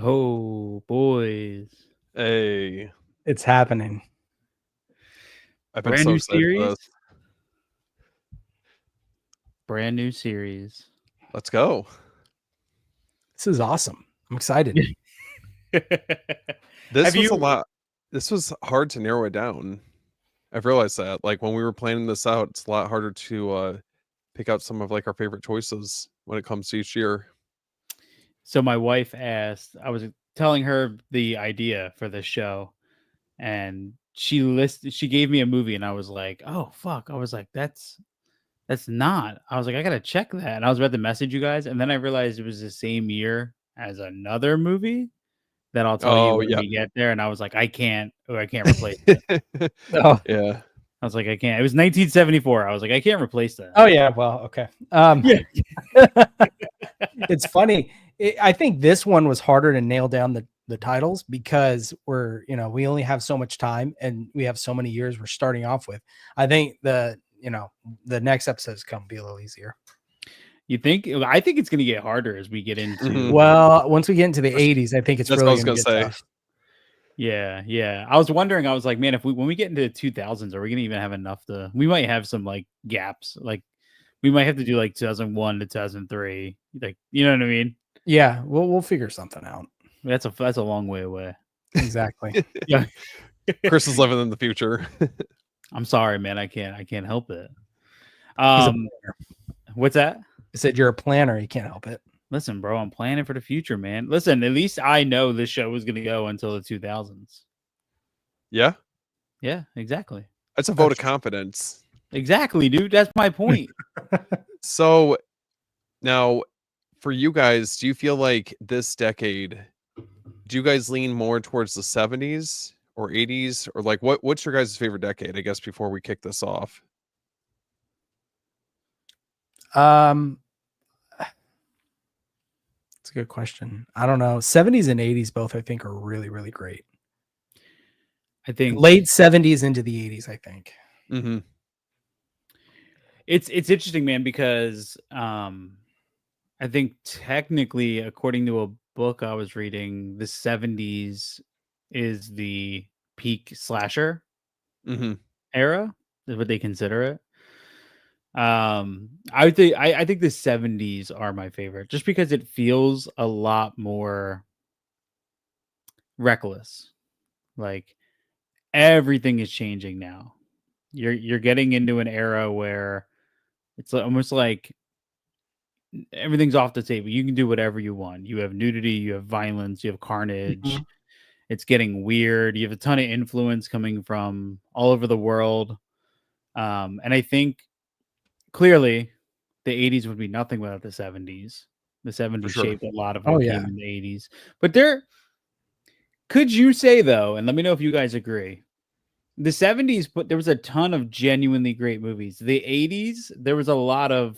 Oh, boys. Hey, It's happening. I've been Brand so new excited for series. this. Brand new series. Let's go. This is awesome. I'm excited. This Have was a you? lot. This was hard to narrow it down. I've realized that. Like when we were planning this out, it's a lot harder to pick out some of like our favorite choices when it comes to each year. So my wife asked. I was telling her the idea for this show, and She gave me a movie, and I was like, "Oh fuck!" I was like, "That's not." I was like, "I gotta check that." And I was about to message you guys, and then I realized it was the same year as another movie that I'll tell you Oh when yeah. we get there. And I was like, I can't replace it. Oh, Yeah. I was like, I can't. It was 1974. I was like, I can't replace that. oh yeah. Well, okay. Yeah. It's funny. I think this one was harder to nail down the titles because we only have so much time and we have so many years we're starting off with. I think the next episodes come be a little easier. You think? I think it's going to get harder as we get into. Mhm. Well, once we get into the 80s, I think it's That's what I really was going to gonna get say. tough. Yeah. I was wondering. I was like, man, if when we get into 2000s, are we going to even have enough to? We might have some like gaps. Like we might have to do like 2001 to 2003. Like you know what I mean? Yeah, we'll figure something out. That's a long way away. Exactly. Yeah. Chris is living in the future. I'm sorry, man. I can't help it. He's a Um, what's that? I said you're a planner. You can't help it. Listen, bro, I'm planning for the future, man. Listen, at least I know this show is going to go until the 2000s. Yeah. Yeah, exactly. That's a vote of confidence. Exactly, dude. That's my point. So now for you guys, do you feel like this decade, do you guys lean more towards the 70s or 80s or like what's your guys' favorite decade, I guess, before we kick this off? It's a good question. I don't know. 70s and 80s both I think are really, really great. I think Late 70s into the 80s, I think. Mm-hmm. it's interesting, man, because I think technically, according to a book I was reading, the 70s is the peak slasher Mm-hmm. era, is what they consider it. I think the 70s are my favorite just because it feels a lot more reckless. Like everything is changing now. You're getting into an era where it's almost like everything's off the table. You can do whatever you want. You have nudity, you have violence, you have carnage. Mhm. It's getting weird. You have a ton of influence coming from all over the world. And I think clearly the 80s would be nothing without the 70s. The 70s sure. shaped a lot of Oh, what yeah. came in the 80s. But could you say though, and let me know if you guys agree, the 70s, but there was a ton of genuinely great movies. The 80s, there was a lot of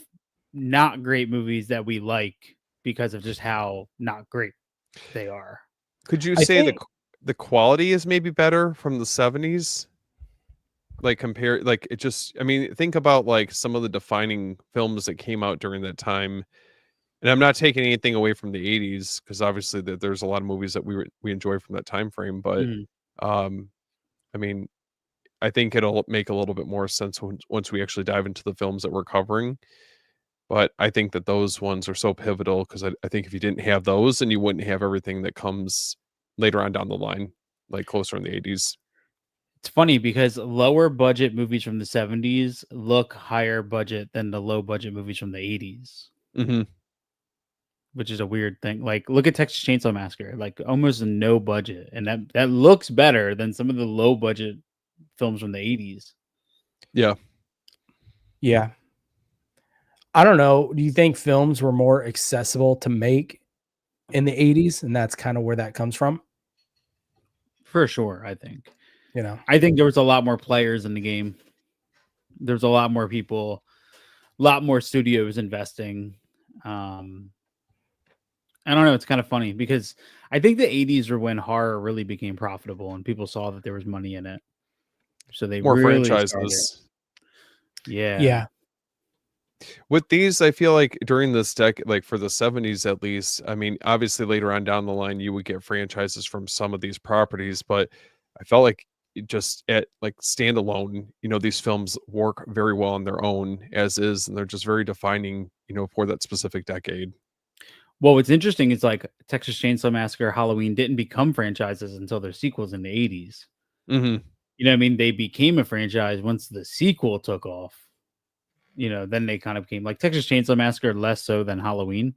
not great movies that we like because of just how not great they are. Could you I say think the quality is maybe better from the 70s? Like compare like it just I mean, think about like some of the defining films that came out during that time. And I'm not taking anything away from the 80s because obviously there's a lot of movies that we enjoy from that time frame, but Mhm. um I mean, I think it'll make a little bit more sense once we actually dive into the films that we're covering. But I think that those ones are so pivotal because I think if you didn't have those, then you wouldn't have everything that comes later on down the line, like closer in the 80s. It's funny because lower budget movies from the 70s look higher budget than the low budget movies from the 80s, Mm-hmm. which is a weird thing. Like look at Texas Chainsaw Massacre, like almost no budget, and that looks better than some of the low budget films from the 80s. Yeah. yeah. I don't know. Do you think films were more accessible to make in the 80s and that's kind of where that comes from? For sure, I think. You know. I think there was a lot more players in the game. There's a lot more people, a lot more studios investing. Um, I don't know. It's kind of funny because I think the 80s are when horror really became profitable and people saw that there was money in it. So they More really started. franchises. Yeah. Yeah. With these, I feel like during this decade, like for the 70s at least, I mean, obviously later on down the line, you would get franchises from some of these properties, but I felt like just at like standalone, these films work very well on their own as is, and they're just very defining, for that specific decade. Well, what's interesting is like Texas Chainsaw Massacre, Halloween didn't become franchises until their sequels in the 80s. Hmm. You know what I mean? They became a franchise once the sequel took off. Then they kind of became like Texas Chainsaw Massacre less so than Halloween.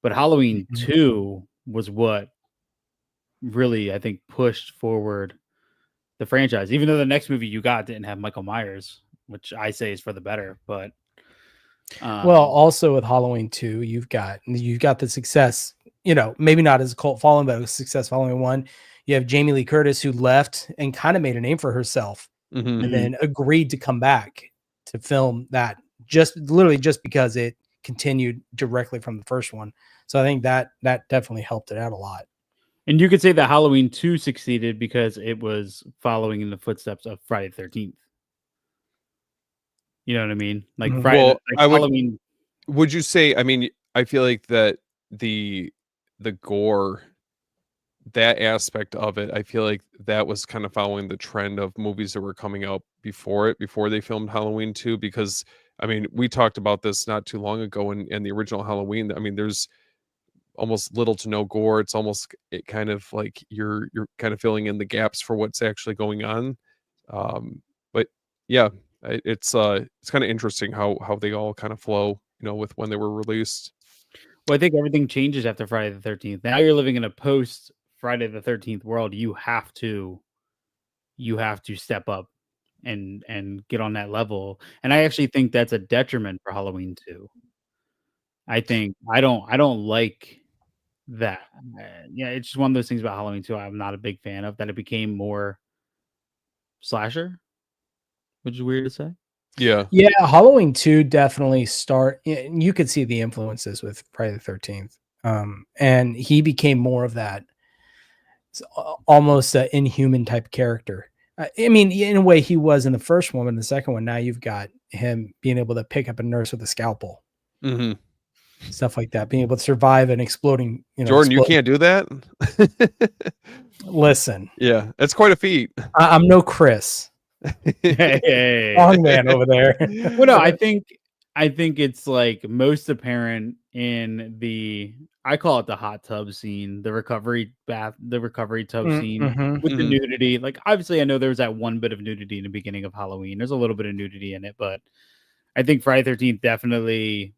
But Halloween 2 was what really, I think, pushed forward the franchise. Even though the next movie you got didn't have Michael Myers, which I say is for the better. But well, also with Halloween 2, you've got the success, maybe not as a cult following, but a success following 1. You have Jamie Lee Curtis, who left and kind of made a name for herself, and then agreed to come back to film that just because it continued directly from the first one. So I think that definitely helped it out a lot. And you could say that Halloween 2 succeeded because it was following in the footsteps of Friday the 13th. You know what I mean? Like Friday, Halloween. Would you say? I mean, I feel like that the gore, that aspect of it, I feel like that was kind of following the trend of movies that were coming out before they filmed Halloween 2. Because I mean, we talked about this not too long ago in the original Halloween. I mean, there's almost little to no gore. It's almost kind of like you're kind of filling in the gaps for what's actually going on. But yeah, it's kind of interesting how they all kind of flow, with when they were released. Well, I think everything changes after Friday the 13th. Now you're living in a post Friday the 13th world. You have to step up and get on that level. And I actually think that's a detriment for Halloween 2. I think I don't like that. Yeah, it's just one of those things about Halloween 2 I'm not a big fan of, that it became more slasher, which is weird to say. Yeah. Halloween 2 definitely you could see the influences with Friday the 13th. And he became more of that almost an inhuman type character. I mean, in a way he was in the first one, and the second one, now you've got him being able to pick up a nurse with a scalpel. Stuff like that, being able to survive an exploding, Jordan, you can't do that. Listen, yeah, it's quite a feat. I'm no Chris. Hey. Wrong man over there. Well, no, I think it's like most apparent in I call it the hot tub scene, the recovery tub scene with the nudity. Like, obviously, I know there was that one bit of nudity in the beginning of Halloween. There's a little bit of nudity in it, but I think Friday 13th definitely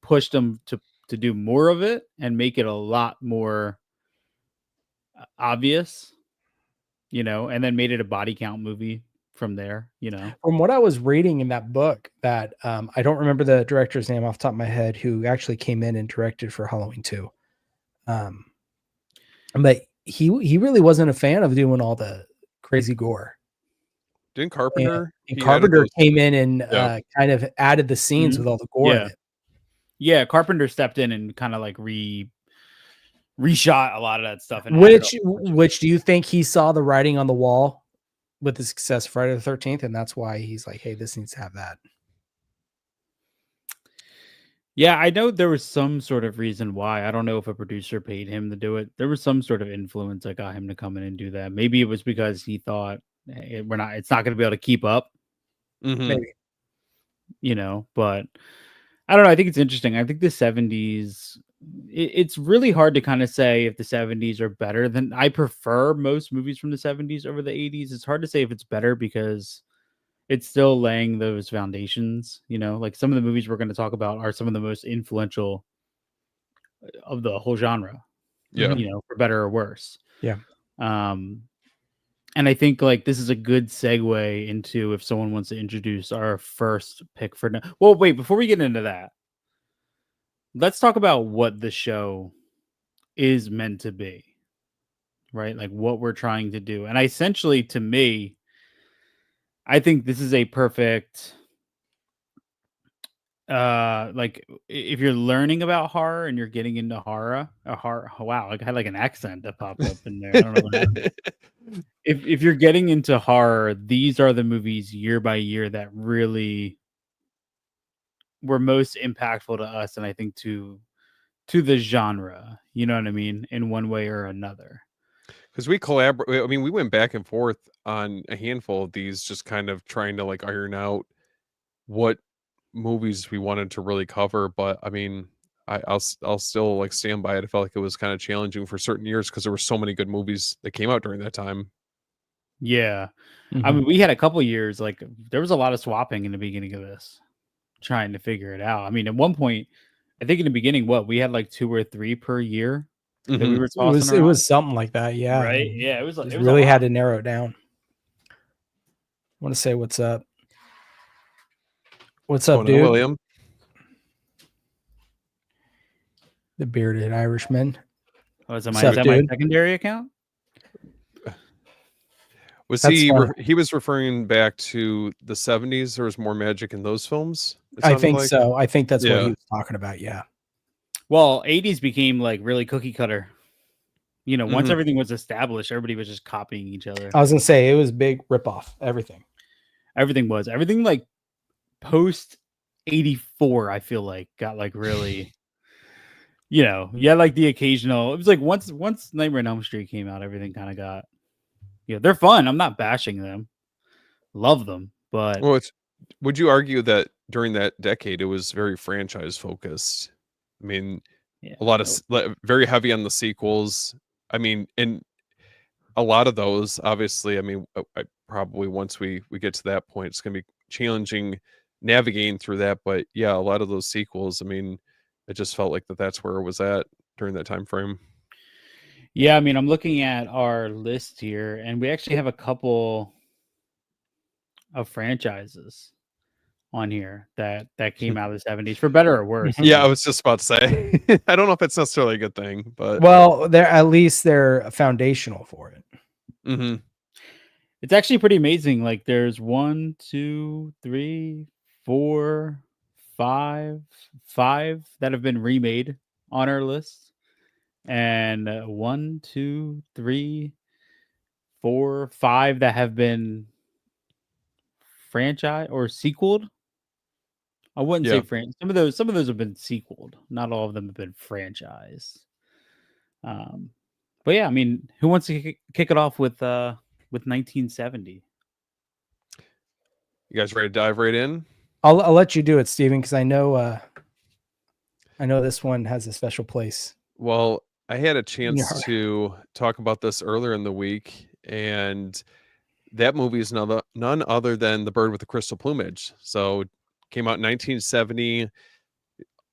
pushed them to do more of it and make it a lot more obvious, and then made it a body count movie from there. From what I was reading in that book, that I don't remember the director's name off the top of my head, who actually came in and directed for Halloween 2. But he really wasn't a fan of doing all the crazy gore. Didn't Carpenter? And Carpenter came in and kind of added the scenes with all the gore in it. Yeah, Carpenter stepped in and kind of like reshot a lot of that stuff. Which do you think he saw the writing on the wall with the success of Friday the 13th, and that's why he's like, hey, this needs to have that? Yeah, I know there was some sort of reason why. I don't know if a producer paid him to do it. There was some sort of influence that got him to come in and do that. Maybe it was because he thought, hey, it's not going to be able to keep up. Maybe. But I don't know. I think it's interesting. I think the 70s, it's really hard to kind of say if the 70s are better than. I prefer most movies from the 70s over the 80s. It's hard to say if it's better because it's still laying those foundations. Like some of the movies we're going to talk about are some of the most influential of the whole genre. Yeah. For better or worse. Yeah. And I think like this is a good segue into if someone wants to introduce our first pick for. Well, wait, before we get into that, let's talk about what the show is meant to be, right? Like what we're trying to do. And essentially, to me, I think this is a perfect, like if you're learning about horror and you're getting into horror, wow, I had like an accent that popped up in there. I don't know what happened. If you're getting into horror, these are the movies year by year that really were most impactful to us, and I think to the genre. You know what I mean? In one way or another. Because we collaborate. I mean, we went back and forth on a handful of these, just kind of trying to like iron out what movies we wanted to really cover. But I mean, I'll still like stand by it. I felt like it was kind of challenging for certain years because there were so many good movies that came out during that time. Yeah. I Mhm. mean, we had a couple years, like there was a lot of swapping in the beginning of this, trying to figure it out. I mean, at one point, I think in the beginning, we had like 2 or 3 per year that we Mhm. were It tossing was it around, was something like that, yeah. right? And Yeah, it was just it was a really lot. had to narrow it down. I want to say what's up. What's up, Going on, dude? William? The bearded Irishman. Was What's that up, my dude? secondary account? Was That's he? funny. He was referring back to the 70s. There was more magic in those films. It I sounded think like. so. I think that's what he Yeah. was talking about. Yeah. Well, 80s became like really cookie cutter. You know, once Mhm. everything was established, everybody was just copying each other. I was gonna say it was big ripoff. Everything. Everything like post 84, I feel like got like really, you know, yeah, like the occasional. It was like once Nightmare on Elm Street came out, everything kind of got, they're fun. I'm not bashing them, love them, but Well, would you argue that during that decade it was very franchise focused? I mean, yeah, a lot of very heavy on the sequels. I mean, and a lot of those, obviously. I mean, I probably once we get to that point, it's going to be challenging navigating through that. But yeah, a lot of those sequels. I mean, it just felt like that's where it was at during that time frame. yeah. I mean, I'm looking at our list here, and we actually have a couple of franchises on here that came out of the 70s, for better or worse. Mhm. Yeah, I was just about to say. I don't know if it's necessarily a good thing, but Well, they're at least they're foundational for it. Mhm. It's actually pretty amazing. Like there's 1, 2, 3, 4, 5 that have been remade on our list, and 1, 2, 3, 4, 5 that have been franchise or sequeled. I wouldn't Yeah. say some of those have been sequeled. Not all of them have been franchised. But yeah, I mean, who wants to kick it off with 1970? You guys ready to dive right in? I'll let you do it, Steven, because I know this one has a special place. Well, I had a your chance heart. to talk about this earlier in the week, and that movie is none other than The Bird with the Crystal Plumage. So, came out in 1970.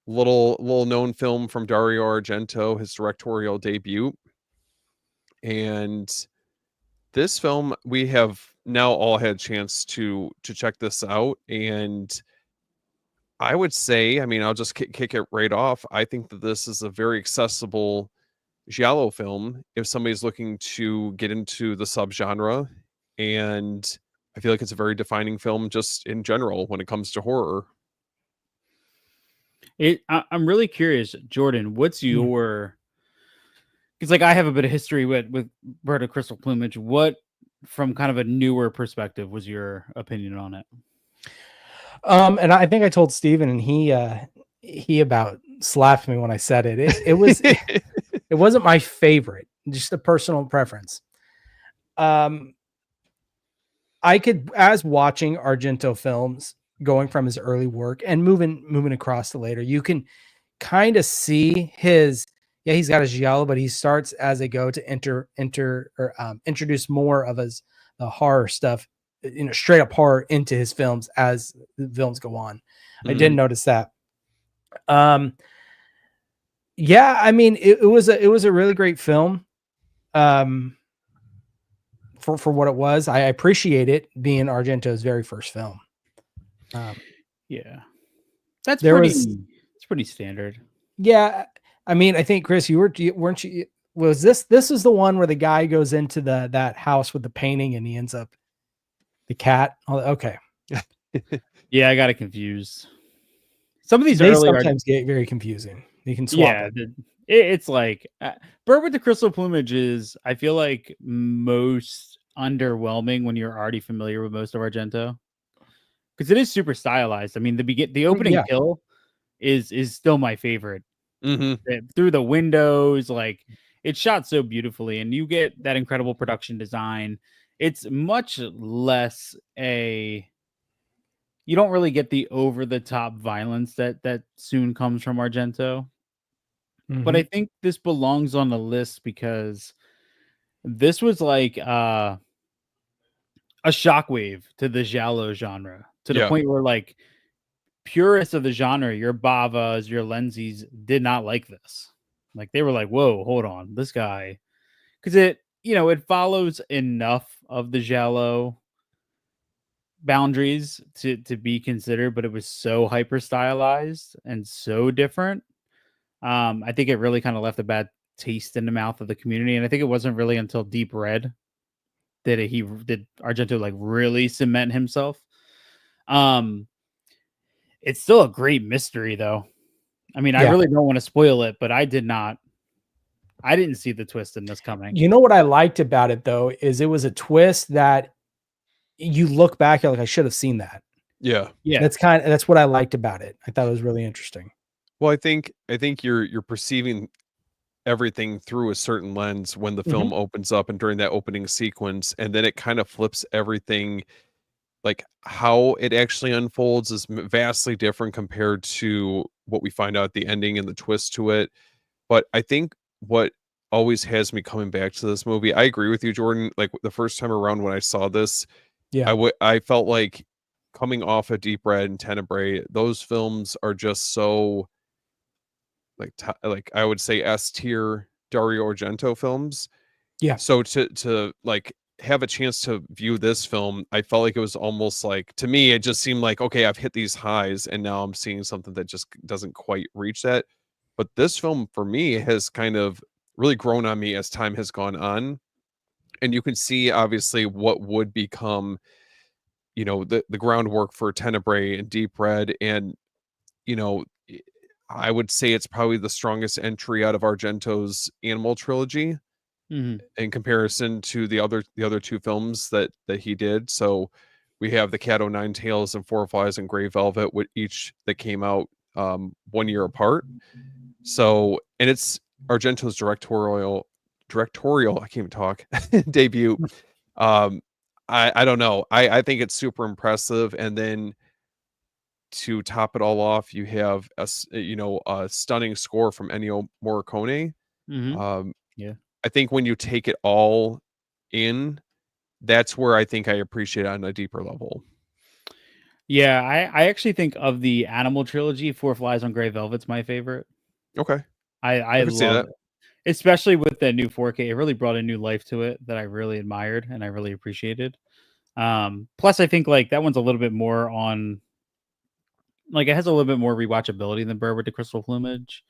Little known film from Dario Argento, his directorial debut. And this film, we have now all had a chance to check this out, and I would say, I mean, I'll just kick it right off. I think that this is a very accessible giallo film if somebody's looking to get into the subgenre, and I feel like it's a very defining film just in general when it comes to horror. I'm really curious, Jordan. What's Hmm. your? Because like I have a bit of history with Bird of Crystal Plumage. What, from kind of a newer perspective, was your opinion on it? And I think I told Steven, and he about slapped me when I said it. It was it wasn't my favorite, just a personal preference. I could, as watching Argento films, going from his early work and moving across to later, you can kind of see he's got his giallo, but he starts as they go to introduce more of the horror stuff, straight up horror into his films as the films go on. I did notice that. Yeah, I mean, it was a really great film. For what it was, I appreciate it being Argento's very first film. Yeah, that's There pretty. was- It's pretty standard. Yeah, I mean, I think Chris, weren't you? Was this is the one where the guy goes into that house with the painting and he ends up the cat? Okay, Yeah, I got it confused. Some of these they early sometimes get very confusing. You can swap yeah, them. it's like Bird with the Crystal Plumage is, I feel like, most underwhelming when you're already familiar with most of Argento. because it is super stylized. I mean, the opening yeah. kill is still my favorite. Hmm. Through the windows, like it's shot so beautifully, and you get that incredible production design. It's much less a you don't really get the over the top violence that soon comes from Argento. But I Mhm. think this belongs on the list because this was like a shockwave to the giallo genre, to the Yeah. point where like purists of the genre, your Bavas, your Lenzis, did not like this. Like they were like, "Whoa, hold on, this guy," because it follows enough of the giallo boundaries to be considered, but it was so hyper stylized and so different. I think it really kind of left a bad taste in the mouth of the community, and I think it wasn't really until Deep Red that did Argento like really cement himself. Um, it's still a great mystery, though. I mean, I Yeah. really don't want to spoil it, but I did not. I didn't see the twist in this coming. You know what I liked about it though is it was a twist that you look back, you're like, I should have seen that. Yeah. Yeah. That's what I liked about it. I thought it was really interesting. Well, I think you're perceiving everything through a certain lens when the Mhm. film opens up and during that opening sequence, and then it kind of flips everything. Like how it actually unfolds is vastly different compared to what we find out at the ending and the twist to it. But I think what always has me coming back to this movie, I agree with you, Jordan. Like the first time around when I saw this, Yeah. I felt like coming off of Deep Red and Tenebrae, those films are just so like I would say S tier Dario Argento films. Yeah. So to like have a chance to view this film, I felt like it was almost like, to me it just seemed like, okay, I've hit these highs and now I'm seeing something that just doesn't quite reach that. But this film for me has kind of really grown on me as time has gone on, and you can see obviously what would become, the groundwork for Tenebrae and Deep Red. And you know i- I would say it's probably the strongest entry out of Argento's Animal trilogy Mhm. in comparison to the other two films that he did. So we have the Cat O' Nine Tails and Four Flies and Gray Velvet, with each that came out 1 year apart. So, and it's Argento's directorial, I can't even talk, debut. Um, I don't know. I think it's super impressive. And then to top it all off, you have a stunning score from Ennio Morricone. Mhm. Um, Yeah. I think when you take it all in, that's where I think I appreciate it on a deeper level. Yeah, I actually think of the Animal trilogy, Four Flies on Gray Velvet's my favorite. Okay, I I could see love that. it, especially with the new 4K. It really brought a new life to it that I really admired and I really appreciated. Plus, I think like that one's a little bit more on, like it has a little bit more rewatchability than Bird with the Crystal Plumage,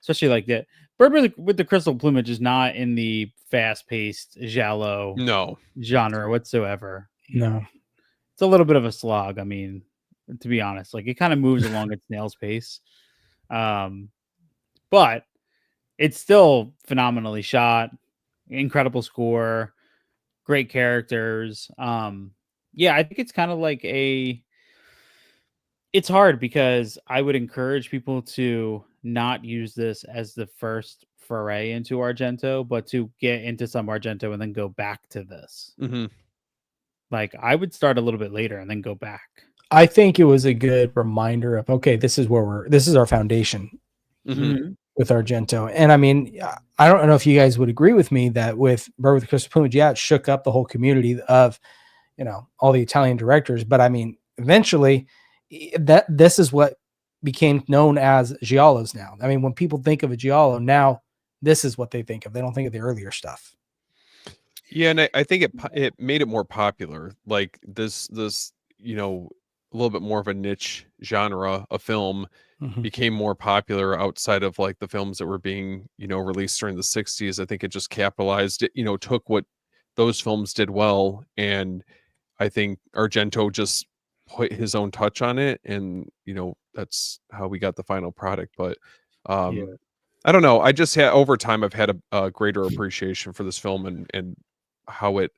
especially like that. Bird with the Crystal Plumage is not in the fast paced giallo No. genre whatsoever. No. It's a little bit of a slog. I mean, to be honest, like it kind of moves along at snail's pace. Um, but it's still phenomenally shot, incredible score, great characters. Yeah, I think it's kind of like it's hard because I would encourage people to not use this as the first foray into Argento, but to get into some Argento and then go back to this. Hmm. Like I would start a little bit later and then go back. I think it was a good reminder of, okay, this is our foundation Hmm. Mhm. with Argento. And I mean, I don't know if you guys would agree with me that with Bird with the Crystal Plumage, yeah, it shook up the whole community of, all the Italian directors. But I mean, eventually that this is what became known as giallos now. I mean, when people think of a giallo now, this is what they think of. They don't think of the earlier stuff. Yeah, and I think it made it more popular. Like this, a little bit more of a niche genre of film Mhm. became more popular outside of like the films that were being, released during the 60s. I think it just capitalized it, took what those films did well, and I think Argento just put his own touch on it, and that's how we got the final product. But Yeah. I don't know. I just had over time I've had a greater appreciation for this film and how it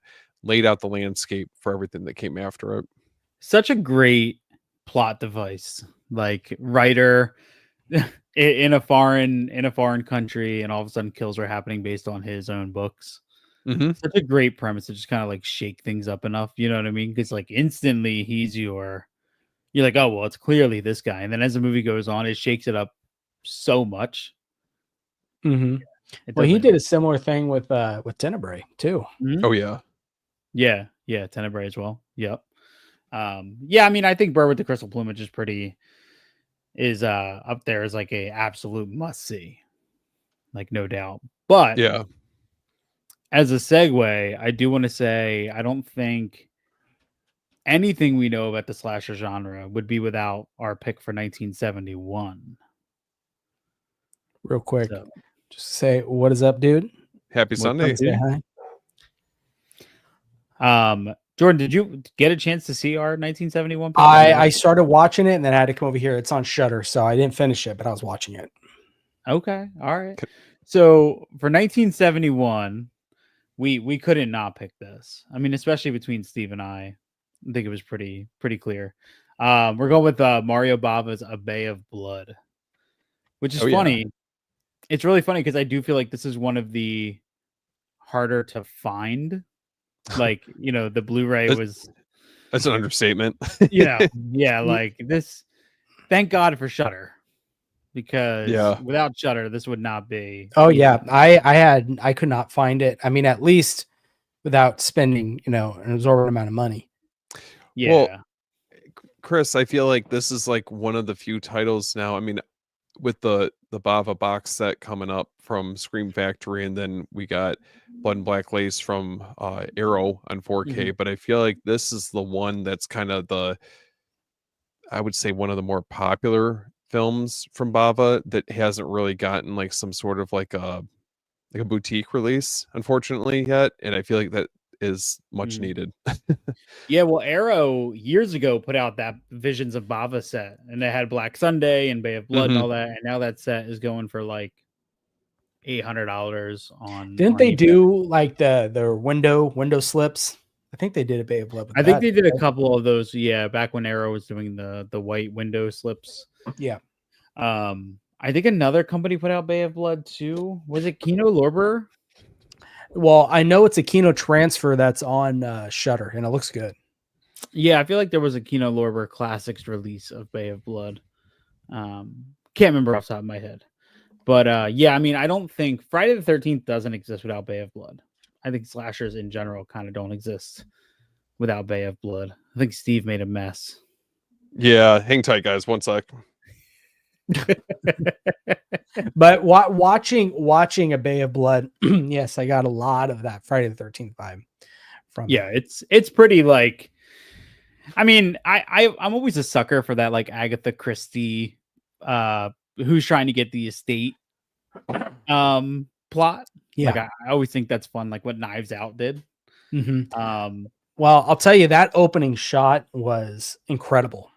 laid out the landscape for everything that came after it. such a great plot device. Like writer in a foreign country, and all of a sudden kills are happening based on his own books. Hmm. Such a great premise to just kind of like shake things up enough. You know what I mean? Because like instantly you're like, oh well, it's clearly this guy. And then as the movie goes on, it shakes it up so much. Mm-hmm. It Well, he doesn't- did a similar thing with Tenebrae too. Mhm. Oh yeah. Yeah, Tenebrae as well. Yep. Yeah, I mean, I think Bird with the Crystal Plumage is up there as like a absolute must see, like no doubt. But Yeah. as a segue, I do want to say I don't think anything we know about the slasher genre would be without our pick for 1971. Real quick, So, just say what is up, dude. Happy What's Sunday. up, Say dude? hi. Jordan, did you get a chance to see our 1971 pick? I started watching it and then I had to come over here. It's on Shutter, so I didn't finish it, but I was watching it. Okay, all right. Okay. So for 1971, we couldn't not pick this. I mean, especially between Steve and I think it was pretty clear. We're going with Mario Bava's A Bay of Blood, which is Oh, yeah. funny. It's really funny because I do feel like this is one of the harder to find. Like, you know, the Blu-ray was, That's an understatement. you know, yeah, like this. Thank God for Shutter, because Yeah. without Shutter, this would not be. Oh yeah, I could not find it. I mean, at least without spending, an absorbent amount of money. Yeah. Well, Chris, I feel like this is like one of the few titles now. I mean, with the Bava box set coming up from Scream Factory, and then we got Blood and Black Lace from Arrow on 4K. But I feel like this is the one that's kind of I would say one of the more popular films from Bava that hasn't really gotten like some sort of like a boutique release, unfortunately, yet. And I feel like that is much Mhm. needed. Yeah, well, Arrow years ago put out that Visions of Bava set, and they had Black Sunday and Bay of Blood and Mhm. all that, and now that set is going for like $800 on. Didn't on they eBay. do like the window slips? I think they did a Bay of Blood with I think that. they did a couple of those. Yeah, back when Arrow was doing the white window slips. Yeah. I think another company put out Bay of Blood too. Was it Kino Lorber? Well, I know it's a Kino transfer that's on Shutter, and it looks good. Yeah, I feel like there was a Kino Lorber Classics release of Bay of Blood. Can't remember off the top of my head. But yeah, I mean, I don't think Friday the 13th doesn't exist without Bay of Blood. I think slashers in general kind of don't exist without Bay of Blood. I think Steve made a mess. Yeah, hang tight, guys. One sec. But watching a Bay of Blood, yes, I got a lot of that Friday the 13th vibe from it. Yeah, it's pretty like, I mean, I'm always a sucker for that like Agatha Christie who's trying to get the estate plot. Yeah. Like I always think that's fun, like what Knives Out did. Mhm. Well, I'll tell you that opening shot was incredible.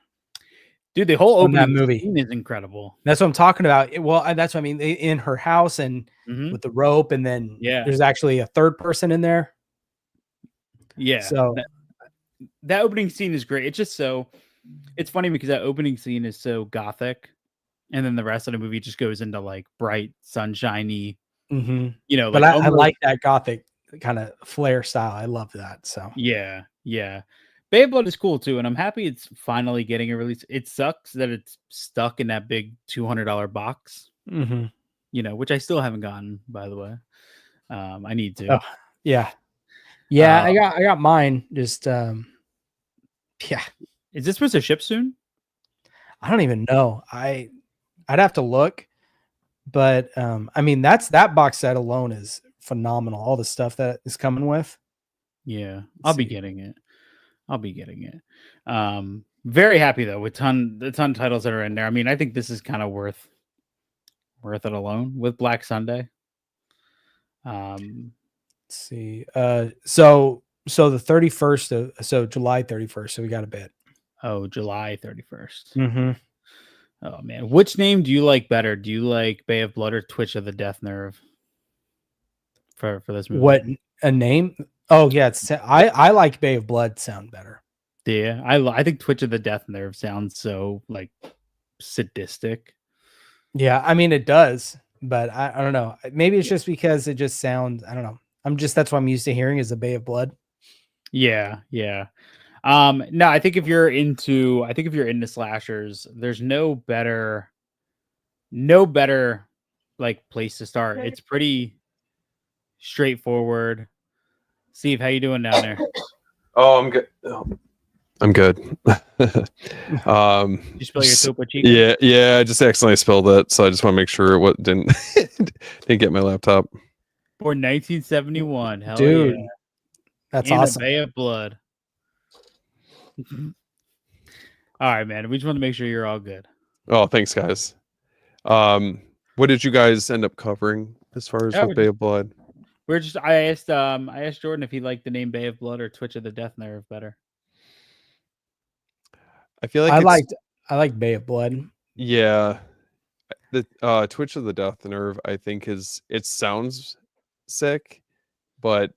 Dude, the whole From that opening movie. scene is incredible. That's what I'm talking about. That's what I mean. In her house and Mhm. with the rope, and then Yeah. there's actually a third person in there. Yeah. So That opening scene is great. It's funny because that opening scene is so gothic, and then the rest of the movie just goes into like bright, sunshiny, mhm. you know, But like I almost- like that gothic kind of flare style. I love that. So Yeah. Bay of Blood is cool too, and I'm happy it's finally getting a release. It sucks that it's stuck in that big $200 box, mhm. you know, which I still haven't gotten, by the way. I need to. Oh, yeah. I got mine. Just yeah. Is this supposed to ship soon? I don't even know. I'd have to look, but I mean that box set alone is phenomenal. All the stuff that is coming with. Yeah, Let's I'll be see. getting it. Very happy though with the ton of titles that are in there. I mean, I think this is kind of worth it alone with Black Sunday. Let's see. So the 31st so July 31st. So we got a bit. Oh, July 31st. Mm-hmm. Oh man, which name do you like better? Do you like Bay of Blood or Twitch of the Death Nerve for this movie? What a name? Oh yeah, I like Bay of Blood sound better. Yeah, I think Twitch of the Death Nerve sounds so like sadistic. Yeah, I mean it does, but I don't know. Maybe it's just because it just sounds. I don't know. That's what I'm used to hearing is the Bay of Blood. Yeah, yeah. No, I think if you're into slashers, there's no better like place to start. It's pretty straightforward. Steve, how you doing down there? Oh, I'm good. I'm good. You spill your Topo Chico? Yeah. I just accidentally spilled it, so I just want to make sure what didn't get my laptop. For 1971, hell Dude, yeah. that's And awesome. a Bay of Blood. All right, man. We just want to make sure you're all good. Oh, thanks, guys. What did you guys end up covering as far as with Bay of Blood? I asked Jordan if he liked the name Bay of Blood or Twitch of the Death Nerve better. I feel like I like Bay of Blood. Yeah. The Twitch of the Death Nerve, I think it sounds sick, but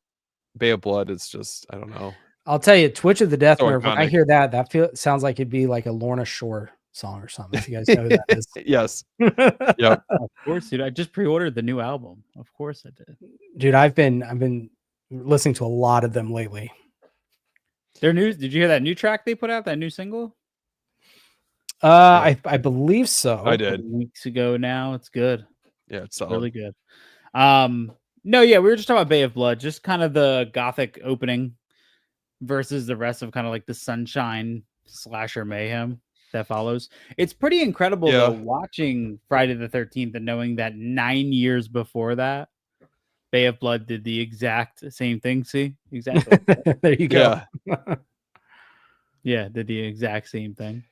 Bay of Blood is just, I don't know. I'll tell you, Twitch of the Death So Nerve. When I iconic. hear that sounds like it'd be like a Lorna Shore song or something. If you guys know who that is. Yes. Yep. Of course, dude. I just pre-ordered the new album. Of course I did. Dude, I've been listening to a lot of them lately. Their new, did you hear that new track they put out, that new single? I believe so. I did. Weeks ago now. It's good. Yeah, it's solid. Really good. No, yeah, we were just talking about Bay of Blood, just kind of the gothic opening versus the rest of kind of like the sunshine slasher mayhem that follows. It's pretty incredible though, watching Friday the 13th and knowing that 9 years before that, Bay of Blood did the exact same thing. See, exactly. There you go. Yeah, did the exact same thing.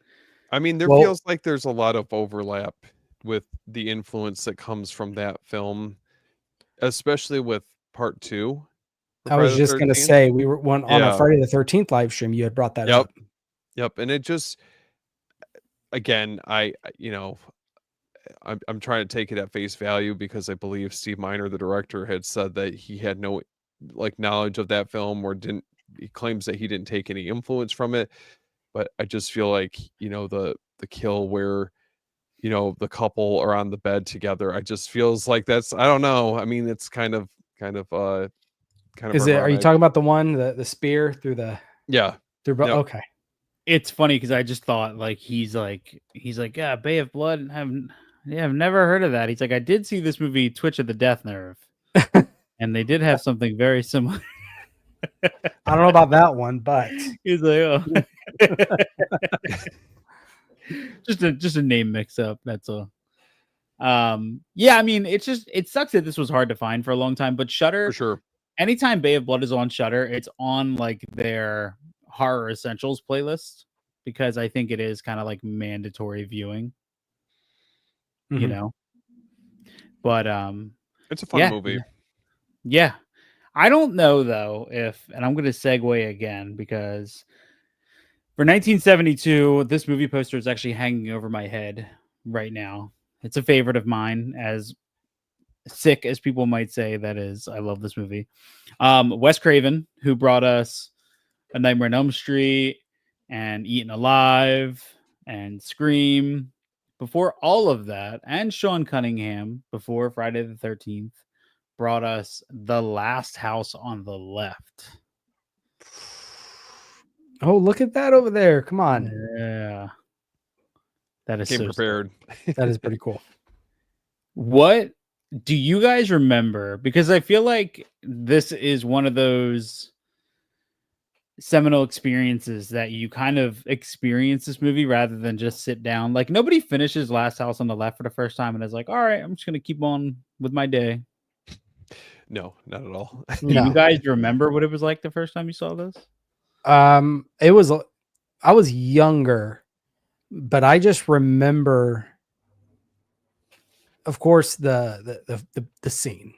I mean, there feels like there's a lot of overlap with the influence that comes from that film, especially with part 2. I was just going to say, we were on a Friday the 13th live stream. You had brought that up. Yep. And it just, again, I'm trying to take it at face value because I believe Steve Miner, the director, had said that he had no knowledge of that film he claims that he didn't take any influence from it. But I just feel like, the kill where, the couple are on the bed together, I just feels like that's, I don't know. I mean, it's kind of is it, are you talking about the one, the spear through the, okay. It's funny because I just thought he's like, yeah, Bay of Blood. I've never heard of that. He's like, I did see this movie, Twitch of the Death Nerve, and they did have something very similar. I don't know about that one, but he's like, oh. just a name mix up. That's all. Yeah, I mean, it sucks that this was hard to find for a long time, but Shudder, for sure. Anytime Bay of Blood is on Shudder, it's on their horror essentials playlist because I think it is kind of like mandatory viewing, but it's a fun movie. Yeah. I don't know though and I'm going to segue again because for 1972, this movie poster is actually hanging over my head right now. It's a favorite of mine, as sick as people might say that is. I love this movie. Wes Craven, who brought us A Nightmare on Elm Street and Eaten Alive and Scream. Before all of that, and Sean Cunningham, before Friday the 13th, brought us The Last House on the Left. Oh, look at that over there. Come on. Yeah. That is so prepared. That is pretty cool. What do you guys remember? Because I feel like this is one of those seminal experiences that you kind of experience this movie rather than just sit down. Like nobody finishes Last House on the Left for the first time and is like, all right, I'm just going to keep on with my day. No, not at all. Do you guys remember what it was like the first time you saw this? I was younger, but I just remember, of course, the scene,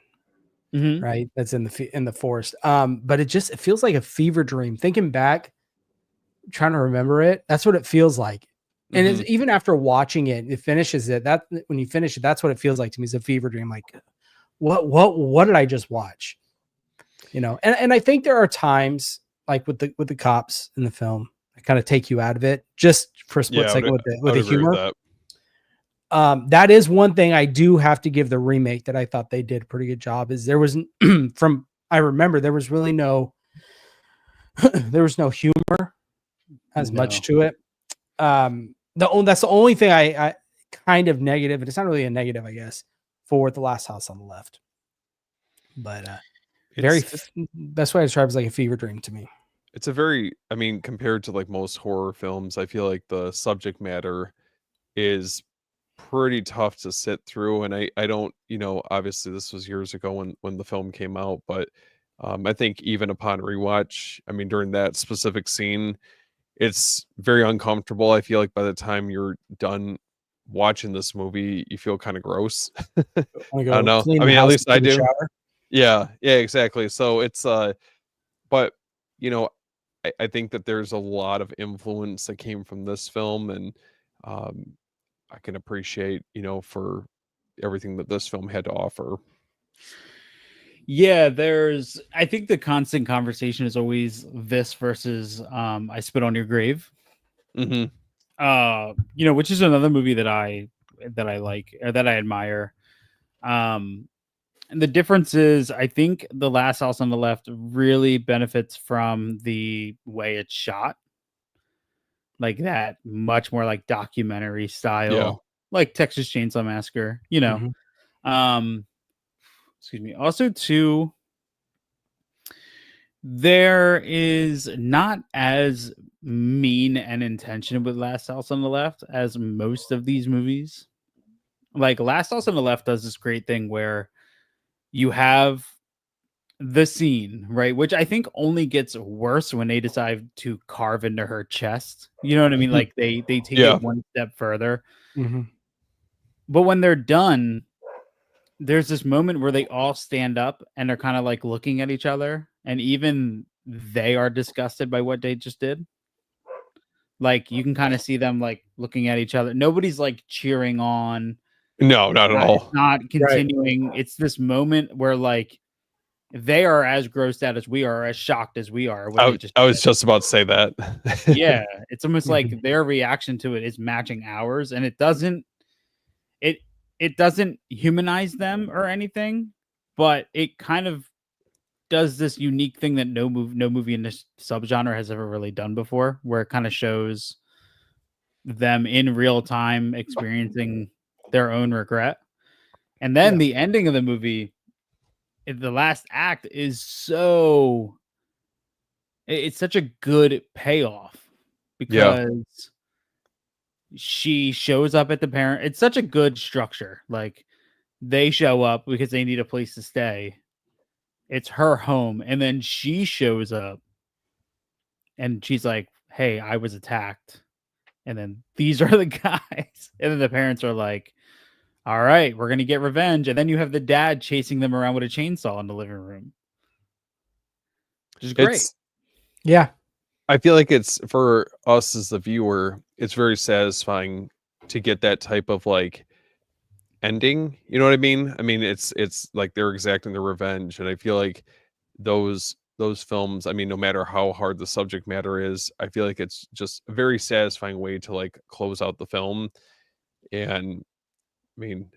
right? That's in the forest. But it feels like a fever dream. Thinking back, trying to remember it, that's what it feels like. And it's, even after watching it, it finishes it. That when you finish it, that's what it feels like to me. It's a fever dream. Like, what did I just watch? And I think there are times like with the cops in the film, kind of take you out of it just for a split Yeah, second with I the would agree humor. with that. That is one thing I do have to give the remake that I thought they did a pretty good job. Is there was from I remember there was really no there was no humor as much to it. That's the only thing I kind of negative, and it's not really a negative, I guess, for The Last House on the Left. But best way to describe it is like a fever dream to me. It's a very, I mean, compared to like most horror films, I feel like the subject matter is pretty tough to sit through. And I don't, obviously this was years ago when the film came out, but I think even upon rewatch, I mean, during that specific scene, it's very uncomfortable. I feel like by the time you're done watching this movie, you feel kind of gross. I don't know. I mean, at least I do. Yeah, exactly. So it's but I think that there's a lot of influence that came from this film, and I can appreciate, for everything that this film had to offer. Yeah, I think the constant conversation is always this versus I Spit on Your Grave. Mm-hmm. Which is another movie that I like, or that I admire. And the difference is, I think The Last House on the Left really benefits from the way it's shot, like that much more like documentary style, like Texas Chainsaw Massacre. Excuse me. Also, too, there is not as mean and intention with Last House on the Left as most of these movies. Like Last House on the Left does this great thing where you have the scene, right, which I think only gets worse when they decide to carve into her chest. You know what I mean? Like they take it one step further. Mm-hmm. But when they're done, there's this moment where they all stand up and they're kind of like looking at each other, and even they are disgusted by what they just did. Like you can kind of see them like looking at each other. Nobody's like cheering on. No, not at all. It's not continuing. Right. It's this moment where like they are as grossed out as we are, as shocked as we are. I was just about to say that. Yeah, it's almost like their reaction to it is matching ours, and it doesn't humanize them or anything, but it kind of does this unique thing that no movie in this subgenre has ever really done before, where it kind of shows them in real time experiencing their own regret. And then the ending of the movie, the last act, is it's such a good payoff because she shows up at the parent. It's such a good structure. Like they show up because they need a place to stay. It's her home. And then she shows up and she's like, hey, I was attacked. And then these are the guys. And then the parents are like, all right, we're going to get revenge. And then you have the dad chasing them around with a chainsaw in the living room. Which is great. I feel like it's, for us as the viewer, it's very satisfying to get that type of like ending. You know what I mean? I mean, it's like they're exacting their revenge. And I feel like those films, I mean, no matter how hard the subject matter is, I feel like it's just a very satisfying way to like close out the film. And I mean,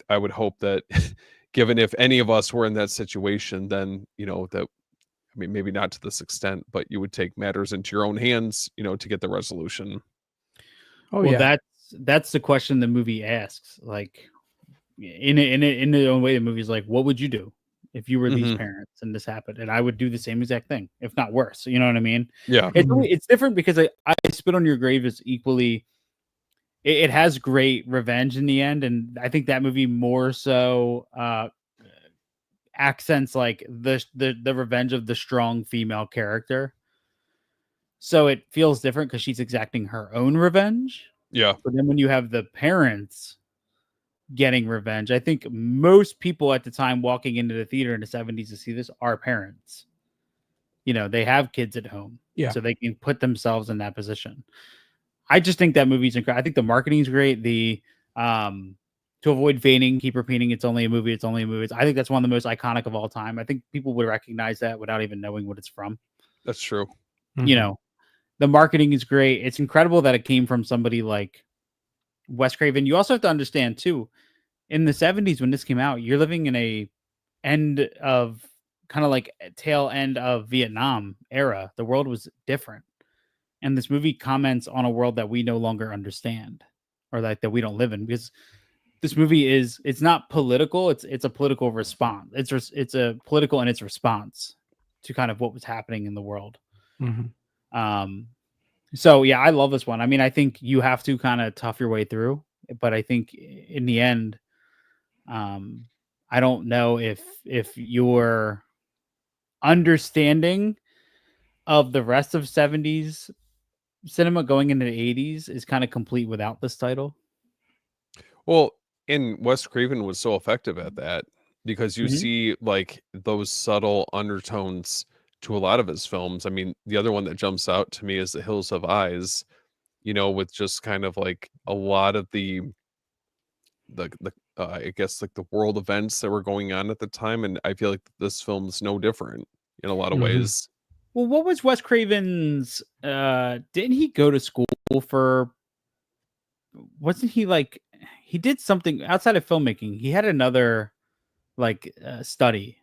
I would hope that given if any of us were in that situation, then, that, I mean, maybe not to this extent, but you would take matters into your own hands, to get the resolution. Oh, well, that's the question the movie asks. Like in the own way, the movie's like, what would you do if you were these parents and this happened? And I would do the same exact thing, if not worse. You know what I mean? Yeah. It's different because I Spit on Your Grave is equally, it has great revenge in the end. And I think that movie more so accents like the revenge of the strong female character. So it feels different because she's exacting her own revenge. Yeah. But then when you have the parents getting revenge, I think most people at the time walking into the theater in the 70s to see this are parents. They have kids at home. Yeah. So they can put themselves in that position. I just think that movie's incredible. I think the marketing is great. The to avoid feigning, keep repeating, it's only a movie. It's only a movie. I think that's one of the most iconic of all time. I think people would recognize that without even knowing what it's from. That's true. The marketing is great. It's incredible that it came from somebody like Wes Craven. You also have to understand too, in the 70s when this came out, you're living in a end of kind of like tail end of Vietnam era. The world was different. And this movie comments on a world that we no longer understand, or that we don't live in, because this movie it's not political. It's a political response. It's a political in its response to kind of what was happening in the world. So yeah, I love this one. I mean, I think you have to kind of tough your way through, but I think in the end, I don't know if your understanding of the rest of 70s cinema going into the 80s is kind of complete without this title. Well, and Wes Craven was so effective at that because you Mhm. see like those subtle undertones to a lot of his films. I mean, the other one that jumps out to me is The Hills Have Eyes, you know, with just kind of like a lot of the I guess like the world events that were going on at the time, and I feel like this film's no different in a lot of Mhm. ways. Well, what was Wes Craven's didn't he go to school for, wasn't he like, he did something outside of filmmaking. He had another like study.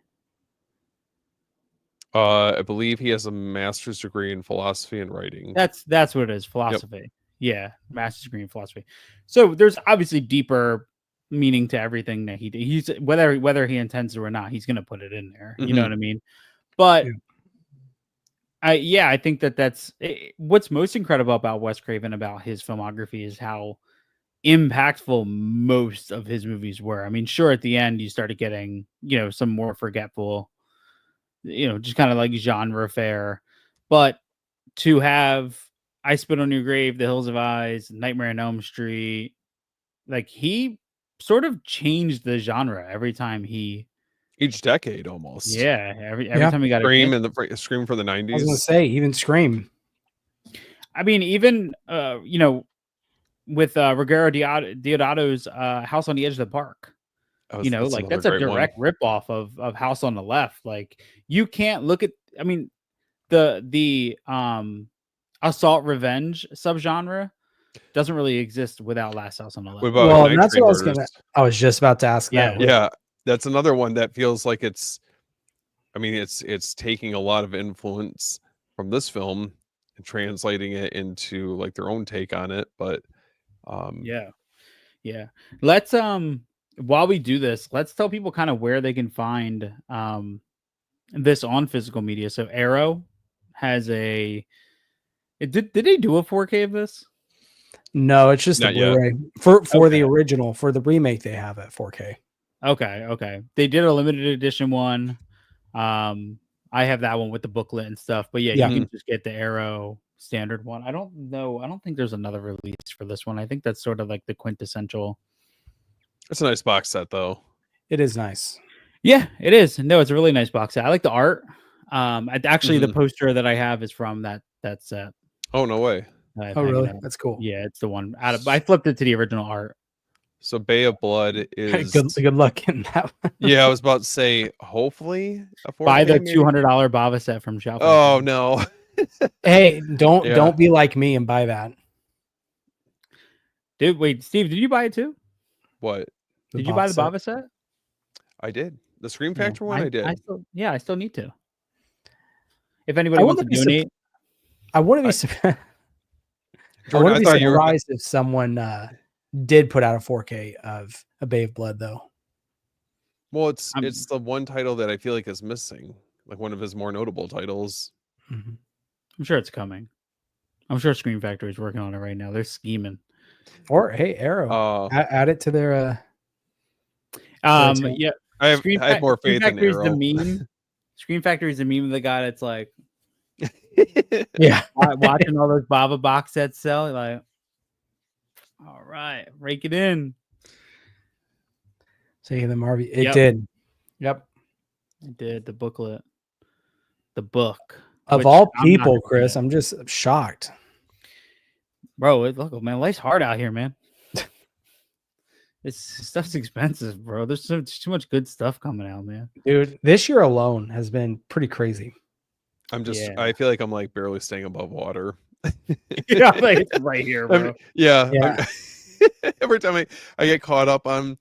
I believe he has a master's degree in philosophy and writing. That's what it is, philosophy. Yeah, master's degree in philosophy. So there's obviously deeper meaning to everything that he did. He's whether he intends to or not, he's gonna put it in there. You know Mhm. what I mean? But Yeah. I think that's what's most incredible about Wes Craven, about his filmography, is how impactful most of his movies were. I mean, sure, at the end you started getting, some more forgetful, just kind of like genre fare, but to have I Spit on Your Grave, The Hills of Eyes, Nightmare on Elm Street, like he sort of changed the genre every time Each decade almost. every Yeah. time he got a Scream chance. and the Scream for the I was gonna 90s. say, even Scream. I mean, even with Ruggero Deodato's House on the Edge of the Park. That's Like another that's a great one. direct ripoff of House on the Left. Like you can't look at, I mean, the assault revenge subgenre doesn't really exist without Last House on the What Left. about Well, Night that's Train what I was Murders? gonna. I was just about to ask Yeah. that. Yeah, that's another one that feels like it's taking a lot of influence from this film and translating it into like their own take on it. But Yeah. Let's while we do this, let's tell people kind of where they can find this on physical media. So Arrow has did they do a 4K of this? No, it's just a Not yet. Blu-ray for the Okay. original. For the remake, they have it 4K. Okay. They did a limited edition one. I have that one with the booklet and stuff, but yeah, Yeah. you can just get the Arrow standard one. I don't think there's another release for this one. I think that's sort of like the quintessential. it's a nice box set though. It is nice. Yeah, it is. No, it's a really nice box set. I like the art. Actually, the Mhm. poster that I have is from that set. Oh, no way. that I have Oh, hanging really? out. That's cool. Yeah, it's the one I flipped it to the original art. So Bay of Blood is Good luck in that one. yeah, I was about to say hopefully a 4K, Buy the maybe? $200 Bava set from Shelf. Oh no. Hey, don't Yeah. be like me and buy that. Dude, wait, Steve, did you buy it too? What? Did you buy the box Bava set? I did. The Scream Yeah, Factor one I did. I still need to. If anybody I wants to wouldn't be donate, I wouldn't be surprised. I Jordan, wouldn't I be thought you were surprised if someone did put out a 4K of A Bay of Blood, though. well, it's I'm- it's the one title that I feel like is missing. Like one of his more notable titles. Mhm. I'm sure it's coming. I'm sure Scream Factory is working on it right now. They're scheming. Or hey, Arrow, add it to their. Sorry. Yeah. I have more faith in Factory's Arrow. the meme. Scream Factory is the meme of the guy that's like Yeah. watching all those Bava box sets sell. Like, all right, rake it in. Say the Marvy. It Yep. did. Yep. I did the booklet, the book. Of which all I'm not people, gonna Chris, get. I'm just shocked. Bro, look, man, life's hard out here, man. Stuff's expensive, bro. There's too much good stuff coming out, man. Dude, this year alone has been pretty crazy. I'm just Yeah. I feel like I'm like barely staying above water. Yeah, like, it's right here, I mean, bro. yeah. Yeah. Every time I get caught up on,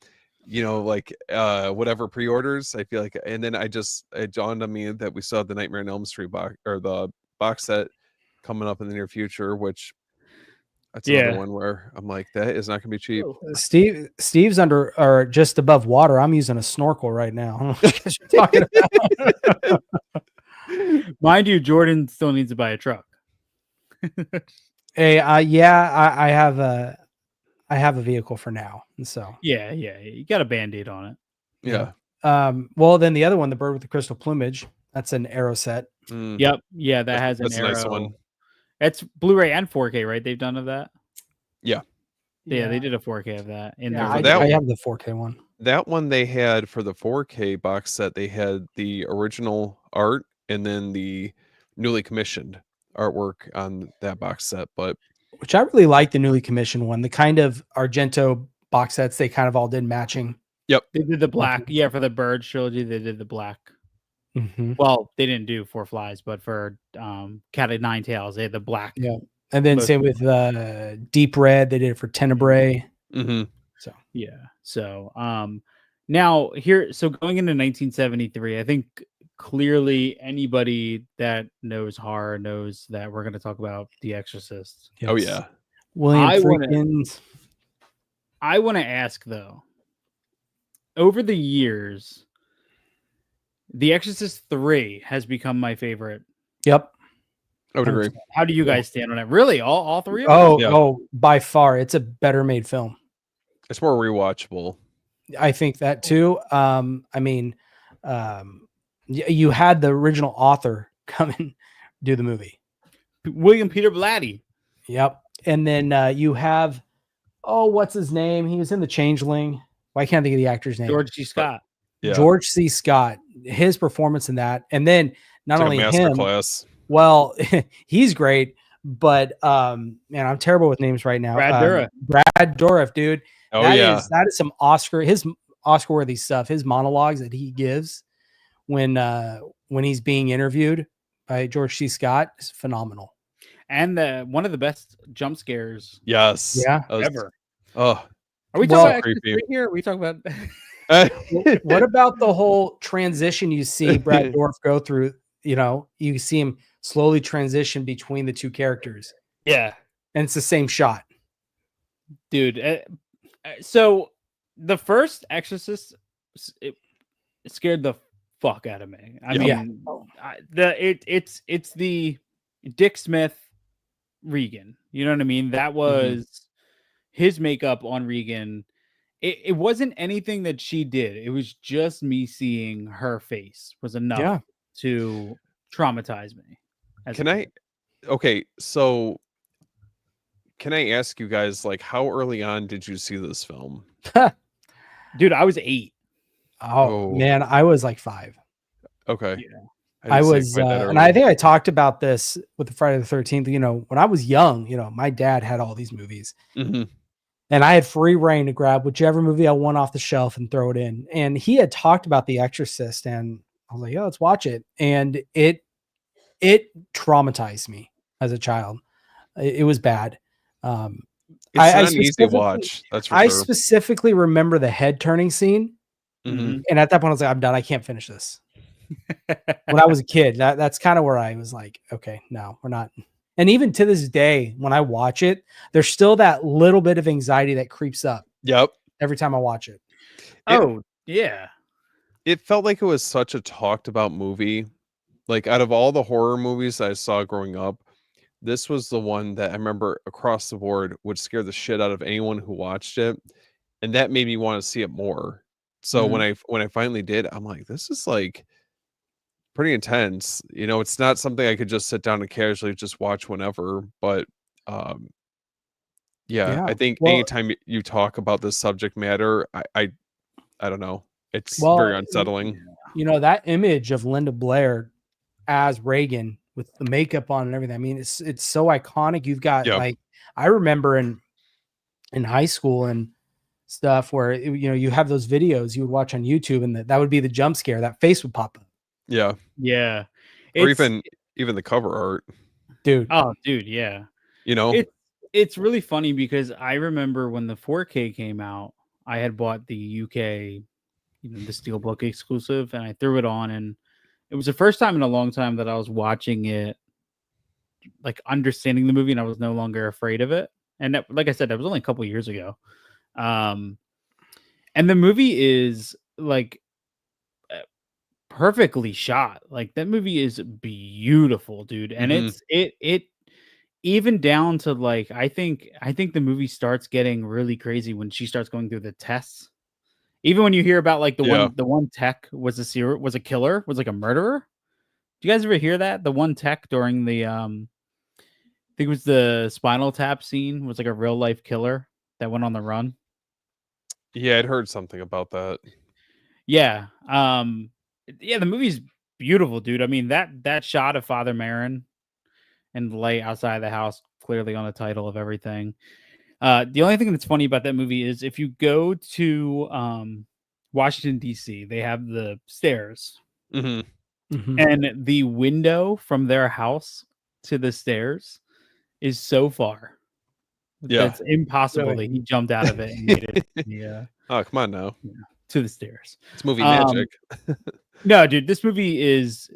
like whatever pre-orders, I feel like, and then it dawned on me that we still have the Nightmare on Elm Street box or the box set coming up in the near future, which that's another Yeah. one where I'm like, that is not gonna be cheap. Steve's under or just above water. I'm using a snorkel right now. I don't know what you guys are talking about. Mind you, Jordan still needs to buy a truck. Hey, I have a vehicle for now, and so Yeah, you got a Band-Aid on it. Yeah. well, then the other one, the bird with the crystal plumage, that's an Arrow set. Mm, Yep. Yeah, that has an that's a Arrow. nice one. It's Blu-ray and 4K, right? They've done of that. Yeah. Yeah, they did a 4K of that. In Yeah, their I have the 4K one. That one they had for the 4K box set. They had the original art and then the newly commissioned artwork on that box set. But Which I really like the newly commissioned one. The kind of Argento box sets, they kind of all did matching. They did the black. Yeah, for the Bird trilogy, they did the black. Mm-hmm. Well, they didn't do Four Flies, but for Cat of Nine Tails, they had the black. Yeah. And then same with Deep Red, they did it for Tenebrae. mm-hmm. So Yeah. So now here, so going into 1973, I think clearly anybody that knows horror knows that we're going to talk about The Exorcist. yes. Oh yeah. William I wanna- Friedkin's. I want to ask though, over the years, The Exorcist 3 has become my favorite. Yep. I would agree. How do you guys stand on it? Really? All three of them? Oh, Yeah. by far, it's a better made film. It's more rewatchable. I think that too. I mean, you had the original author come and do the movie. William Peter Blatty. Yep. And then you have, what's his name? He was in The Changeling. Why can't I think of the actor's name? George G. Scott. Yeah. George C. Scott. His performance in that, and then not It's like only a master him. class. Well, he's great, but man, I'm terrible with names right now. Brad Dourif. Brad Dourif, dude. Oh That yeah. is some his Oscar worthy stuff. His monologues that he gives when he's being interviewed by George C. Scott is phenomenal. And one of the best jump scares Yes. Yeah. That was- ever. Oh. Are we Well- talking about Creepy. Exorcist here? Or are we talking about What about the whole transition you see Brad Dourif go through? You see him slowly transition between the two characters, Yeah, and it's the same shot. dude. So the first Exorcist, it scared the fuck out of me. I Yeah. mean, it's the Dick Smith Regan. You know what I mean? That was his makeup on Regan. It wasn't anything that she did. It was just me seeing her face was enough Yeah. to traumatize me. Okay, so can I ask you guys, like, how early on did you see this film? Dude, I was 8. Oh Oh. man, I was like 5. Okay. Yeah. I didn't see it was, quite that and I early. think I talked about this with the Friday the 13th. When I was young, my dad had all these movies, Mhm. and I had free reign to grab whichever movie I want off the shelf and throw it in. And he had talked about The Exorcist, and I was like, "Yeah, let's watch it." And it traumatized me as a child. It was bad. It's I not an easy specifically- watch. That's for I sure. specifically remember the head turning scene, Mhm. and at that point, I was like, "I'm done. I can't finish this." When I was a kid, that's kind of where I was like, "Okay, no, we're not." And even to this day, when I watch it, there's still that little bit of anxiety that creeps up Yep. every time I watch it. Oh, yeah. It felt like it was such a talked about movie. Like, out of all the horror movies I saw growing up, this was the one that I remember across the board would scare the shit out of anyone who watched it, and that made me want to see it more. So when I finally did, I'm like, this is like pretty intense. It's not something I could just sit down and casually just watch whenever. But Yeah. I think Well- anytime you talk about this subject matter, I don't know, it's Well, very unsettling. That image of Linda Blair as Reagan with the makeup on and everything. I mean, it's so iconic. You've got Yeah. like, I remember in high school and stuff where you have those videos you would watch on YouTube, and that would be the jump scare. That face would pop up. Yeah. Yeah. Or It's- even the cover art. dude. Oh, dude, yeah. You know? It's really funny because I remember when the 4K came out, I had bought the UK, the Steelbook exclusive, and I threw it on, and it was the first time in a long time that I was watching it, like understanding the movie, and I was no longer afraid of it. And that, like I said, that was only a couple years ago. Um, and the movie is like perfectly shot. Like that movie is beautiful, dude. And Mhm. it even down to like I think the movie starts getting really crazy when she starts going through the tests. Even when you hear about like Yeah. the one tech was a killer, was like a murderer. Do you guys ever hear that? The one tech during the I think it was the Spinal Tap scene was like a real life killer that went on the run. Yeah, I'd heard something about that. Yeah. Yeah, the movie's beautiful, dude. I mean, that shot of Father Marin and the light outside the house, clearly on the title of everything. The only thing that's funny about that movie is if you go to Washington, DC, they have the stairs, Mhm. and the window from their house to the stairs is so far. Yeah. That's impossible Really? that he jumped out of it and made it Oh, come on now. to the stairs. It's movie Um, magic. No, dude, this movie's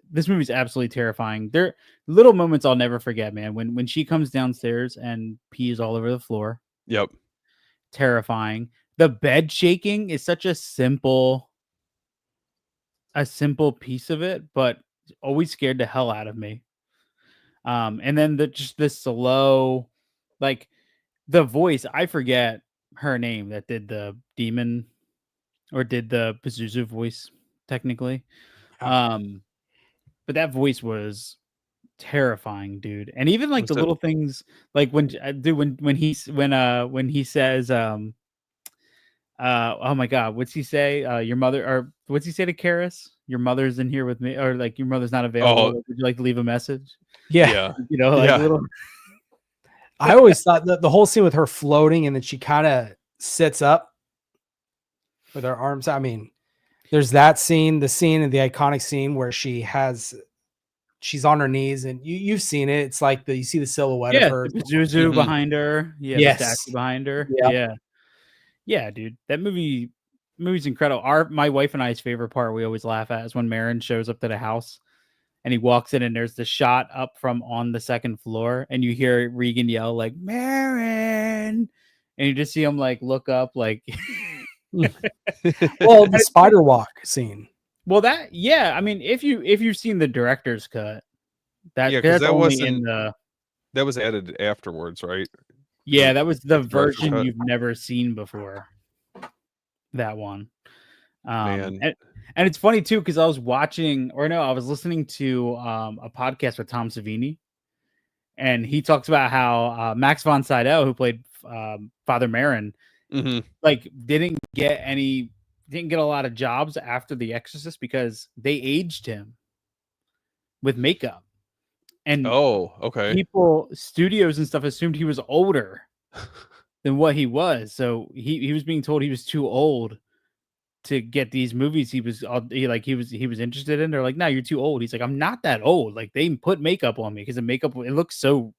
absolutely terrifying. There little moments I'll never forget, man. When she comes downstairs and pees all over the floor, Yep. terrifying. The bed shaking is such a simple piece of it, but always scared the hell out of me. And then just this slow, like the voice, I forget her name that did the demon or did the Pazuzu voice technically. Yeah. But that voice was terrifying, dude. And even like Was the it little things, like when he says oh my god, what's he say? Your mother, or what's he say to Karis? Your mother's in here with me, or like your mother's not available. Oh, Would you like to leave a message? Yeah. yeah. You know, like Yeah. little. I always thought the whole scene with her floating and then she kind of sits up with her arms. I mean, there's that scene, the iconic scene where she's on her knees and you've seen it. It's like you see the silhouette of Yeah, her. the Pazuzu Mhm. behind her. Yeah, Yes. the statue behind her. Yeah. Yeah, yeah, dude. That movie's incredible. My wife and I's favorite part we always laugh at is when Marin shows up to the house and he walks in and there's the shot up from on the second floor and you hear Regan yell like Marin, and you just see him like look up like. Well, the spider walk scene. Well, that, yeah, I mean, if you've seen the director's cut, Yeah, 'cause that's that only in wasn't the that was added afterwards, right? yeah, that was the the director's version cut. you've never seen before. That one. Man. And it's funny too because I was listening to a podcast with Tom Savini, and he talks about how Max von Sydow, who played Father Marin, Mhm. like didn't get a lot of jobs after The Exorcist because they aged him with makeup. And Oh, okay. studios and stuff assumed he was older than what he was. So he was being told he was too old to get these movies he was interested in. They're like, no, you're too old. He's like, I'm not that old. Like they put makeup on me because the makeup, it looks so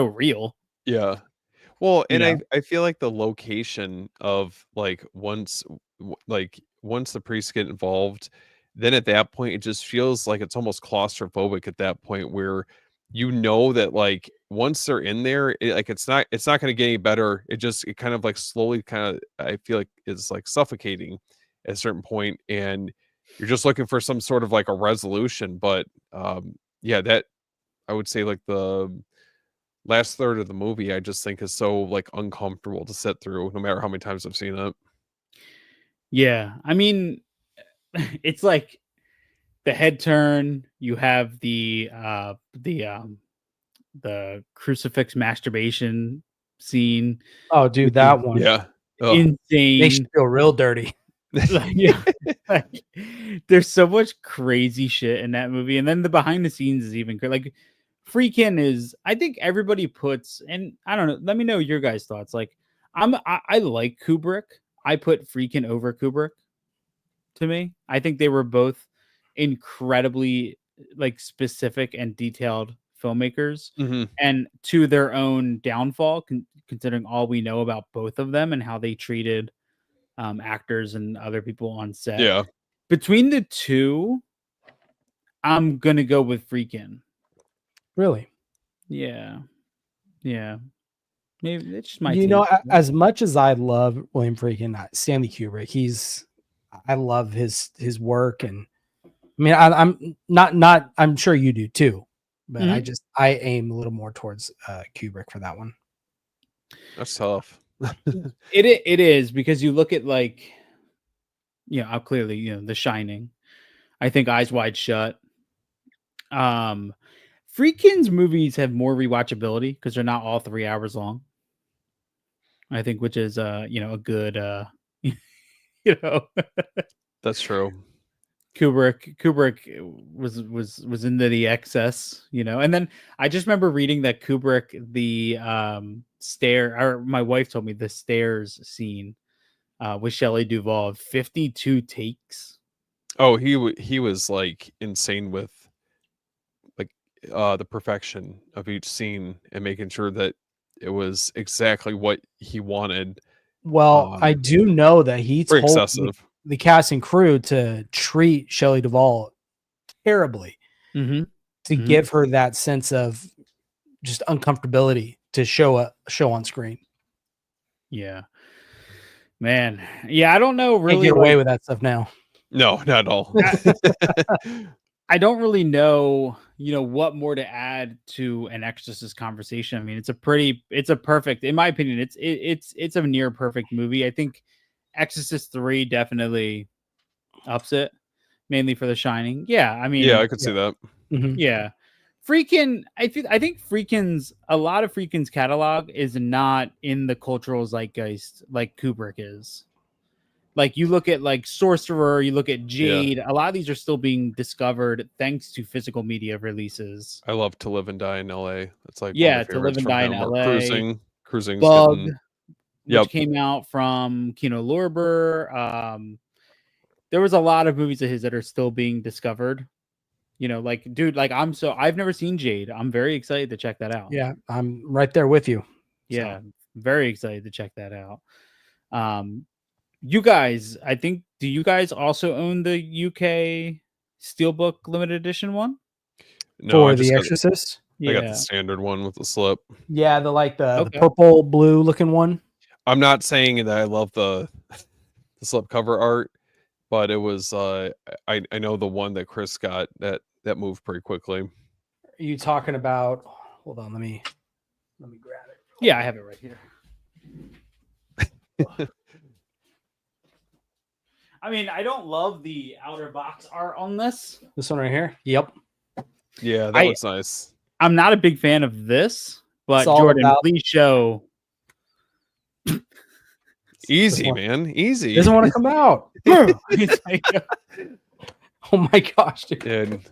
real. Yeah. Well, and Yeah. I feel like the location of like once the priests get involved, then at that point it just feels like it's almost claustrophobic at that point where you know that like once they're in there, it's not going to get any better. It kind of like slowly kind of I feel like is like suffocating at a certain point, and you're just looking for some sort of like a resolution. But yeah, that I would say like the last third of the movie I just think is so like uncomfortable to sit through no matter how many times I've seen it. Yeah. I mean, it's like the head turn, you have the crucifix masturbation scene. Oh, dude, that one Yeah. Oh. makes Insane. you feel real dirty. Like, yeah. Like, there's so much crazy shit in that movie. And then the behind the scenes is even like Freakin' is, I think everybody puts, and I don't know, let me know your guys' thoughts. Like I like Kubrick. I put Freakin' over Kubrick to me. I think they were both incredibly like specific and detailed filmmakers, Mhm. and to their own downfall, considering all we know about both of them and how they treated actors and other people on set. Yeah. Between the two, I'm gonna go with Freakin'. Really. Yeah, yeah. Maybe it's just my You know, taste. as much as I love William Friedkin, Stanley Kubrick, I love his work, and I mean, I'm not I'm sure you do too, but Mhm. I aim a little more towards Kubrick for that one. That's tough. It is, because you look at, like, clearly, The Shining. I think Eyes Wide Shut. Friedkin's movies have more rewatchability because they're not all 3 hours long. I think, which is a good you know That's true. Kubrick was into the excess, and then I just remember reading that Kubrick, the or my wife told me, the stairs scene with Shelley Duvall, 52 takes. Oh, he was like insane with like the perfection of each scene and making sure that it was exactly what he wanted. Well, I do know that he Very told excessive. the cast and crew to treat Shelley Duvall terribly Mm-hmm. to Mhm. give her that sense of just uncomfortability to show on screen. Yeah, man. Yeah, I don't know Can't really get away like, with that stuff now. No, not at all. I don't really know, what more to add to an Exorcist conversation. I mean, it's a perfect, in my opinion, it's a near perfect movie. I think Exorcist 3 definitely ups it, mainly for The Shining. Yeah, I mean, Yeah, I could see that. Mhm. yeah. Freakin', I think a lot of Freakin's catalog is not in the cultural zeitgeist like Kubrick is. Like, you look at, like, Sorcerer, you look at Jade, a lot of these are still being discovered thanks to physical media releases. I love To Live and Die in LA. That's like one Yeah, of my To Live favorites and from Die in him. Or LA, Cruising's Bug, getting. which Yep. came out from Kino Lorber. There was a lot of movies of his that are still being discovered. Like, dude, like, I've never seen Jade. I'm very excited to check that out. Yeah, I'm right there with you. Yeah, very excited to check that out. You guys, do you guys also own the UK Steelbook limited edition one? No, For I The just got Exorcist. I got Yeah. the standard one with the slip. Yeah, the Okay. purple blue looking one. I'm not saying that I love the slip cover art, but it was I know the one that Chris got that moved pretty quickly. Are you talking about? Hold on, let me grab it. Yeah, I have it right here. I mean, I don't love the outer box art on this. This one right here. Yep. Yeah, that looks nice. I'm not a big fan of this, but It's all Jordan, about- please show. Easy, one. man. Easy. Doesn't want to come out. It's like, Oh my gosh, dude. And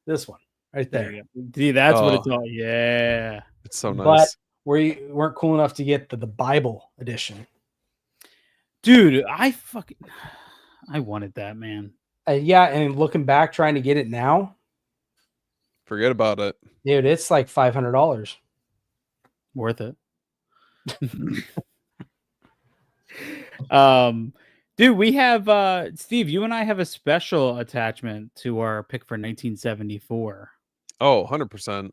This one right there there. you go. See, that's what it's Oh. all. Yeah. it's so But nice. we weren't cool enough to get the Bible edition. Dude, I wanted that, man. Yeah, and looking back, trying to get it now, Forget about it. dude, it's like $500. Worth it. Dude, we have Steve, you and I have a special attachment to our pick for 1974. Oh, 100%.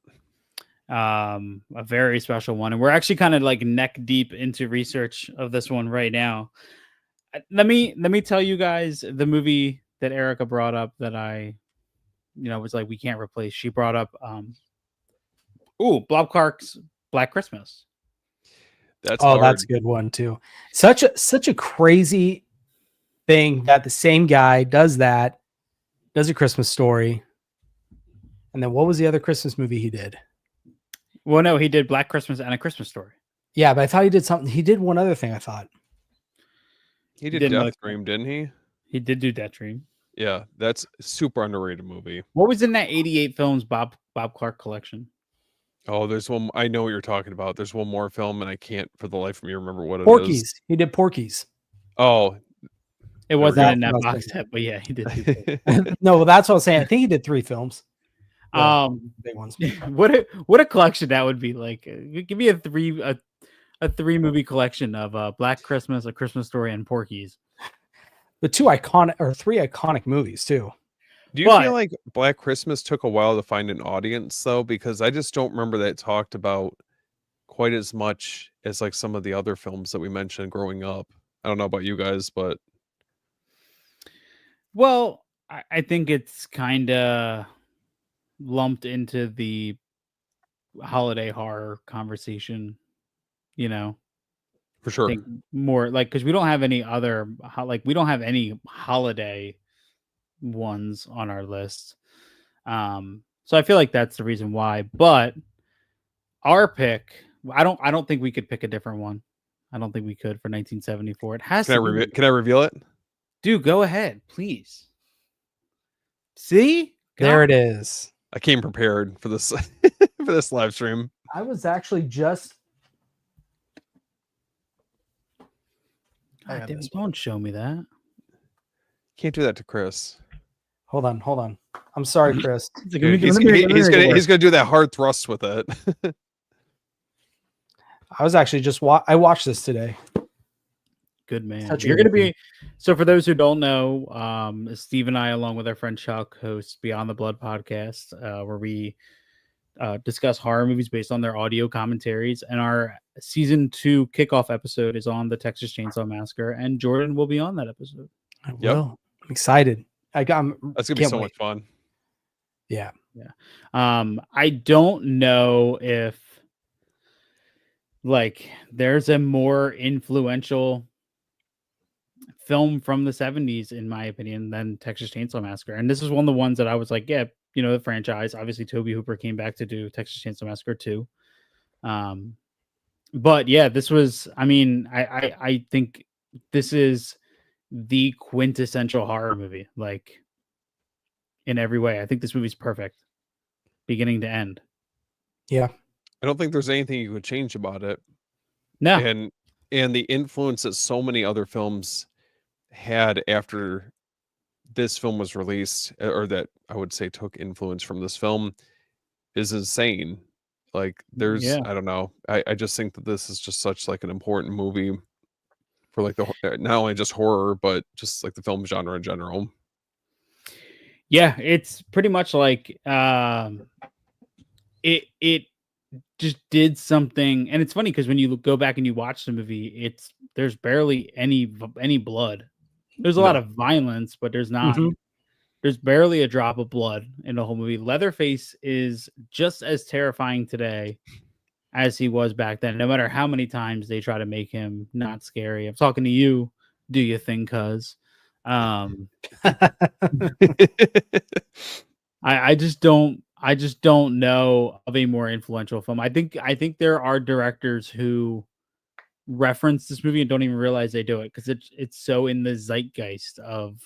A very special one, and we're actually kind of like neck deep into research of this one right now. Let me tell you guys the movie that Erica brought up that I was like, we can't replace. She brought up Bob Clark's Black Christmas. That's Oh, hard. that's a good one too. Such a crazy thing that the same guy does a Christmas Story. And then what was the other Christmas movie he did? Well, no, he did Black Christmas and A Christmas Story. Yeah, but I thought he did something. He did one other thing, I thought. He did didn't Death look- Dream, didn't he? He did do Death Dream. Yeah, that's a super underrated movie. What was in that 88 films Bob Clark collection? Oh, there's one. I know what you're talking about. There's one more film, and I can't for the life of me remember what it is. Porky's. He did Porky's. Oh, It wasn't go. in that That's box right. set, but yeah, he did. No, well, that's what I was saying. I think he did 3 films. Yeah. Um, Big ones. what a collection that would be. Like, give me a 3-movie collection of Black Christmas, A Christmas Story, and Porky's. The 3 iconic movies too. Do you But- feel like Black Christmas took a while to find an audience though? Because I just don't remember that talked about quite as much as like some of the other films that we mentioned growing up. I don't know about you guys, but Well, I think it's kind of lumped into the holiday horror conversation, you know. for I sure. think more like because we don't have any other we don't have any holiday ones on our list. So I feel like that's the reason why. But our pick, I don't think we could pick a different one. I don't think we could for 1974. It has to be. Can I reveal it? Dude, go ahead, please. See? There God, it is. I came prepared for this for this live stream. I was actually just. I God got damn, this don't show me that. Can't do that to Chris. Hold on. I'm sorry, Chris. It's like, Dude, let me he's make it work. gonna do that hard thrust with it. I was actually just I watched this today. Good man. Such a You're good going to be so. For those who don't know, Steve and I, along with our friend Chuck, host Beyond the Blood podcast, where we discuss horror movies based on their audio commentaries. And our season 2 kickoff episode is on the Texas Chainsaw Massacre, and Jordan will be on that episode. I Yep. will. I'm excited. That's gonna be can't so wait. much fun. Yeah. I don't know if like there's a more influential film from the 70s, in my opinion, than Texas Chainsaw Massacre. And this is one of the ones that I was like, yeah, you know, the franchise. Obviously, Tobe Hooper came back to do Texas Chainsaw Massacre 2. But yeah, this was, I mean, I think this is the quintessential horror movie, like in every way. I think this movie's perfect, beginning to end. Yeah. I don't think there's anything you could change about it. No, And the influence that so many other films had after this film was released, or that I would say took influence from this film, is insane. Like there's Yeah. I don't know. I just think that this is just such like an important movie for like not only just horror, but just like the film genre in general. yeah, it's pretty much like it just did something. And it's funny because when you go back and you watch the movie, there's barely any blood. There's a lot No. of violence, but there's not. Mhm. There's barely a drop of blood in the whole movie. Leatherface is just as terrifying today as he was back then, no matter how many times they try to make him not scary. I'm talking to you, do you think, cuz I just don't know of a more influential film. I think there are directors who reference this movie and don't even realize they do it because it's so in the zeitgeist of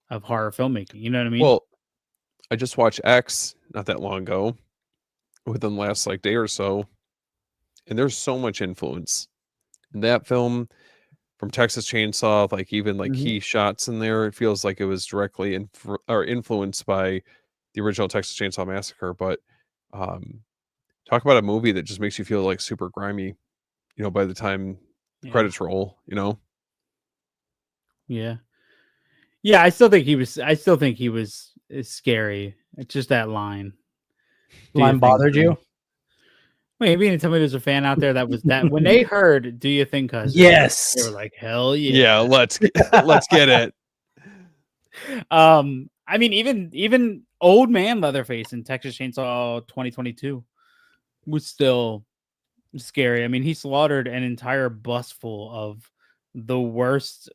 horror filmmaking. You know what I mean? Well, I just watched X not that long ago, within the last like day or so, and there's so much influence in that film from Texas Chainsaw. Like even like Mhm. key shots in there, it feels like it was directly influenced by the original Texas Chainsaw Massacre. But talk about a movie that just makes you feel like super grimy, you know, by the time the Yeah. credits roll, you know. Yeah. Yeah, I still think he was scary. It's just that line. Do you Line think bothered so? you? Wait, you mean to tell me there's a fan out there that was that when they heard "Do you think?" Cuz Yes. they were like, "Hell Yeah, yeah!" let's get it. I mean, even old man Leatherface in Texas Chainsaw 2022 was still scary. I mean, he slaughtered an entire bus full of the worst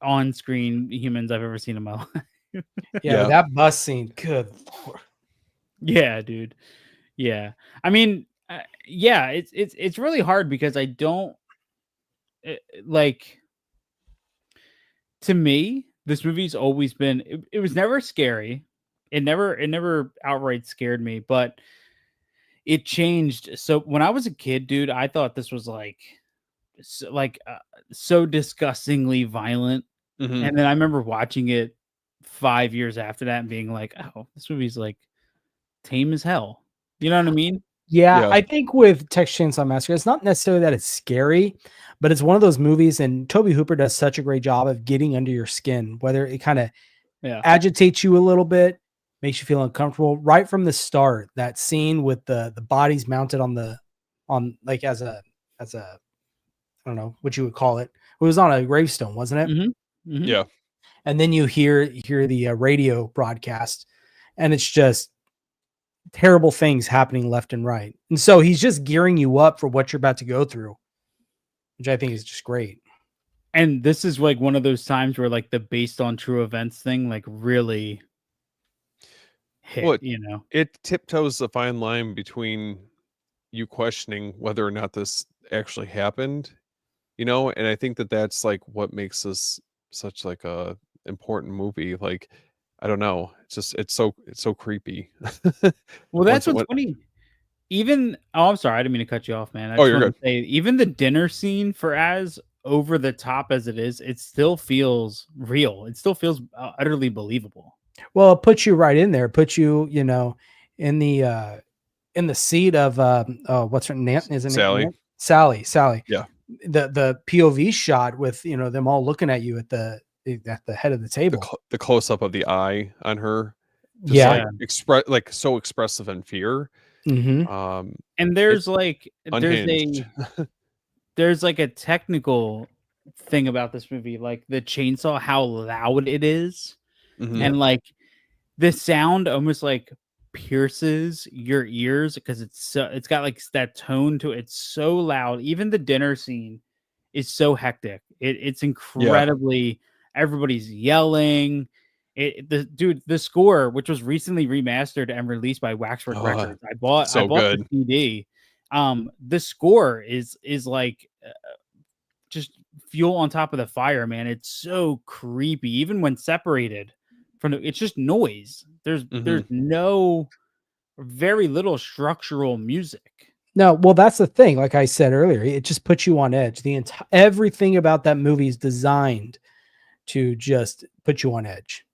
on-screen humans I've ever seen in my life. Yeah. That bus scene. Good Lord. Yeah, dude. Yeah. I mean, yeah, it's really hard because I don't like. To me, this movie's always been. It was never scary. It never outright scared me, but it changed. So when I was a kid, dude, I thought this was so disgustingly violent. Mhm. And then I remember watching it 5 years after that and being like, oh, this movie's like tame as hell. You know what I mean? Yeah, Yeah. I think with Texas Chainsaw Massacre, it's not necessarily that it's scary, but it's one of those movies, and Toby Hooper does such a great job of getting under your skin, whether it kind of Yeah. agitates you a little bit, makes you feel uncomfortable right from the start. That scene with the bodies mounted on like as a I don't know what you would call it. It was on a gravestone, wasn't it? Mm-hmm. Mm-hmm. Yeah. And then you hear the radio broadcast, and it's just terrible things happening left and right. And so he's just gearing you up for what you're about to go through, which I think is just great. And this is like one of those times where like the based on true events thing like really hit, Well, you know. it tiptoes the fine line between you questioning whether or not this actually happened, you know, and I think that that's like what makes this such like a important movie. Like, I don't know, it's so creepy. Well, that's Once it what's went, funny. Even I'm sorry, I didn't mean to cut you off, man. I oh, just you're want good. to say, even the dinner scene, for as over the top as it still feels real. It still feels utterly believable. Well, it puts you right in there, puts you, you know, in the seat of what's her name? Is it Sally. Sally. Yeah. The POV shot with, you know, them all looking at you at the head of the table. The close up of the eye on her, just Yeah. like express so expressive in fear. Mm-hmm. And there's like Unhinged. there's like a technical thing about this movie, like the chainsaw, how loud it is, Mhm. and like the sound almost like pierces your ears because it's got like that tone to it. It's so loud. Even the dinner scene is so hectic. It's incredibly everybody's yelling. The score, which was recently remastered and released by Waxwork Records. I bought good. the CD. The score is like just fuel on top of the fire, man. It's so creepy, even when separated from it's just noise. There's no very little structural music. No, well, that's the thing. Like I said earlier, it just puts you on edge. Everything about that movie is designed to just put you on edge.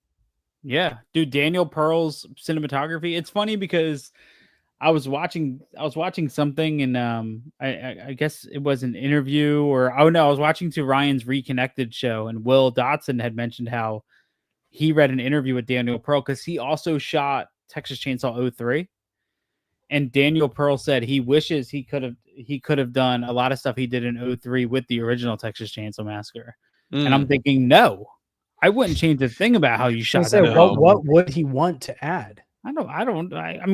Yeah, dude, Daniel Pearl's cinematography. It's funny because I was watching something, and I guess it was an interview, or I was watching to Ryan's Reconnected show, and Will Dotson had mentioned how he read an interview with Daniel Pearl because he also shot Texas Chainsaw 03. And Daniel Pearl said he wishes he could have done a lot of stuff he did in 03 with the original Texas Chainsaw Massacre. And I'm thinking, no, I wouldn't change a thing about how you shot that. What would he want to add? I mean,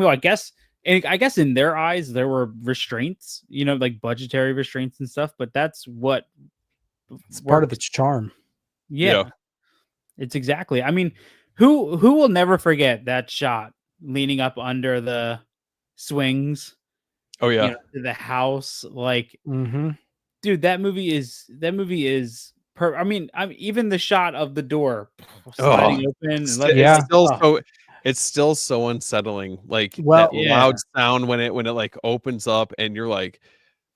I guess in their eyes there were restraints, you know, like budgetary restraints and stuff, but that's what it's part of its charm. Yeah. It's exactly. I mean, who will never forget that shot leaning up under the swings? Oh yeah. You know, to the house, like, dude, that movie is I mean, even the shot of the door sliding open. And it's still so unsettling. Like that loud sound when it like opens up, and you're like,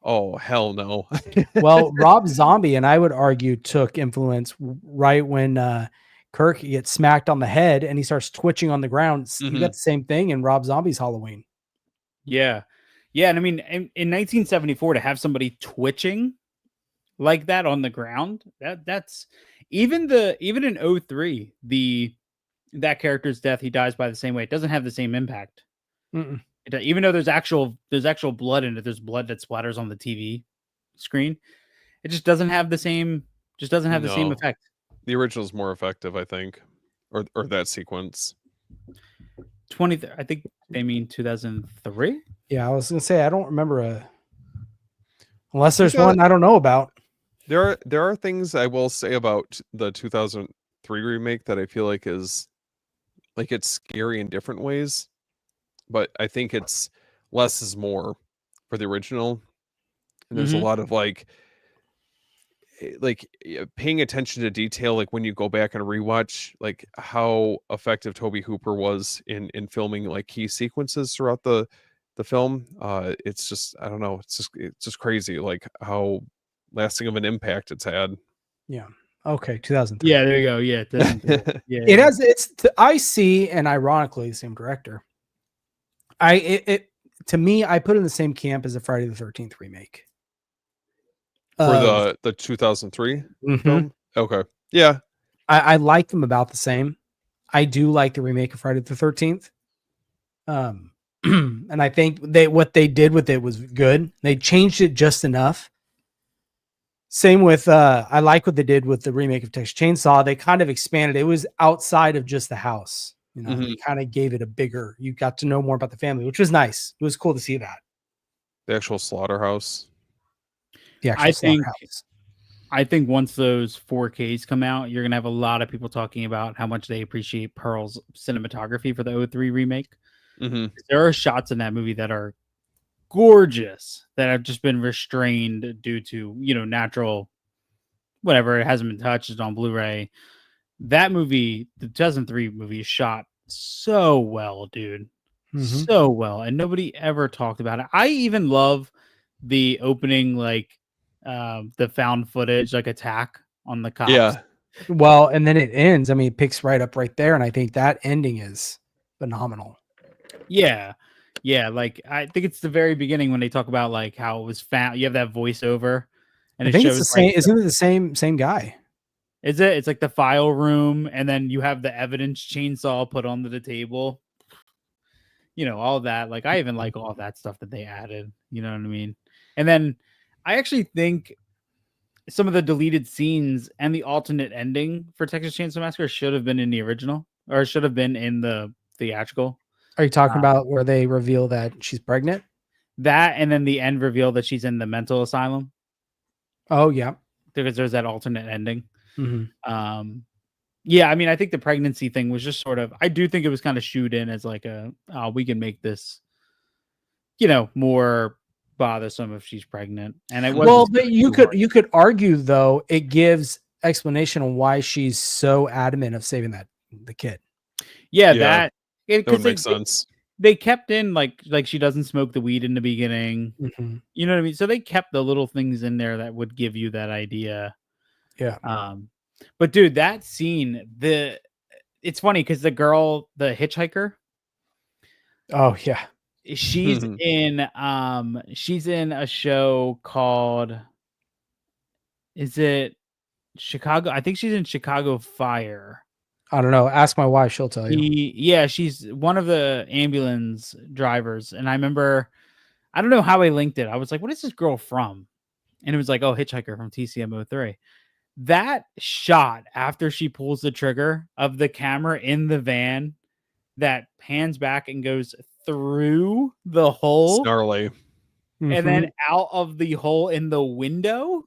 oh hell no. Well, Rob Zombie, and I would argue, took influence right when Kirk gets smacked on the head and he starts twitching on the ground. You got the same thing in Rob Zombie's Halloween. Yeah. And I mean, in 1974, to have somebody twitching like that on the ground, that's even in 03, that character's death, he dies by the same way. It doesn't have the same impact. Even though there's actual blood in it, there's blood that splatters on the TV screen. It just doesn't have the same same effect. The original is more effective, I think, or that sequence. I think they mean 2003. Yeah, I was gonna say I don't remember unless there's one I don't know about. There are things I will say about the 2003 remake that I feel like is like it's scary in different ways, but I think it's less is more for the original. And there's a lot of like paying attention to detail, like when you go back and rewatch like how effective Toby Hooper was in filming like key sequences throughout the film. It's just, I don't know, it's just crazy like how lasting of an impact it's had. Yeah. Okay, 2003. Yeah, there you go. Yeah, it has. It's IC and ironically the same director. To me, I put it in the same camp as a Friday the 13th remake. For Of- the 2003 Mhm. film. Okay. Yeah. I like them about the same. I do like the remake of Friday the 13th. And I think what they did with it was good. They changed it just enough. Same with I like what they did with the remake of Texas Chainsaw. They kind of expanded. It was outside of just the house. You know, they kind of gave it a bigger. You got to know more about the family, which was nice. It was cool to see that. The actual slaughterhouse. The actual I think slaughterhouse. I think once those 4Ks come out, you're gonna have a lot of people talking about how much they appreciate Pearl's cinematography for the 03 remake. Mm-hmm. There are shots in that movie that are gorgeous that have just been restrained due to, you know, natural whatever, it hasn't been touched, it's on Blu-ray. That movie, the 2003 movie, is shot so well, dude. Mhm. So well. And nobody ever talked about it. I even love the opening, like the found footage, like attack on the cops. Yeah. Well, and then it ends. I mean, it picks right up right there, and I think that ending is phenomenal. Yeah. Yeah. Like I think it's the very beginning when they talk about like how it was found. You have that voiceover and I it think shows it's the same. like, Isn't it the same guy? is it? It's like the file room, and then you have the evidence chainsaw put onto the table. You know, all that. Like I even like all that stuff that they added. You know what I mean? And then I actually think some of the deleted scenes and the alternate ending for Texas Chainsaw Massacre should have been in the original, or should have been in the theatrical. Are you talking about where they reveal that she's pregnant? That, and then the end reveal that she's in the mental asylum, Oh yeah. because there's that alternate ending. Mm-hmm. Yeah, I mean, I think the pregnancy thing was just sort of, I do think it was kind of shoot in as like we can make this, you know, more bothersome if she's pregnant. And it was Well, but you could argue though it gives explanation on why she's so adamant of saving the kid. yeah, Yeah, that That would because make sense. they kept in like she doesn't smoke the weed in the beginning. Mm-hmm. You know what I mean? So they kept the little things in there that would give you that idea. Yeah. But dude, that scene, it's funny because the girl, the hitchhiker, Oh yeah. she's in a show called, is it Chicago? I think she's in Chicago Fire. I don't know. Ask my wife; she'll tell you. Yeah, she's one of the ambulance drivers, and I remember, I don't know how I linked it. I was like, "What is this girl from?" And it was like, "Oh, Hitchhiker from TCM 03." That shot after she pulls the trigger of the camera in the van that pans back and goes through the hole Snarly. and then out of the hole in the window.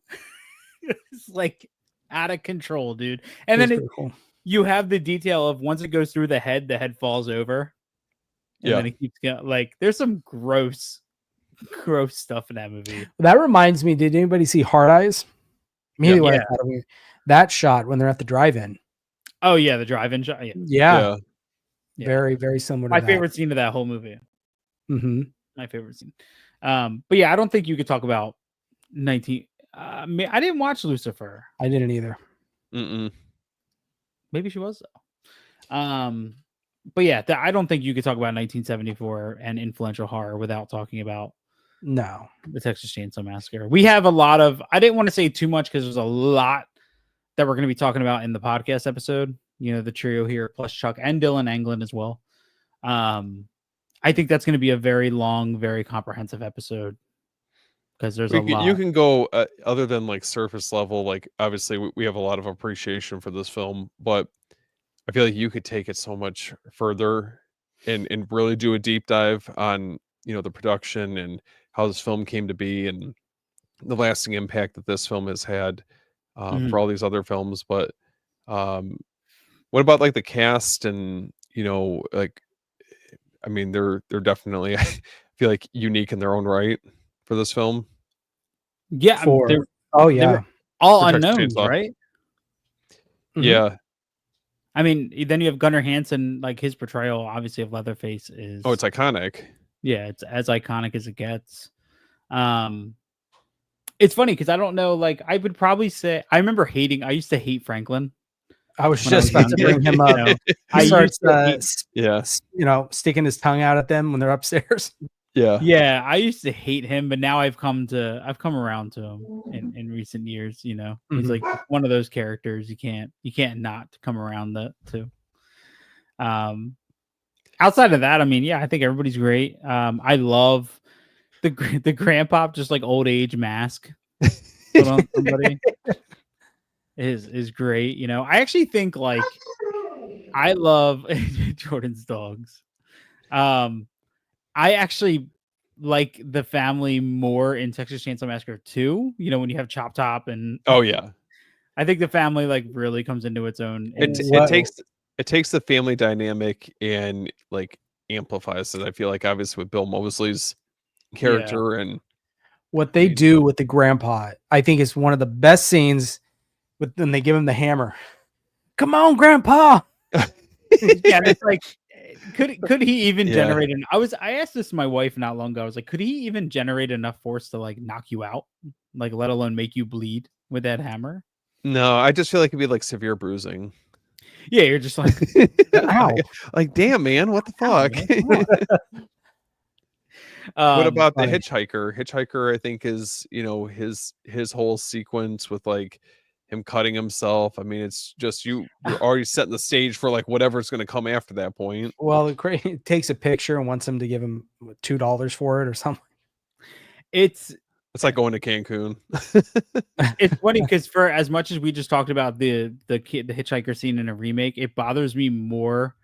It's like out of control, dude. And then cool. you have the detail of once it goes through the head falls over. And then it keeps going. Like there's some gross stuff in that movie. That reminds me, did anybody see Hard Eyes? Immediately when I thought of it, that shot when they're at the drive-in. Oh yeah, the drive-in shot. Yeah. Very, very similar to my that. favorite scene of that whole movie. Mm-hmm. My favorite scene. But yeah, I don't think you could talk about 19. I didn't watch Lucifer. I didn't either. Mm-mm. Maybe she was though. But yeah, I don't think you could talk about 1974 and influential horror without talking about the Texas Chainsaw Massacre. We have a lot of, I didn't want to say too much because there's a lot that we're going to be talking about in the podcast episode. You know, the trio here, plus Chuck and Dylan Anglin as well. I think that's going to be a very long, very comprehensive episode because there's a lot. You can go other than like surface level. Like obviously we have a lot of appreciation for this film, but I feel like you could take it so much further and really do a deep dive on, you know, the production and how this film came to be and the lasting impact that this film has had for all these other films. But what about like the cast and, you know, like, I mean, they're definitely, I feel like, unique in their own right for this film. Yeah. They're all for unknowns, right? Mm-hmm. Yeah. I mean, then you have Gunnar Hansen, like his portrayal, obviously, of Leatherface is. Oh, it's iconic. Yeah, it's as iconic as it gets. It's funny because I don't know, like, I would probably say, I used to hate Franklin. I was when I just was about to younger, bring him you up. know. He I starts, used to hate Yeah. sticking his tongue out at them when they're upstairs. Yeah. Yeah, I used to hate him, but now I've come around to him in recent years, you know. He's Mhm. like one of those characters you can't not come around to. Outside of that, I mean, yeah, I think everybody's great. I love the grandpa just like old age mask put on somebody is great, you know. I actually think like I love Jordan's dogs. I actually like the family more in Texas Chainsaw Massacre 2, you know, when you have Chop Top and Oh yeah. I think the family like really comes into its own in It this. What- it takes the family dynamic and like amplifies it. I feel like obviously with Bill Mosley's character and What they mean- do with the grandpa, I think is one of the best scenes when they give him the hammer. Come on, grandpa. Yeah, and it's like could he even Yeah. generate an I asked this to my wife not long ago. I was like, could he even generate enough force to like knock you out? Like let alone make you bleed with that hammer? No, I just feel like it'd be like severe bruising. Yeah, you're just like Ow. Like, damn man, what the fuck? What about the funny. hitchhiker? Hitchhiker, I think, is his whole sequence with like him cutting himself. I mean, it's just you're already setting the stage for like whatever's going to come after that point. Well, it takes a picture and wants him to give him $2 for it or something. it's It's like going to Cancun. it's funny because for as much as we just talked about the hitchhiker scene in a remake, it bothers me more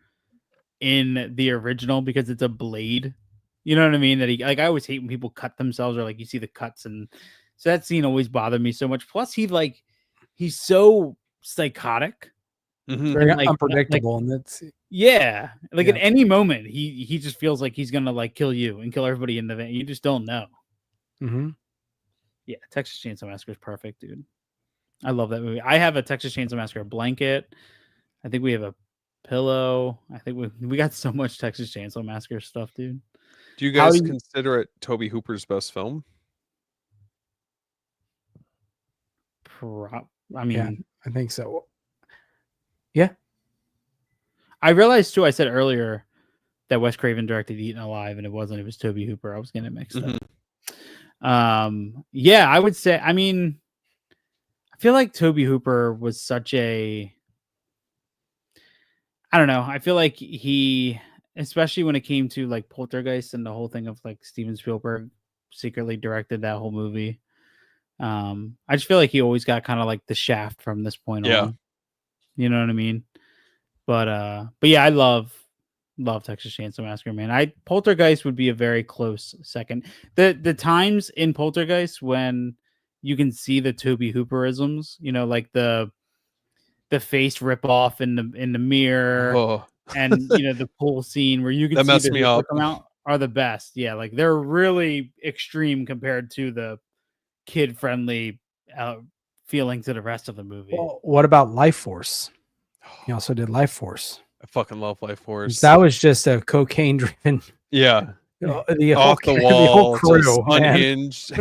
in the original because it's a blade. You know what I mean? That he like I always hate when people cut themselves or like you see the cuts, and so that scene always bothered me so much. Plus, he's so psychotic. Mhm. Very like- unpredictable. And that's Yeah, like Yeah. at any moment he just feels like he's gonna like kill you and kill everybody in the van. You just don't know. Mhm. Yeah, Texas Chainsaw Massacre is perfect, dude. I love that movie. I have a Texas Chainsaw Massacre blanket. I think we have a pillow. I think we got so much Texas Chainsaw Massacre stuff, dude. Do you How guys do you- consider it Toby Hooper's best film? I mean, I think so. I realized too. I said earlier that Wes Craven directed Eaten Alive, and it wasn't. It was Toby Hooper. I was getting it mixed Mhm. up. Yeah, I would say. I mean, I feel like Toby Hooper was such a. I don't know. I feel like he, especially when it came to like Poltergeist and the whole thing of like Steven Spielberg secretly directed that whole movie. I just feel like he always got kind of like the shaft from this point Yeah. on. You know what I mean? But yeah, I love Texas Chainsaw Massacre, man. Poltergeist would be a very close second. The times in Poltergeist when you can see the Toby Hooperisms, you know, like the face rip off in the mirror, Oh, and you know the pool scene where you can That see messed the me Hooper up. come out are the best. Yeah, like they're really extreme compared to the kid friendly feeling to the rest of the movie. Well, what about Life Force? He also did Life Force. I fucking love Life Force. That was just a cocaine driven Yeah, the off the the wall, whole crew, just man. unhinged.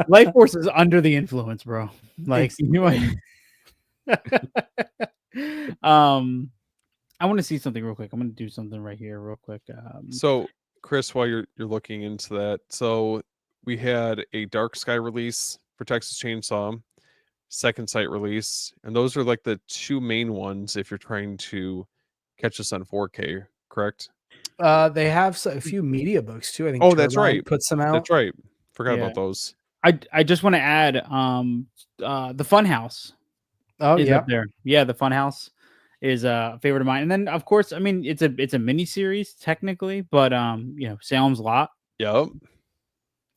Life Force is under the influence, bro. Like you might. I want to see something real quick. I'm going to do something right here real quick. So, Chris, while you're looking into that, so we had a Dark Sky release for Texas Chainsaw, Second Sight release, and those are like the two main ones if you're trying to catch this on 4K, correct? They have a few media books too. I think. Oh, that's Turbine right. Puts them out. That's right. Forgot Yeah. about those. I just want to add the Funhouse Oh is yeah. up there. Yeah, the Funhouse is a favorite of mine. And then of course, I mean it's a mini series technically, but you know, Salem's Lot, Yep.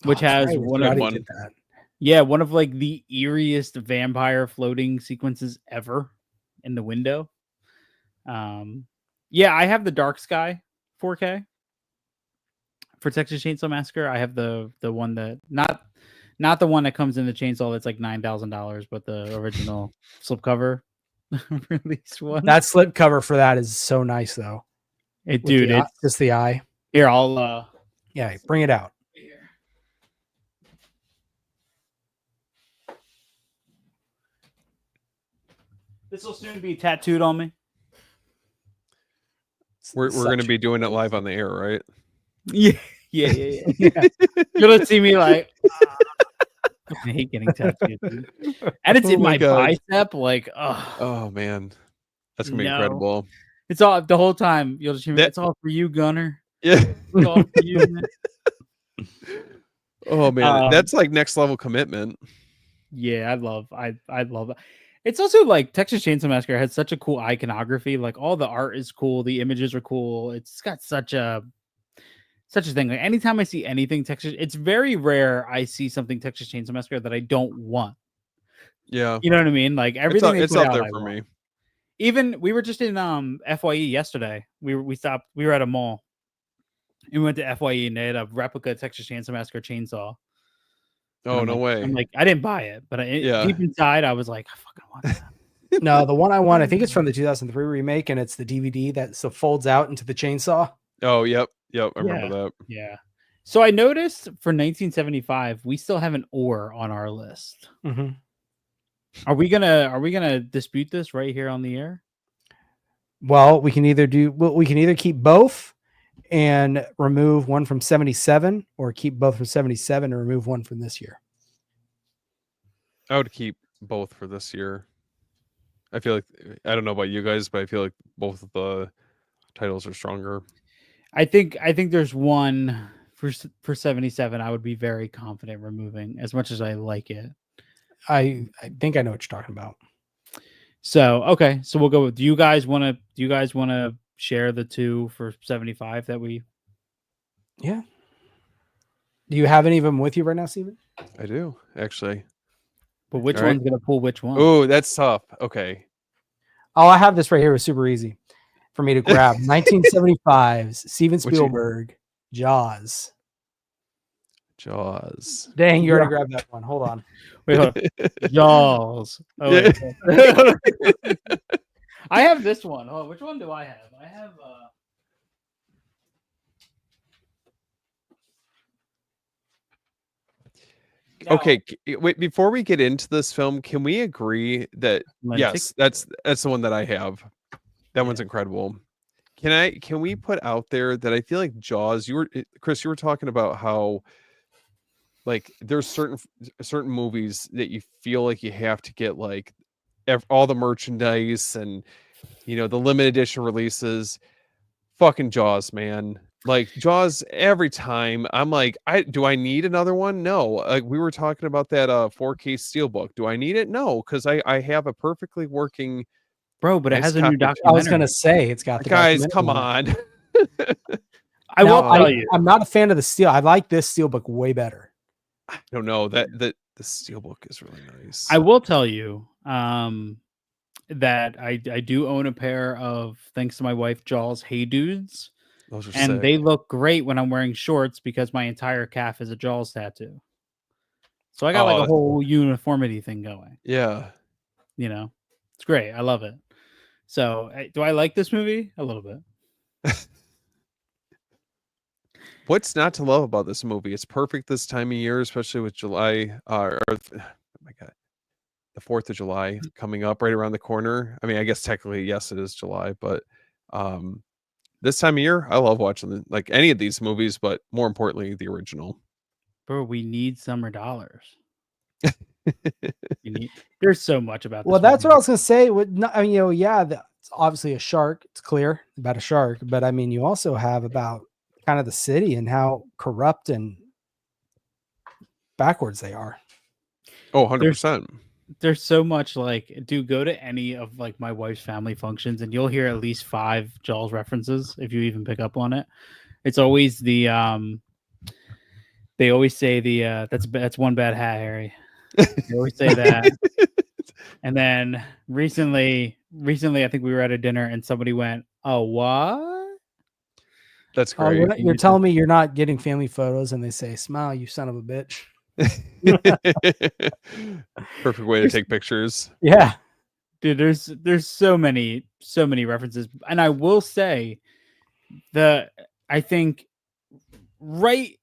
which Oh, has that's right, one I of forgot he one. did that. yeah, one of like the eeriest vampire floating sequences ever in the window. Yeah, I have the Dark Sky 4K for Texas Chainsaw Massacre. I have the one that not the one that comes in the chainsaw that's like $9,000, but the original slipcover released one. That slip cover for that is so nice though. It, With dude. the eye- It's just the eye. here. I'll Yeah, bring it out. This will soon be tattooed on me. We're going to be doing it live on the air, right? Yeah. Yeah. You're gonna see me like I hate getting tattooed. Dude. And it's Oh in my my God. bicep, like oh Oh man, that's gonna be no. incredible. It's all the whole time. You'll just hear me. That- It's all for you, Gunner. Yeah. It's all for you, man. Oh man, that's like next level commitment. Yeah, I love it. It's also like Texas Chainsaw Massacre has such a cool iconography. Like all the art is cool, the images are cool. It's got such a thing. Like anytime I see anything Texas, it's very rare I see something Texas Chainsaw Massacre that I don't want. Yeah, You know what I mean? Like everything they it's put up out, there I for want. me. Even we were just in FYE yesterday. We stopped. We were at a mall. And we went to FYE and they had a replica Texas Chainsaw Massacre chainsaw. Oh no way! I'm like, I didn't buy it, but deep inside, I was like, I fucking want that. No, the one I want, I think it's from the 2003 remake, and it's the DVD that so folds out into the chainsaw. Oh, yep. I remember that. Yeah. So I noticed for 1975, we still have an or on our list. Mm-hmm. Are we gonna dispute this right here on the air? Well, we can either keep both and remove one from 77, or keep both from 77 and remove one from this year. I would keep both for this year. I feel like, I don't know about you guys, but I feel like both of the titles are stronger. I think there's one for 77. I would be very confident removing, as much as I like it. I think I know what you're talking about. So okay, so we'll go with. Do you guys want to share the two for 75 that we? Yeah. Do you have any of them with you right now, Steven? I do, actually. But which All right. one's gonna pull which one? Oh, that's tough. Okay. Oh, I have this right here. It was super easy for me to grab. 1975's Steven Spielberg, Jaws. Jaws. Dang, you already grabbed that one. Hold on. Wait, hold on. Jaws. Oh, Yeah. wait. I have this one. Oh, which one do I have? I have Okay, wait, before we get into this film, can we agree that yes, that's the one that I have. That one's incredible. Can we put out there that I feel like Jaws, Chris, you were talking about how like there's certain movies that you feel like you have to get like all the merchandise and the limited edition releases. Fucking Jaws, man. Like Jaws, every time I'm like, do I need another one? No. Like we were talking about that 4K Steelbook. Do I need it? No, because I have a perfectly working bro, but it has a new documentary. I was gonna say it's got the guys. Come on. I will tell you, I'm not a fan of the steel. I like this Steelbook way better. I don't know that the Steelbook is really nice. I will tell you that I do own a pair of, thanks to my wife, Jaws Hey Dudes. Those are and sick. they look great when I'm wearing shorts because my entire calf is a Jaws tattoo. So I got like a whole uniformity thing going. Yeah. It's great. I love it. So do I like this movie? A little bit. What's not to love about this movie? It's perfect this time of year, especially with July, oh my God, the 4th of July coming up right around the corner. I mean, I guess technically, yes, it is July, but this time of year, I love watching like any of these movies, but more importantly, the original. Bro, we need summer dollars. There's so much about this. Well, that's what I was gonna say. It's obviously a shark. It's clear about a shark, but I mean, you also have about kind of the city and how corrupt and backwards they are. Oh, 100%. There's so much like, go to any of like my wife's family functions and you'll hear at least 5 Jaws references if you even pick up on it. It's always the they always say the that's one bad hat, Harry. They always say that. And then recently I think we were at a dinner and somebody went, "Oh, what?" That's great. You're telling me you're not getting family photos and they say, "Smile, you son of a bitch." Perfect way to take pictures. Yeah, dude, there's so many references, and I will say I think right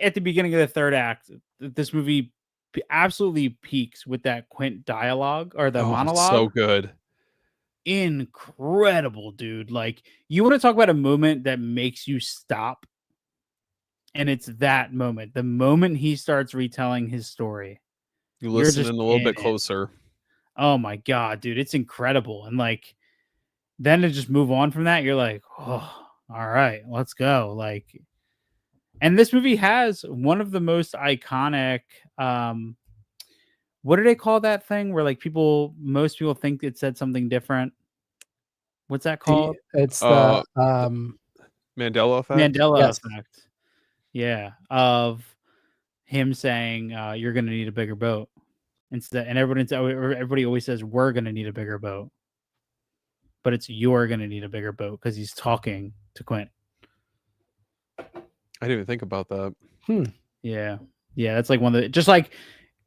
at the beginning of the third act, this movie absolutely peaks with that Quint dialogue or the monologue. So good. incredible, dude. Like, you want to talk about a moment that makes you stop, and it's that moment. The moment he starts retelling his story, You you're listen just in a little in bit it. closer. Oh my god, dude, it's incredible. And like, then to just move on from that, you're like, oh, all right, let's go. Like, and this movie has one of the most iconic what do they call that thing where like most people think it said something different? What's that called? It's Uh, the Mandela effect. Mandela yes. effect. Yeah, of him saying you're going to need a bigger boat. Instead, and everybody always says we're going to need a bigger boat. But it's you're going to need a bigger boat because he's talking to Quint. I didn't even think about that. Yeah. Yeah, that's like one of the, just like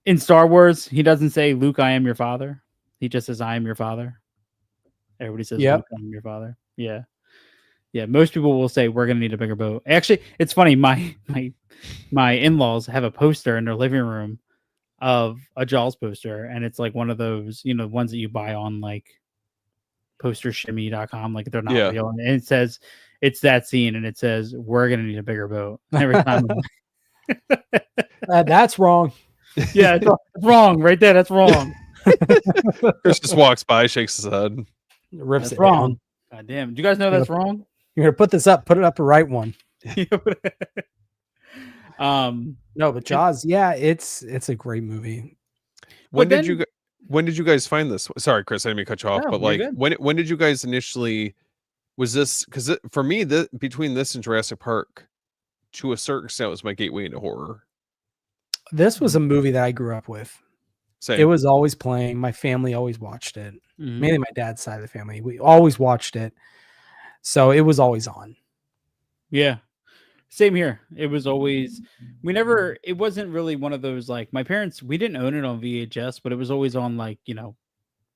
in Star Wars, he doesn't say, Luke, I am your father. He just says, I am your father. Everybody says, Yep. Luke, I am your father. Yeah. Yeah. Most people will say, we're going to need a bigger boat. Actually, it's funny. My in-laws have a poster in their living room of a Jaws poster. And it's like one of those, ones that you buy on like postershimmy.com. Like they're not Yeah. real. And it says, it's that scene. And it says, we're going to need a bigger boat. Every time. That's wrong. Yeah, it's wrong right there. That's wrong. Chris just walks by, shakes his head. Rips That's it wrong. down. God damn. Do you guys know that's wrong? You're gonna put this up. Put it up the right one. No, but Jaws, yeah, it's a great movie. When But did you guys find this? Sorry, Chris, I didn't mean to cut you off, No, but you're like good. when did you guys initially was this because for me between this and Jurassic Park to a certain extent was my gateway into horror. This was a movie that I grew up with. Same. It was always playing. My family always watched it. Mhm. Mainly my dad's side of the family. We always watched it. So it was always on. Yeah. Same here. It was always, it wasn't really one of those, like, my parents, we didn't own it on VHS, but it was always on, like,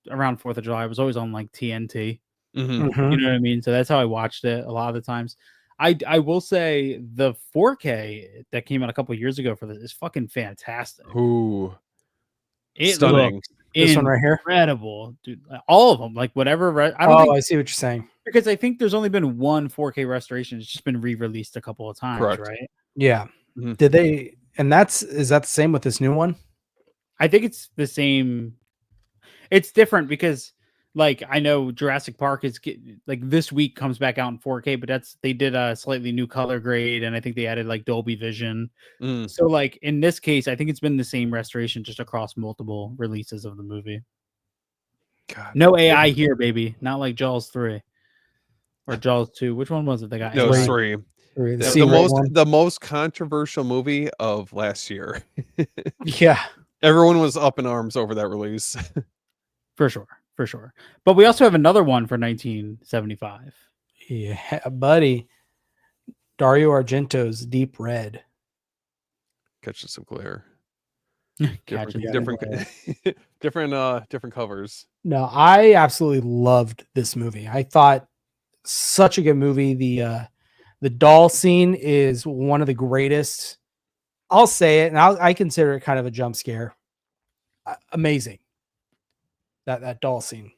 around 4th of July. It was always on, like, TNT. Mhm. Mhm. You know what I mean? So that's how I watched it a lot of the times. I will say the 4K that came out a couple years ago for this is fucking fantastic. Ooh. It Stunning. looks This one right here. incredible, dude. All of them, like whatever. I don't Oh, think, I see what you're saying. because I think there's only been one 4K restoration. It's just been re-released a couple of times, Correct. right? Yeah. Mhm. Did they? And is that the same with this new one? I think it's the same. It's different because, like, I know Jurassic Park is like this week comes back out in 4K, but they did a slightly new color grade, and I think they added like Dolby Vision. Mm. So, like in this case, I think it's been the same restoration just across multiple releases of the movie. God. No AI here, baby. Not like Jaws 3 or Jaws 2. Which one was it? They got No, AI? three. Or The, Sea the Ray most one? the most controversial movie of last year. Yeah. Everyone was up in arms over that release. For sure. But we also have another one for 1975. Yeah, buddy. Dario Argento's Deep Red. Catching some glare. Catch it. Different covers. No, I absolutely loved this movie. I thought such a good movie. The doll scene is one of the greatest. I'll say it, and I consider it kind of a jump scare. Amazing. That doll scene.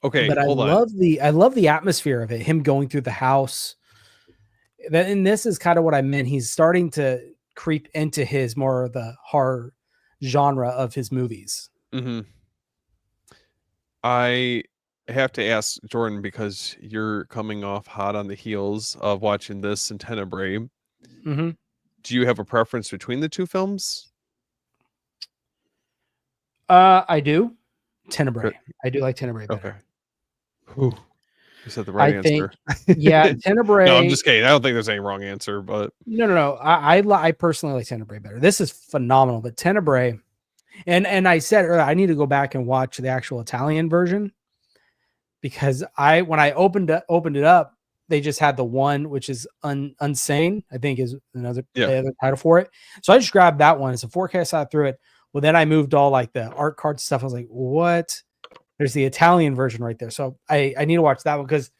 Okay, But hold on. I love the atmosphere of it. Him going through the house. And this is kind of what I meant. He's starting to creep into his more of the horror genre of his movies. Mm-hmm. I have to ask Jordan, because you're coming off hot on the heels of watching this and Tenebrae. Mm-hmm. Do you have a preference between the two films? I do. Tenebrae. I do like Tenebrae better. Okay. Whew. You said the right I think, answer. yeah, Tenebrae. No, I'm just kidding. I don't think there's any wrong answer, but No. I personally like Tenebrae better. This is phenomenal, but Tenebrae, and I said earlier, I need to go back and watch the actual Italian version, because when I opened it up, they just had the one which is Unsane, I think is the other title for it. So I just grabbed that one. It's a 4K. I saw through it. Well, then I moved all like the art card stuff. I was like, what? There's the Italian version right there. So I need to watch that one, because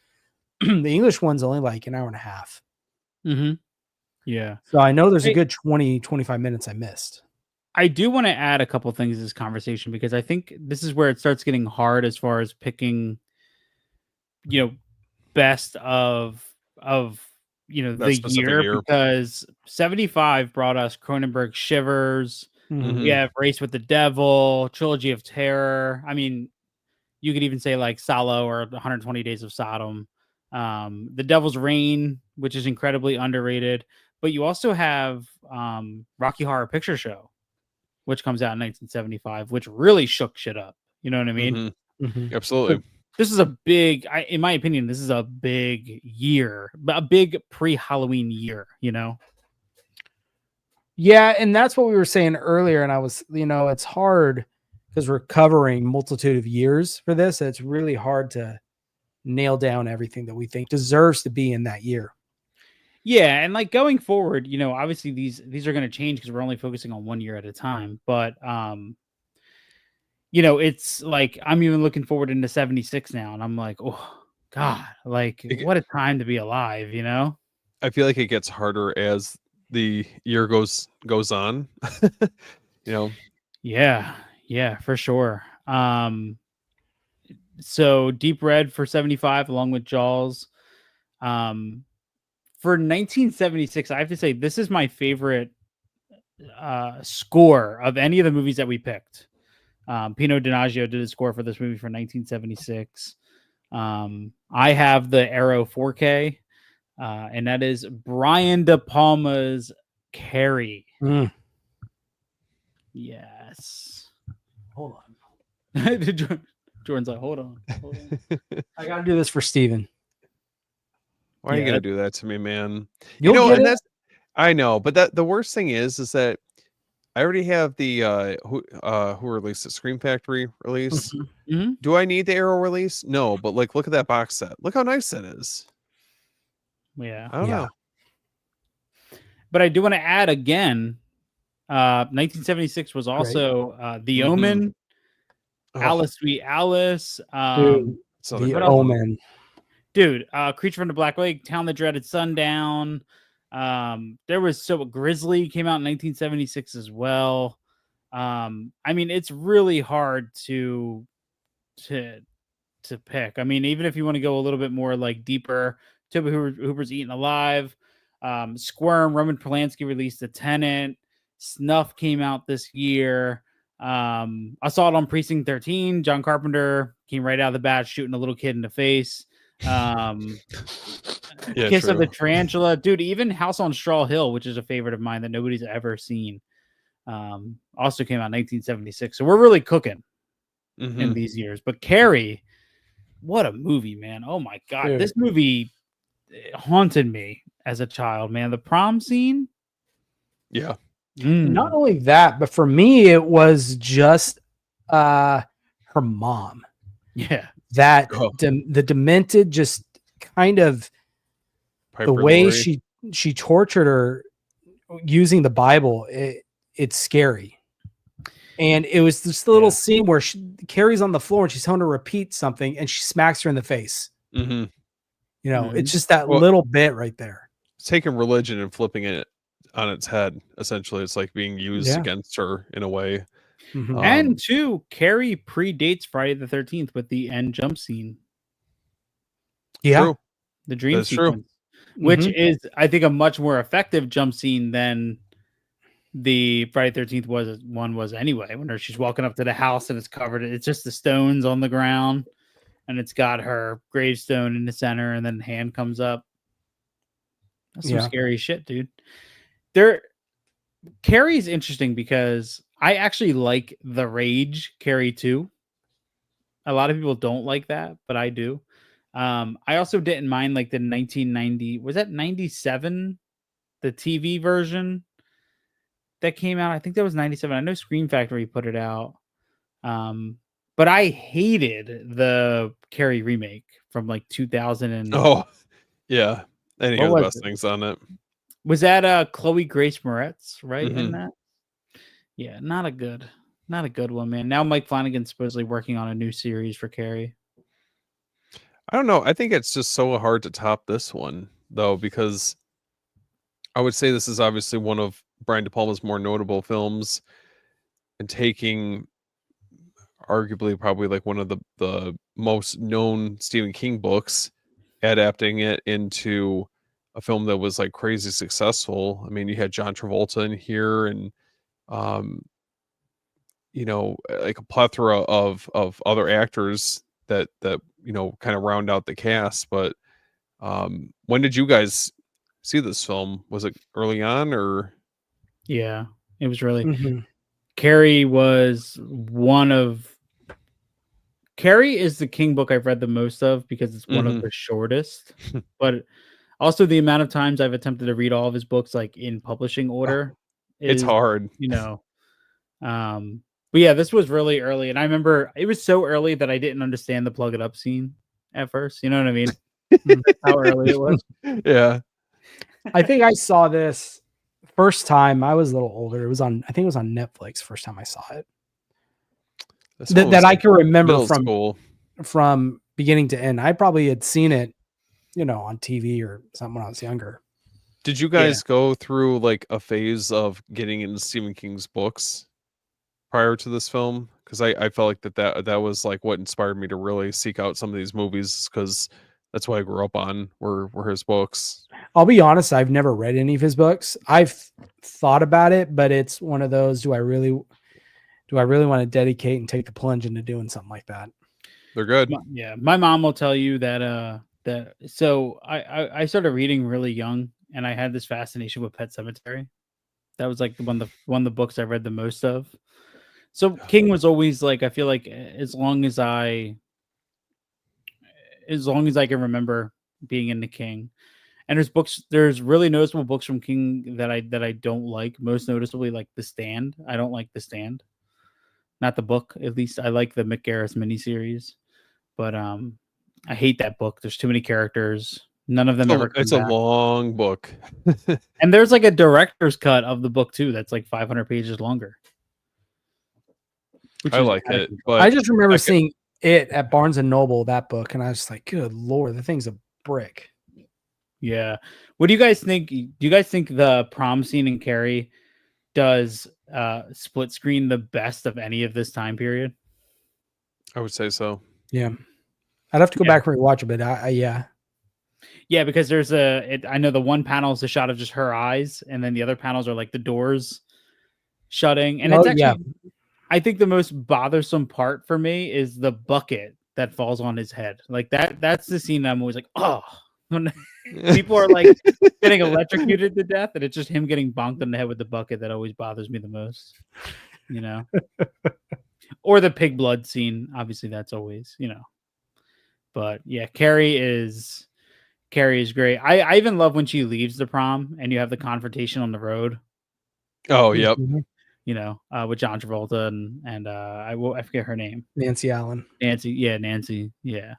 the English one's only like an hour and a half. Mm-hmm. Yeah. So I know there's a good 20-25 minutes I missed. I do want to add a couple things to this conversation, because I think this is where it starts getting hard as far as picking best of That the specific year, year. because 75 brought us Cronenberg Shivers. Mhm. We have Race with the Devil, Trilogy of Terror. I mean, you could even say like Salo or 120 Days of Sodom. The Devil's Reign, which is incredibly underrated. But you also have Rocky Horror Picture Show, which comes out in 1975, which really shook shit up. You know what I mean? Mhm. Mhm. Absolutely. This is a big, in my opinion, this is a big year, a big pre-Halloween year, Yeah, and that's what we were saying earlier. And I was, it's hard because we're covering multitude of years for this. It's really hard to nail down everything that we think deserves to be in that year. Yeah, and like going forward, obviously these are going to change because we're only focusing on 1 year at a time. But it's like I'm even looking forward into 76 now, and I'm like, oh God, like It- what a time to be alive, I feel like it gets harder as the year goes on. Yeah, for sure. So Deep Red for 75 along with Jaws. For 1976, I have to say this is my favorite score of any of the movies that we picked. Pino Donaggio did a score for this movie for 1976. I have the Arrow 4K, and that is Brian De Palma's Carrie. Yes. Hold on. Jordan's like, hold on. I got to do this for Steven. Why are you Yeah, gonna do that to me, man? You'll get and it. that's I know, but that the worst thing is that I already have the who released it, Scream Factory release. Mhm. Do I need the Arrow release? No, but like look at that box set. Look how nice that is. Yeah. I don't Yeah. know. But I do want to add again, 1976 was also The Mhm. Omen, Oh, Alice Sweet Alice, Dude, so the what else? Omen. dude, Creature from the Black Lake, Town That Dreaded Sundown. There was Grizzly came out in 1976 as well. I mean, it's really hard to pick. I mean, even if you want to go a little bit more like deeper, Tobe Hooper's Eaten Alive, Squirm, Roman Polanski released The Tenant, Snuff came out this year. Assault on Precinct 13, John Carpenter came right out of the bat shooting a little kid in the face. Yeah, Kiss of true. the Tarantula, dude. Even House on Straw Hill, which is a favorite of mine that nobody's ever seen, also came out in 1976. So we're really cooking in Mhm. these years. But Carrie, what a movie, man! Oh my God, Dude. this movie haunted me as a child, man. The prom scene. Yeah. Not only that, but for me, it was just her mom. Yeah. That Oh. the demented, just kind of Piper the way Laurie. she tortured her using the Bible. It's scary. And it was this little scene where Carrie's on the floor and she's telling her to repeat something and she smacks her in the face. Mhm. It's just that Well- little bit right there. It's taking religion and flipping it on its head. Essentially, it's like being used Yeah. against her in a way. Mhm. And two, Carrie predates Friday the 13th with the end jump scene, Yeah. True. the dream That's true. sequence, which Mhm. is, I think, a much more effective jump scene than the Friday 13th was anyway. When she's walking up to the house and it's covered, it's just the stones on the ground, and it's got her gravestone in the center, and then the hand comes up. That's some Yeah. scary shit, dude. Carrie's interesting because I actually like The Rage Carrie 2. A lot of people don't like that, but I do. I also didn't mind like the 1990, was that 97, the TV version that came out? I think that was 97. I know Scream Factory put it out. But I hated the Carrie remake from like 2000 and Oh, yeah. Any What of the was best it? things on it. was that Chloe Grace Moretz, right? In Mhm. that? Yeah, not a good one, man. Now Mike Flanagan's supposedly working on a new series for Carrie. I don't know. I think it's just so hard to top this one, though, because I would say this is obviously one of Brian De Palma's more notable films, and taking arguably probably like one of the most known Stephen King books, adapting it into a film that was like crazy successful. I mean, you had John Travolta in here, and um, like a plethora of other actors that kind of round out the cast. But when did you guys see this film? Was it early on, or? Yeah, it was really. Mhm. Carrie was Carrie is the King book I've read the most of because it's one of Mhm. the shortest, but also the amount of times I've attempted to read all of his books like in publishing order It's is, hard. you know, but yeah, this was really early, and I remember it was so early that I didn't understand the plug it up scene at first. You know what I mean? That's how early it was. Yeah. I think I saw this first time. I was a little older. I think it was on Netflix first time I saw it. This That, one that was I like can remember middle school. from beginning to end. I probably had seen it, on TV or something when I was younger. Did you Yeah. guys go through like a phase of getting into Stephen King's books prior to this film? Because I felt like that was like what inspired me to really seek out some of these movies, because that's what I grew up on were his books. I'll be honest, I've never read any of his books. I've thought about it, but it's one of those, do I really want to dedicate and take the plunge into doing something like that? They're good. Yeah, my mom will tell you that so I started reading really young, and I had this fascination with Pet Sematary. That was like one of the books I read the most of. So King was always like, I feel like as long as I can remember being into King. And there's really noticeable books from King that I don't like. Most noticeably, like The Stand. I don't like The Stand. Not the book, at least. I like the Mick Garris miniseries. But I hate that book. There's too many characters. None of them ever come It's a back. long book. And there's like a director's cut of the book too that's like 500 pages longer. I like it, but I just remember seeing it at Barnes and Noble, that book, and I was like, good Lord, the thing's a brick. Yeah. What do you guys think? Do you guys think the prom scene in Carrie does split screen the best of any of this time period? I would say so. Yeah. I'd have to go Yeah. back and rewatch it, but yeah. Yeah, because there's I know the one panel is a shot of just her eyes, and then the other panels are like the doors shutting. And it's actually, I think the most bothersome part for me is the bucket that falls on his head. Like that's the scene I'm always like, oh, when people are like getting electrocuted to death, and it's just him getting bonked on the head with the bucket that always bothers me the most. Or the pig blood scene. Obviously, that's always, But yeah, Carrie is great. I even love when she leaves the prom and you have the confrontation on the road. Oh, yep. With John Travolta and I forget her name. Nancy Allen. Nancy. Yeah.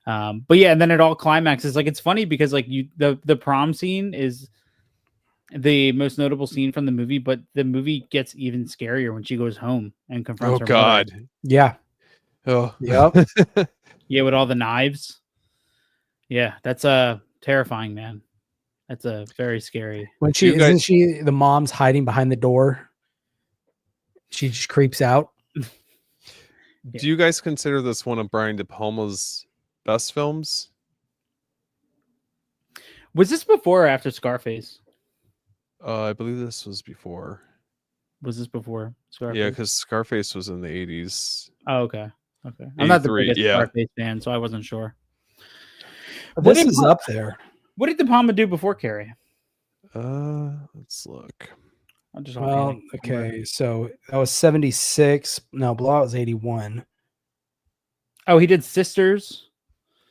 But yeah, and then it all climaxes. Like, it's funny because like the prom scene is the most notable scene from the movie, but the movie gets even scarier when she goes home and confronts her God. mother. Yeah. Oh. Yep. Yeah, with all the knives. Yeah, that's terrifying, man. That's a very scary. When the mom's hiding behind the door? She just creeps out. Do you guys consider this one of Brian De Palma's best films? Was this before or after Scarface? I believe this was before. Was this before Scarface? Yeah, because Scarface was in the 80s. Oh, okay. I'm not the biggest yeah. Scarface fan, so I wasn't sure. This is up there. What did De Palma do before Carrie? Let's look. Okay, so that was 76. No, Blowout was 81. Oh, he did Sisters.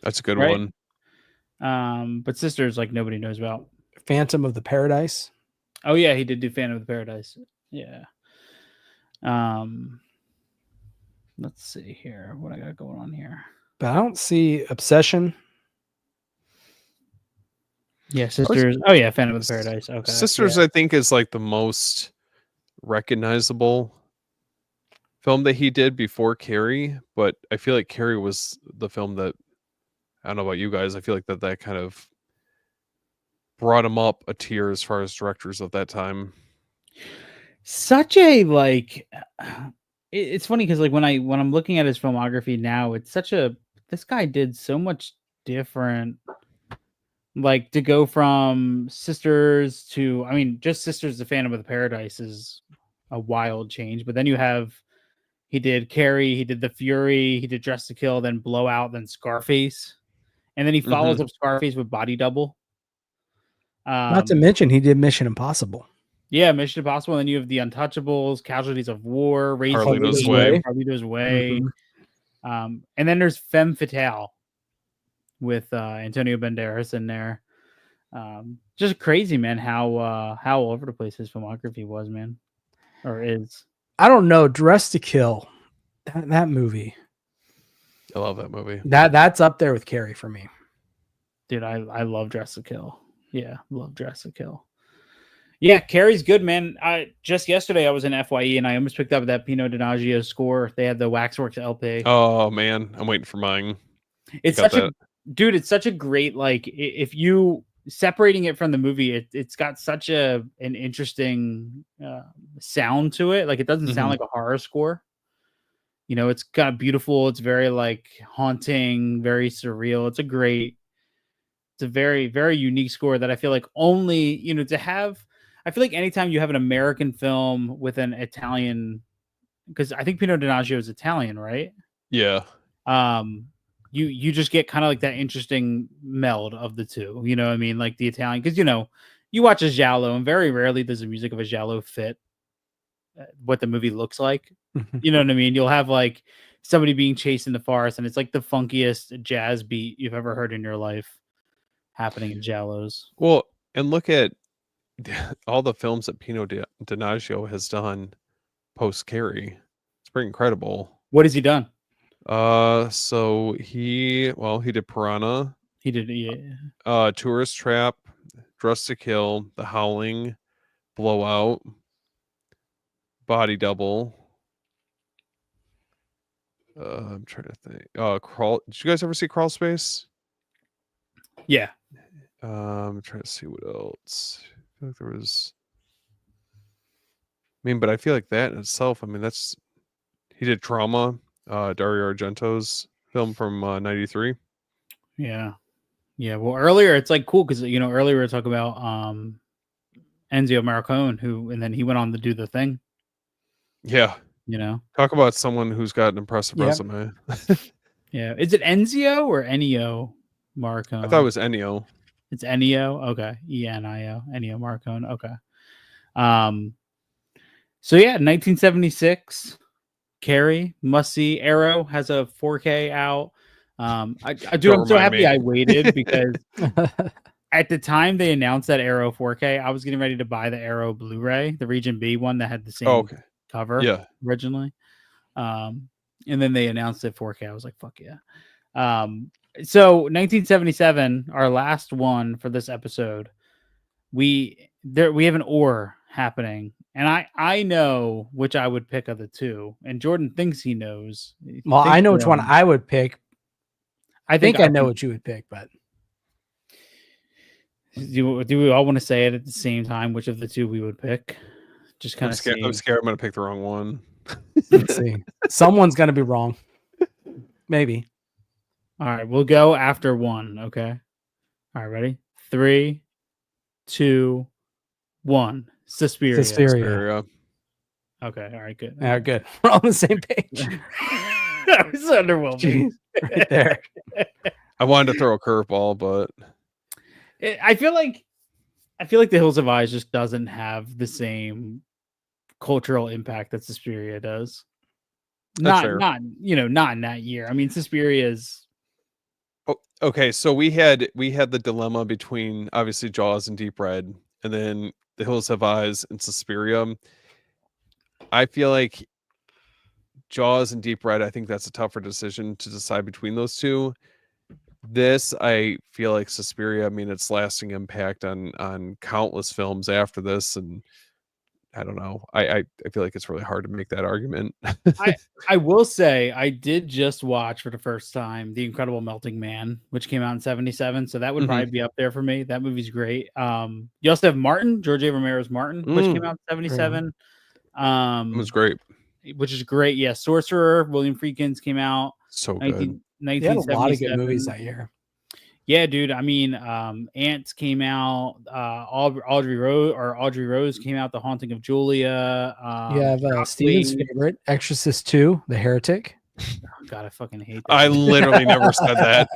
That's a good right? one. But Sisters, like, nobody knows about. Phantom of the Paradise. Oh yeah, he did do Phantom of the Paradise. Yeah. Let's see here. What I got going on here? But I don't see Obsession. Yeah, Sisters. Oh yeah, Phantom of the Paradise. Okay. Sisters, yeah. I think, is like the most recognizable film that he did before Carrie, but I feel like Carrie was the film that, I don't know about you guys, I feel like that kind of brought him up a tier as far as directors of that time. Such a like it's funny because like when I'm looking at his filmography now, it's such a this guy did so much different. Like to go from Sisters to, I mean, just Sisters: The Phantom of the Paradise is a wild change. But then you have he did Carrie, he did The Fury, he did Dress to Kill, then Blowout, then Scarface, and then he follows up Scarface with Body Double. Not to mention he did Mission Impossible. Yeah, Mission Impossible. And then you have The Untouchables, Casualties of War, Carlito's Way. Carlito's Way. Mhm. And then there's Femme Fatale with Antonio Banderas in there. Just crazy, man, how all over the place his filmography was, man, or is. I don't know. Dress to Kill, that movie. I love that movie. That's up there with Carrie for me. Dude, I love Dress to Kill. Yeah, love Dress to Kill. Yeah, Carrie's good, man. Just yesterday I was in FYE and I almost picked up that Pino Donaggio score. They had the Waxworks LP. Oh man, I'm waiting for mine. It's such a dude. It's such a great, like, if you separating it from the movie, it's got such an interesting sound to it. Like it doesn't sound like a horror score. You know, it's got beautiful. It's very like haunting, very surreal. It's a very, very unique score that I feel like only, you know, to have. I feel like anytime you have an American film with an Italian, because I think Pino Donaggio is Italian, right? Yeah. You just get kind of like that interesting meld of the two. You know what I mean? Like the Italian, because, you know, you watch a giallo and very rarely does the music of a giallo fit what the movie looks like. You know what I mean? You'll have like somebody being chased in the forest and it's like the funkiest jazz beat you've ever heard in your life happening in giallos. Well, and look at all the films that Pino Donaggio has done post Carrie. It's pretty incredible. What has he done? So he did Piranha. He did, yeah. Tourist Trap, Dress to Kill, The Howling, Blowout, Body Double. I'm trying to think. Crawl. Did you guys ever see Crawl Space? Yeah. I'm trying to see what else. I feel like there was. I mean, but I feel like that in itself. I mean, he did Trauma. Dario Argento's film from '93. Yeah. Well, earlier it's like cool because, you know, earlier we were talking about Ennio Morricone, and then he went on to do The Thing. Yeah. You know, talk about someone who's got an impressive resume. Yeah. Is it Ennio or Ennio Morricone? I thought it was Ennio. It's Ennio. Okay. Ennio. Ennio Morricone. Okay. So yeah, 1976. Carrie, must see. Arrow has a 4K out. I'm so happy I waited because at the time they announced that Arrow 4K, I was getting ready to buy the Arrow Blu-ray, the Region B one that had the same cover originally. And then they announced it 4K. I was like, fuck yeah. So 1977, our last one for this episode, we have an or happening. And I know which I would pick of the two, and Jordan thinks he knows. Well, I know which one I would pick. I think I know what you would pick, but do we all want to say it at the same time? Which of the two we would pick? Just kind of I'm scared I'm going to pick the wrong one. Let's see. Someone's going to be wrong. Maybe. All right, we'll go after one. Okay. All right, ready? 3, 2, 1. Suspiria. Okay. All right. Good. All right, good. We're on the same page. That was underwhelming. Right there. I wanted to throw a curveball, but I feel like The Hills Have Eyes just doesn't have the same cultural impact that Suspiria does. Not in that year. I mean, Suspiria is. Oh, okay. So we had the dilemma between obviously Jaws and Deep Red, and then The Hills Have Eyes and Suspiria. I feel like Jaws and Deep Red, I think that's a tougher decision to decide between those two. This, I feel like Suspiria, I mean, its lasting impact on countless films after this, and I don't know. I feel like it's really hard to make that argument. I will say I did just watch for the first time The Incredible Melting Man, which came out in 77. So that would probably be up there for me. That movie's great. You also have Martin, George A. Romero's Martin, which came out in 77. It was great. which is great. Yeah, Sorcerer, William Friedkin's came out So 19, good. They had a lot of good 1977. movies that year. Yeah, dude. I mean, Ants came out. Audrey Rose came out. The Haunting of Julia. You have Steven's Shockwave. favorite, Exorcist 2, The Heretic. God, I fucking hate that. I movie. literally never said that.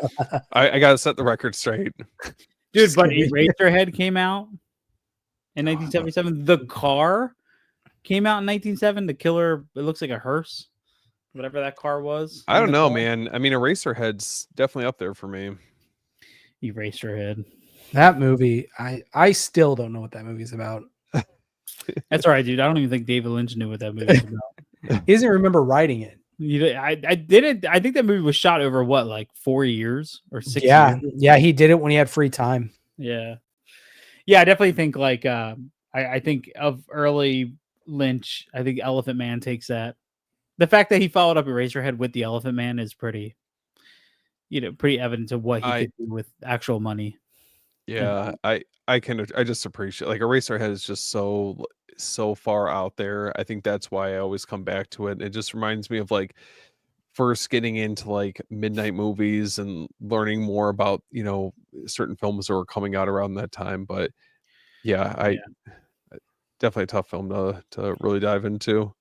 I gotta set the record straight. Dude, Just but kidding. Eraserhead came out in 1977. The Car came out in 1977. The killer, it looks like a hearse, whatever that car was. I don't in the know, car. man. I mean, Eraserhead's definitely up there for me. Eraserhead. That movie, I still don't know what that movie's about. That's all right, dude. I don't even think David Lynch knew what that movie was about. He doesn't remember writing it. I didn't. I think that movie was shot over what, like 4 years or 6 Yeah, years? yeah, he did it when he had free time. Yeah. I definitely think like I think of early Lynch. I think Elephant Man takes that. The fact that he followed up Eraserhead with the Elephant Man is pretty, pretty evident of what he could do with actual money. Yeah, I just appreciate, like, Eraserhead is just so far out there. I think that's why I always come back to it. It just reminds me of like first getting into like midnight movies and learning more about, certain films that were coming out around that time. But yeah, definitely a tough film to really dive into.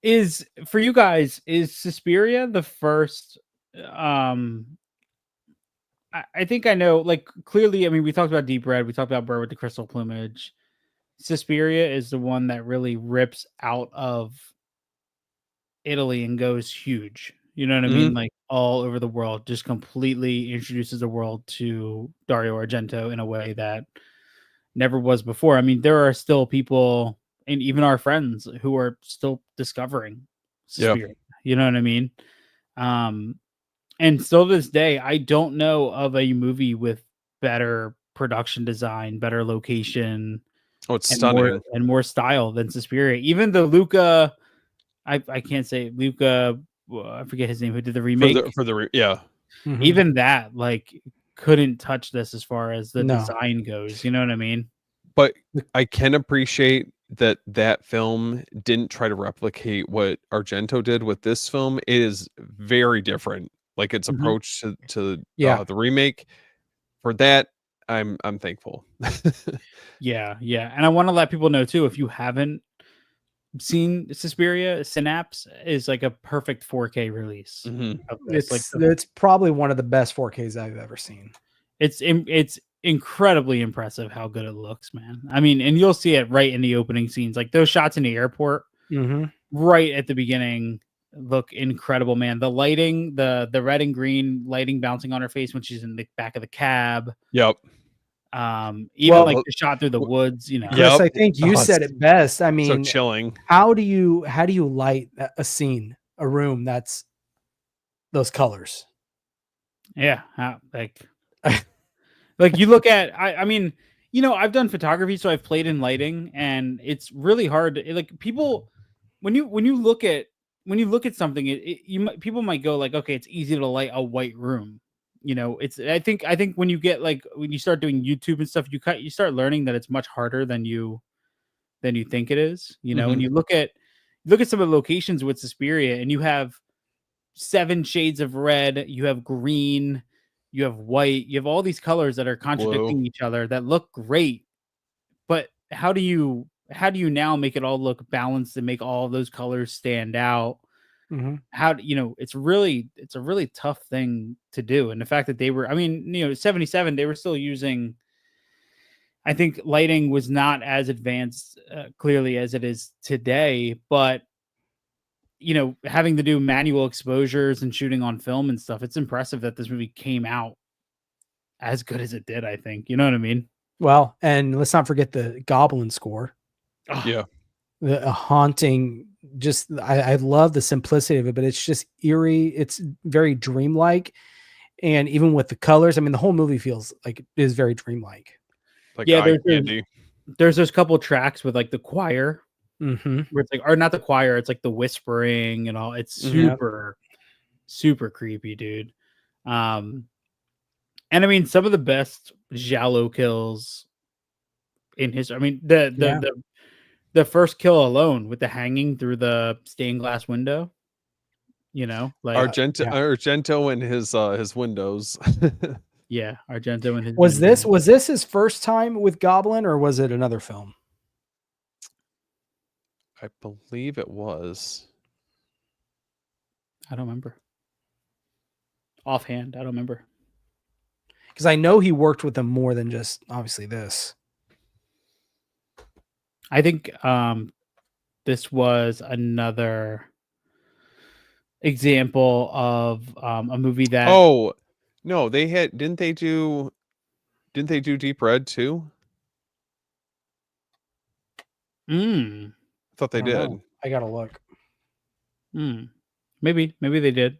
Is for you guys, is Suspiria the first I think I know, like, clearly, I mean, we talked about Deep Red, we talked about Bird with the Crystal Plumage. Suspiria is the one that really rips out of Italy and goes huge. You know what I mean? Like all over the world, just completely introduces the world to Dario Argento in a way that never was before. I mean, there are still people, and even our friends, who are still discovering Suspiria. You know what I mean? And still to this day, I don't know of a movie with better production design, better location, Oh, it's stunning. more style than Suspiria. Even the Luca, I can't say Luca, I forget his name, who did the remake. Yeah. Mhm. Even that, like, couldn't touch this as far as the No. design goes. You know what I mean? But I can appreciate that film didn't try to replicate what Argento did with this film. It is very different. Like its approach to the remake. For that, I'm thankful. Yeah. And I want to let people know too, if you haven't seen Suspiria, Synapse is like a perfect 4K release. Of this. It's probably one of the best 4Ks I've ever seen. It's incredibly impressive how good it looks, man. I mean, and you'll see it right in the opening scenes, like those shots in the airport, right at the beginning, look incredible, man. The lighting, the red and green lighting bouncing on her face when she's in the back of the cab. Yep. Even like the shot through the woods, Chris, I think you said it best. I mean, so chilling. How do you light a scene, a room that's those colors? Yeah, like you look at, I mean, I've done photography, so I've played in lighting, and it's really hard. Like people, when you look at something, people might go like, okay, it's easy to light a white room. I think when you get like, when you start doing YouTube and stuff, you start learning that it's much harder than you think it is. And you look at some of the locations with Suspiria, and you have 7 shades of red, you have green, you have white, you have all these colors that are contradicting each other that look great. But how do you now make it all look balanced and make all those colors stand out? It's a really tough thing to do. And the fact that they were, 77, they were still using, I think lighting was not as advanced clearly as it is today, but having to do manual exposures and shooting on film and stuff, it's impressive that this movie came out as good as it did, I think. You know what I mean? Well, and let's not forget the Goblin score. Yeah. The haunting, just I love the simplicity of it, but it's just eerie. It's very dreamlike. And even with the colors, I mean, the whole movie feels like it is very dreamlike. Like, yeah, there's those couple tracks with like the choir. Where it's like, or not the choir, it's like the whispering and all. It's super creepy, dude. And I mean, some of the best giallo kills in history. I mean, the the first kill alone with the hanging through the stained glass window. You know, like Argento and his windows. yeah, Argento and his Was window. this his first time with Goblin, or was it another film? I believe it was. I don't remember. Offhand, I don't remember. Because I know he worked with them more than just obviously this. I think this was another example of a movie that Oh no, they had didn't they do Deep Red too? mm, I thought they I don't did. know. I gotta look. maybe they did.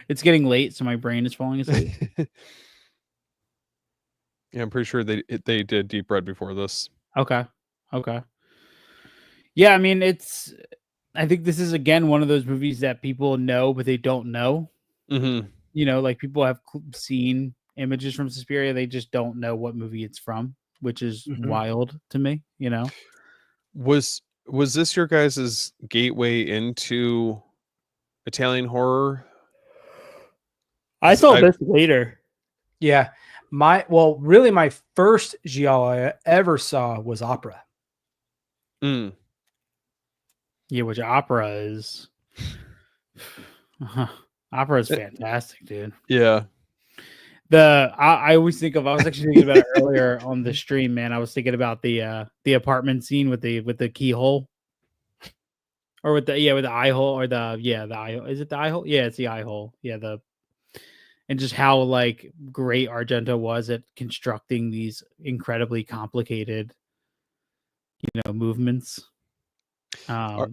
It's getting late, so my brain is falling asleep. Yeah, I'm pretty sure they did Deep Red before this. Okay. Yeah, I mean, I think this is again one of those movies that people know, but they don't know. Mm-hmm. You know, like people have seen images from Suspiria, they just don't know what movie it's from, which is wild to me. You know, Was this your guys' gateway into Italian horror? I saw this later. Yeah. My first giallo I ever saw was Opera. Mm. Yeah, which opera is. Opera is fantastic, dude. Yeah. I always think of. I was actually thinking about it earlier on the stream, man. I was thinking about the apartment scene with the keyhole, or with the eye hole, or the eye. Is it the eye hole? Yeah, it's the eye hole. Yeah, and just how like great Argento was at constructing these incredibly complicated, movements. I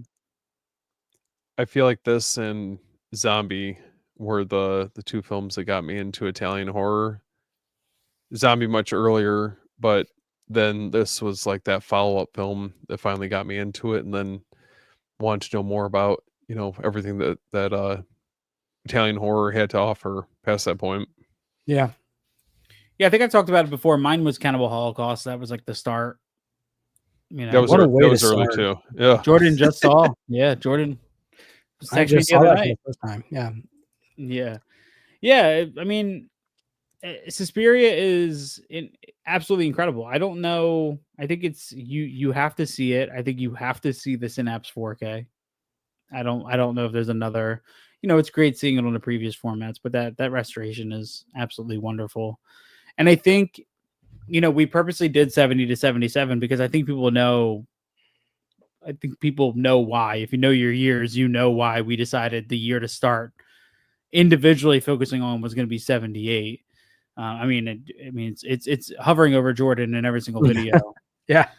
feel like this and Zombie were the two films that got me into Italian horror. Zombie much earlier, but then this was like that follow-up film that finally got me into it, and then wanted to know more about everything that Italian horror had to offer past that point. Yeah. Yeah, I think I talked about it before. Mine was Cannibal Holocaust. That was like the start. That was, what a way that was to early start. too. Yeah. Jordan just saw. Yeah, Jordan. I just saw that for the first time. Yeah. Yeah. I mean, Suspiria is absolutely incredible. I don't know. I think it's you have to see it. I think you have to see the Synapse 4K. I don't know if there's another. It's great seeing it on the previous formats, but that restoration is absolutely wonderful. And I think, we purposely did 70 to 77 because I think people know why. If you know your years, you know why we decided the year to start individually focusing on was going to be 78. I mean, it's hovering over Jordan in every single video. Yeah.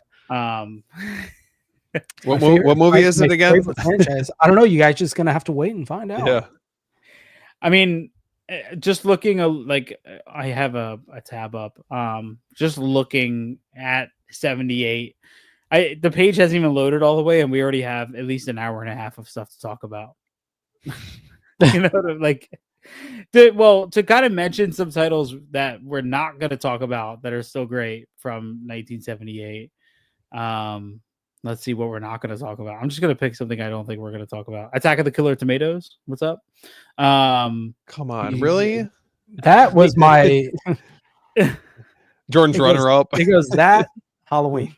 What movie is it again? Franchise. I don't know. You guys just gonna have to wait and find out. Yeah. I mean, just looking I have a tab up. Just looking at 78. The page hasn't even loaded all the way, and we already have at least an hour and a half of stuff to talk about. To kind of mention some titles that we're not going to talk about that are still great from 1978. Let's see what we're not going to talk about. I'm just going to pick something I don't think we're going to talk about. Attack of the Killer Tomatoes. What's up? Come on, really? That was my Jordan's runner up. It goes that Halloween.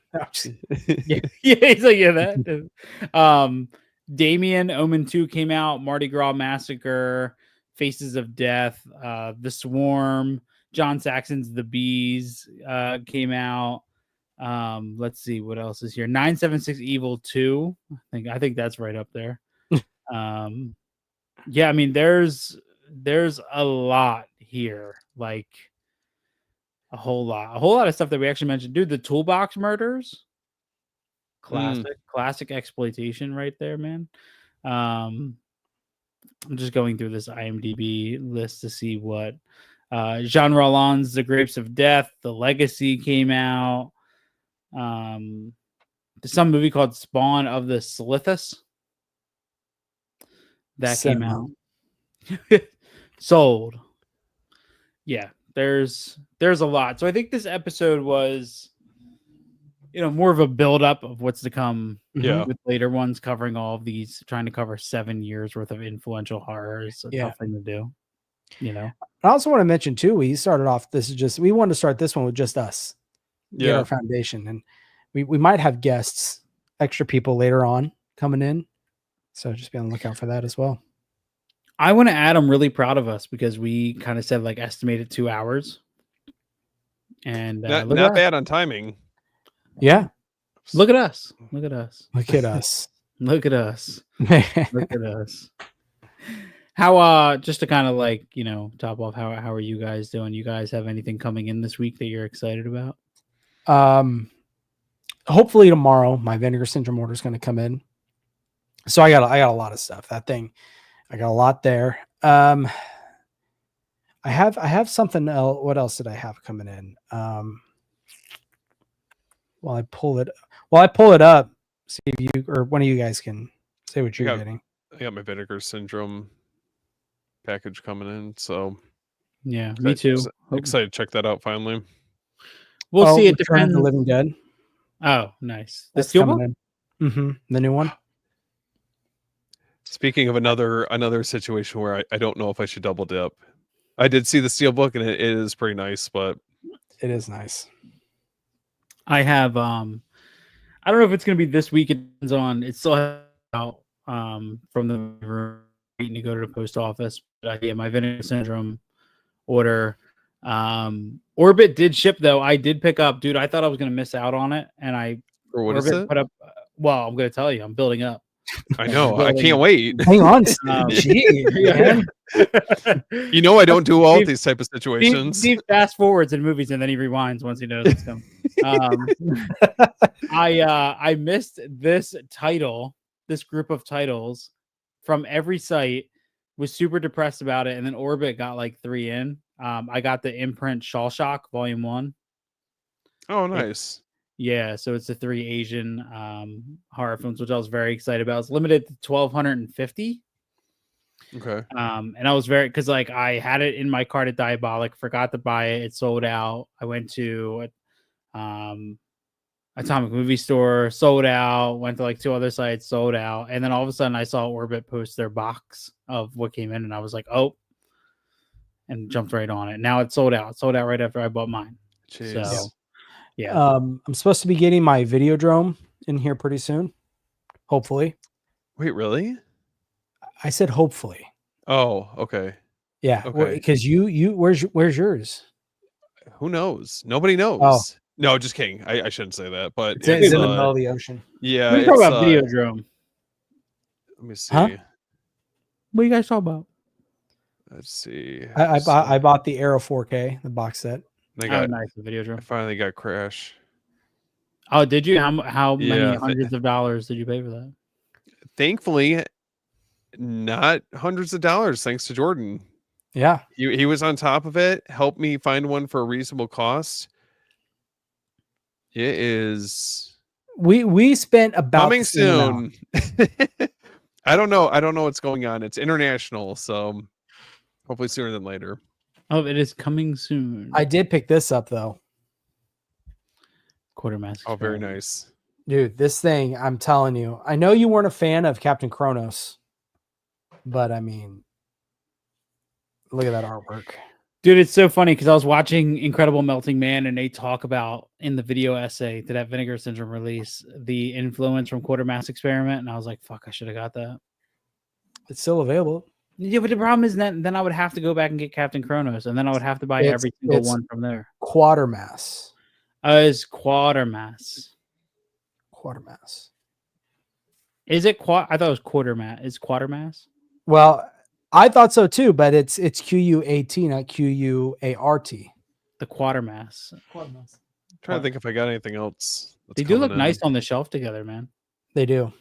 Yeah, he's like, that. Damien, Omen 2 came out, Mardi Gras Massacre, Faces of Death, The Swarm, John Saxon's The Bees came out. Let's see what else is here. 976 Evil 2. I think that's right up there. Yeah, I mean there's a lot here, like a whole lot of stuff that we actually mentioned. Dude, the Toolbox Murders. Classic exploitation right there, man. I'm just going through this IMDb list to see what Jean Rollins' The Grapes of Death, The Legacy came out. There's some movie called Spawn of the Slithus that came out. Sold. Yeah, there's a lot. So I think this episode was more of a build up of what's to come. Yeah. With later ones covering all of these, trying to cover 7 years worth of influential horror is a tough thing to do. I also want to mention too, we started off. We wanted to start this one with just us. Get our foundation, and we might have guests, extra people later on coming in. So just be on the lookout for that as well. I want to add, I'm really proud of us because we kind of said like estimated 2 hours. And not bad on timing. Yeah. Look at us. Look at us. Look at us. Look at us. Look at us. How just to kind of like, top off, how are you guys doing? You guys have anything coming in this week that you're excited about? Hopefully tomorrow my Vinegar Syndrome order is going to come in. So I got a lot of stuff. That thing, I got a lot there. I have something else. What else did I have coming in? While I pull it up, see if you or one of you guys can say what you're getting. I got my Vinegar Syndrome package coming in, so yeah, me too. Excited to check that out finally. We'll see. It Return of depends. the Living Dead. Oh, nice. The That's Steelbook? The new one. Speaking of another situation where I don't know if I should double dip. I did see the Steelbook and it is pretty nice, but it is nice. I have I don't know if it's gonna be this week. It depends on it's still out from the waiting to go to the post office. But my Vinegar Syndrome order. Orbit did ship though. I did pick up, dude. I thought I was gonna miss out on it, and what is it? Put up. Well, I'm gonna tell you, I'm building up. I know. I can't wait. Hang on. Yeah. I don't do well with these type of situations. Steve fast forwards in movies and then he rewinds once he knows it's coming. I missed this group of titles from every site. Was super depressed about it, and then Orbit got like 3 in. I got the imprint Shaw Shock Volume 1. Oh, nice. Yeah, so it's the 3 Asian horror films, which I was very excited about. It's limited to 1,250. Okay. And I was because like I had it in my cart at Diabolic, forgot to buy it. It sold out. I went to Atomic Movie Store, sold out. Went to like 2 other sites, sold out. And then all of a sudden I saw Orbit post their box of what came in, and I was like, oh, and jumped right on it. Now it's sold out. It sold out right after I bought mine. Jeez. So yeah. I'm supposed to be getting my Videodrome in here pretty soon. Hopefully. Wait, really? I said hopefully. Oh, okay. Yeah. Okay. Because you where's yours? Who knows? Nobody knows. Oh. No, just kidding. I shouldn't say that, but it's in the middle of the ocean. Yeah. We talk about Videodrome. Let me see. Huh? What are you guys talking about? Let's see. I bought the Arrow 4K, the box set. Nice, the Videodrome. I finally got Crash. Oh, did you? How many Yeah, hundreds of dollars did you pay for that? Thankfully, not hundreds of dollars, thanks to Jordan. Yeah. He was on top of it, helped me find one for a reasonable cost. It is we spent about coming soon. I don't know what's going on. It's international, so hopefully sooner than later. Oh, it is coming soon. I did pick this up though. Quartermaster. Oh, very nice. Dude, this thing, I'm telling you. I know you weren't a fan of Captain Kronos, but I mean, look at that artwork. Dude, it's so funny because I was watching Incredible Melting Man, and they talk about in the video essay to that Vinegar Syndrome release the influence from Quartermass Experiment, and I was like, "Fuck, I should have got that." It's still available. Yeah, but the problem is that then I would have to go back and get Captain Kronos, and then I would have to buy every single one from there. Quatermass. It's Quatermass. Quatermass. Is it I thought it was Quartermass. Is Quatermass? Well, I thought so too, but it's QUAT, not QUART. The Quatermass. I'm trying to think if I got anything else. They do look nice on the shelf together, man. They do.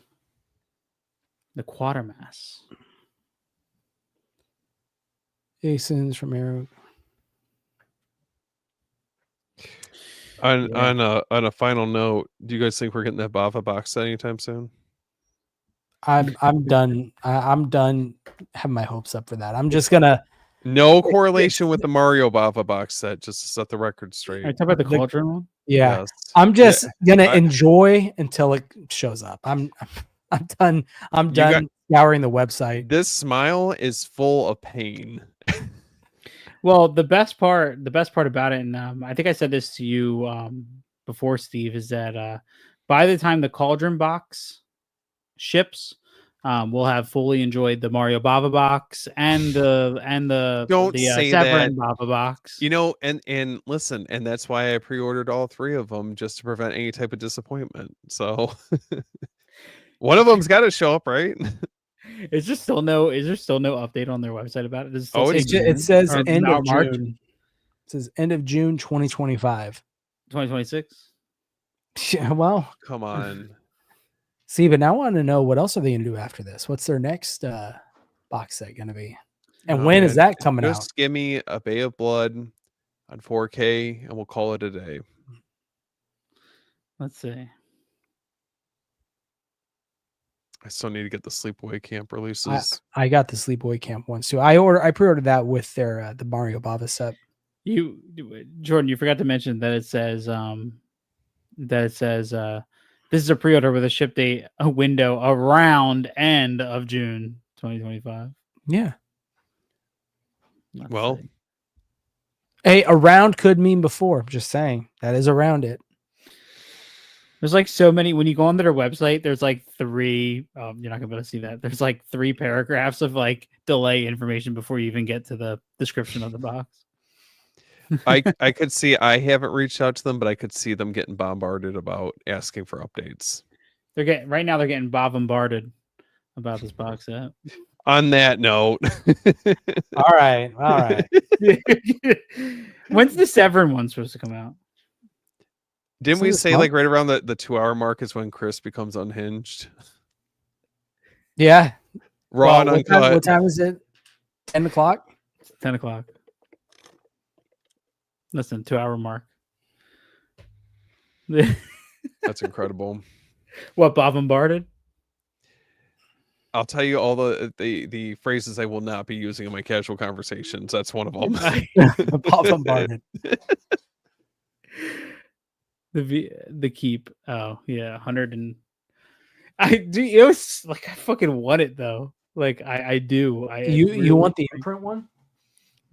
The Quatermass. Jason's from Arrow. On a final note, do you guys think we're getting that Bava box set anytime soon? I'm done. I'm done having my hopes up for that. I'm just gonna No correlation with the Mario Bava box set, just to set the record Are straight. you talking about the The- Cauldron one? Yeah. Yes. I'm just gonna I- enjoy until it shows up. I'm done. I'm You got- done scouring the website. This smile is full of pain. Well, the best part about it, and I think I said this to you before, Steve, is that by the time the Cauldron box ships, we'll have fully enjoyed the Mario Bava box and the Don't say Severin that. Bava box. You know, and listen, and that's why I pre-ordered all 3 of them, just to prevent any type of disappointment. So one of them's got to show up, right? Is there still no update on their website about it? Does it still Oh, say it's It says or end now of March? June. It says end of June 2025. 2026? Yeah, well, Come on. see, but now I want to know what else are they gonna do after this? What's their next box set gonna be? And Oh, when is man. that coming out? Just give me a Bay of Blood on 4K and we'll call it a day. Let's see. I still need to get the Sleepaway Camp releases. I got the Sleepaway Camp ones too. I pre-ordered that with their the Mario Bava set. Jordan, you forgot to mention that it says this is a pre-order with a ship date a window around end of June 2025. Yeah. Let's Well, see. Hey, around could mean before. I'm just saying that is around it. There's like so many when you go onto their website, there's like 3 you're not gonna be able to see that. There's like 3 paragraphs of like delay information before you even get to the description of the box. I could see, I haven't reached out to them, but I could see them getting bombarded about asking for updates. They're getting bombarded about this box set. On that note, All right. When's the Severin one supposed to come out? didn't So we this say month? like right around the 2-hour mark is when Chris becomes unhinged? Yeah. Raw and Well, uncut. what time is it? 10 o'clock? It's 10 o'clock. Listen, 2-hour mark. That's incredible. What, bombarded? I'll tell you all the phrases I will not be using in my casual conversations. That's one of them. Bombarded. The keep. Oh yeah, 100 and I do. It was like I fucking want it though. Like I do. You want the imprint one?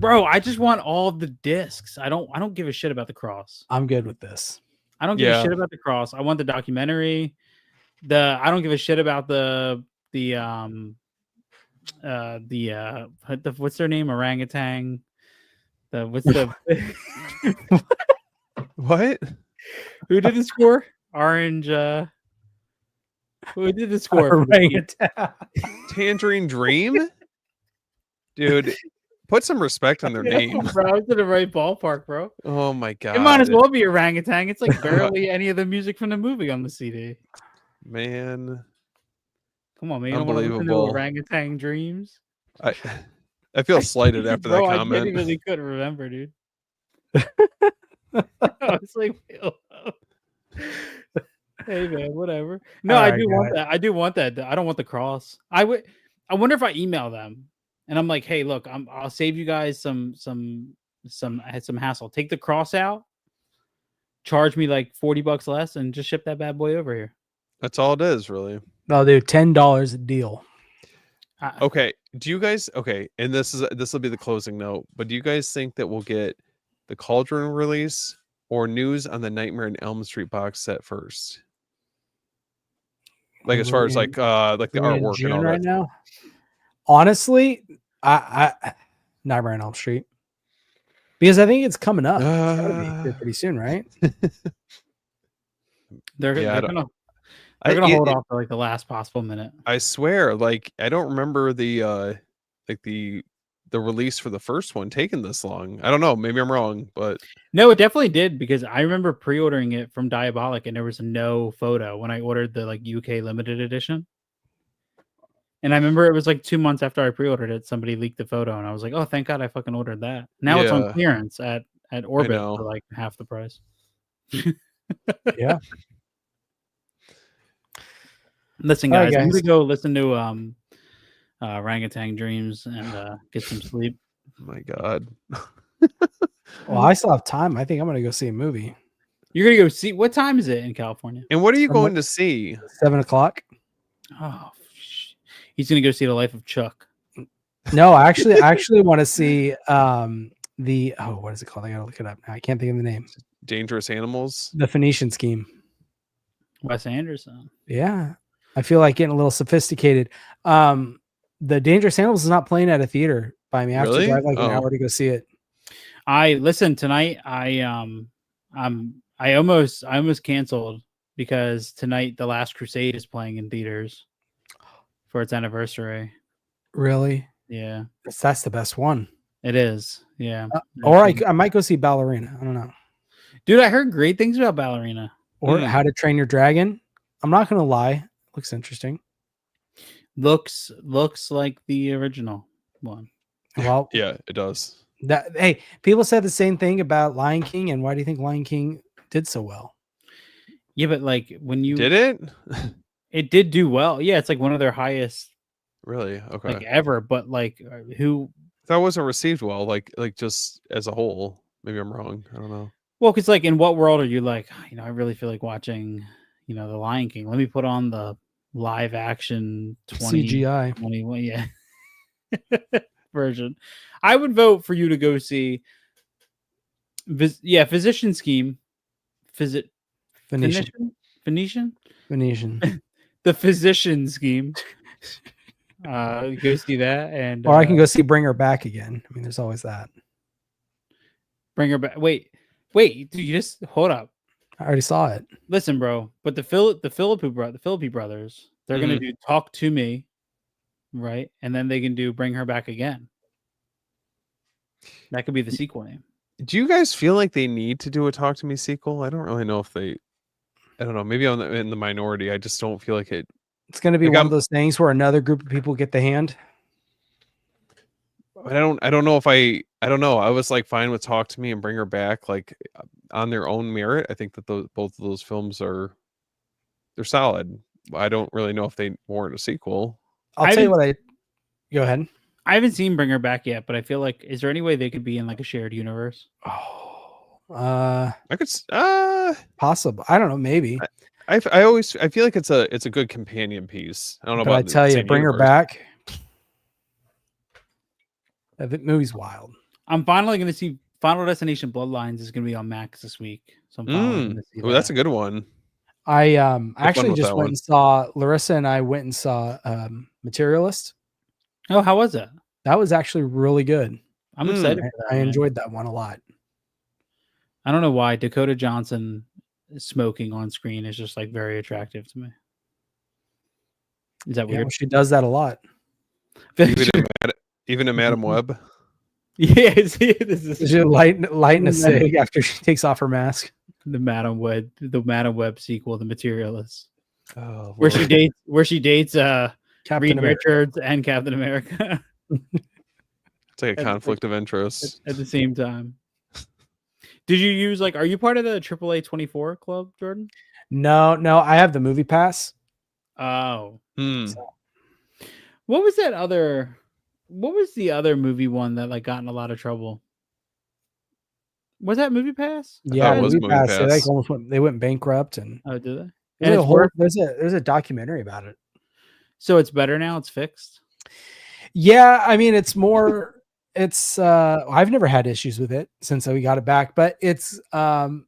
bro? I just want all of the discs. I don't give a shit about the cross. I'm good with this. I don't give a Yeah. shit about the cross. I want the documentary. I don't give a shit about the what's their name? Orangutan. What's the What? who did the score? Orange. Who did the score? for the Keep? Orangutan. Tangerine Dream? Dude, put some respect on their name. Bro, it's in the right ballpark, bro. Oh my god. It might as well be orangutan. It's like barely any of the music from the movie on the CD. Man. Come on, man. You don't want to listen to Unbelievable. Orangutan Dreams? I feel slighted after that Bro, I comment. genuinely couldn't remember, dude. I was like, hey man, whatever. No, All I right, do want guys. that. I do want that. I don't want the cross. I wonder if I email them and I'm like, hey, look, I'll save you guys some hassle. Take the cross out, charge me like $40 less, and just ship that bad boy over here. That's all it is, really. I'll do $10 a deal. Okay. Do you guys and this will be the closing note, but do you guys think that we'll get the Cauldron release or news on the Nightmare on Elm Street box set first? Like as far as like the We're in artwork June and all right that. now. Honestly, I Nightmare on Elm Street, because I think it's coming up. It's gotta be here pretty soon, right? They're Yeah, gonna I- hold it- off for like the last possible minute. I swear, like I don't remember the release for the first one taking this long. I don't know, maybe I'm wrong, but No, it definitely did, because I remember pre-ordering it from Diabolic and there was no photo when I ordered the like UK limited edition. And I remember it was like 2 months after I pre-ordered it, somebody leaked the photo and I was like, oh, thank God I fucking ordered that. Now it's Yeah. on clearance at Orbit know. for like half the price. Yeah. Listen, All right, guys, I'm guys. gonna go listen to Orangutan Dreams and get some sleep. My God. Well, I still have time. I think I'm gonna go see a movie. You're gonna go see. What time is it in California? And what are you Someone- going to see? 7:00. Oh, he's gonna go see The Life of Chuck. No, I actually want to see what is it called? I gotta look it up now. I can't think of the name. Dangerous Animals? The Phoenician Scheme. Wes Anderson. Yeah, I feel like getting a little sophisticated. The Dangerous Animals is not playing at a theater by me. I have Really? to drive like an Oh. hour to go see it. I listen tonight. I almost canceled because tonight The Last Crusade is playing in theaters for its anniversary. Really? Yeah, That's the best one. it is. Yeah. Or I might go see Ballerina. I don't know. Dude, I heard great things about Ballerina. Or How to Train Your Dragon. I'm not gonna lie. Looks interesting. Looks like the original one. Well, Yeah, it does. hey, people said the same thing about Lion King, and why do you think Lion King did so well? Yeah, but like when you Did it? it did do well. Yeah, it's like one of their highest Really? Okay. like ever. But like who? That wasn't received well, like just as a whole. Maybe I'm wrong. I don't know. Well, because like in what world are you like? I really feel like watching, The Lion King. Let me put on the live action CGI. 2021, yeah, version. I would vote for you to go see. Physician Scheme. Phoenician. Phoenician. The Physician Scheme. Go see that, and Or I can go see Bring Her Back again. I mean, there's always that. Bring Her Back. Wait, dude, you just hold up. I already saw it. Listen, bro. But the Philippi brothers, they're gonna do Talk to Me, right? And then they can do Bring Her Back Again. That could be the sequel name. Do you guys feel like they need to do a Talk to Me sequel? I don't really know if they. I don't know. Maybe I'm in the minority. I just don't feel like it. It's going to be Like, one of those things where another group of people get the hand. I don't know if I don't know. I was like fine with Talk to Me and Bring Her Back, like on their own merit. I think that both of those films they're solid. I don't really know if they warrant a sequel. I'll tell you what go ahead. I haven't seen Bring Her Back yet, but I feel like is there any way they could be in like a shared universe? I could possible. I don't know, maybe. I feel like it's a good companion piece. I don't know but about I tell you, Bring Her universe. Back. That movie's wild. I'm finally going to see Final Destination Bloodlines is going to be on Max this week. So I'm finally going to see Oh, that's a good one. I actually with just that went one. and saw Larissa and I went and saw Materialist. Oh, how was it? That was actually really good. I'm excited for that. I man. enjoyed that one a lot. I don't know why Dakota Johnson smoking on screen is just like very attractive to me. Is that Yeah, weird? well, she does that a lot. Even a Madam Web. Yes, this is She's lighting a cig after she takes off her mask. the Madam Web sequel, The Materialist, Oh, where she dates Captain Reed America. Richards and Captain America it's like a conflict of interest. at the same time. Did you use are you part of the AAA 24 club, Jordan? No, I have the movie pass. Oh, Hmm. what was that other? What was the other movie one that got in a lot of trouble? Was that Movie Pass? Yeah, it was movie Movie pass. They Pass. almost went bankrupt, and Oh, did they? there's And a whole, there's a documentary about it. so it's better now. It's fixed. Yeah, I mean it's more. It's I've never had issues with it since we got it back, but it's the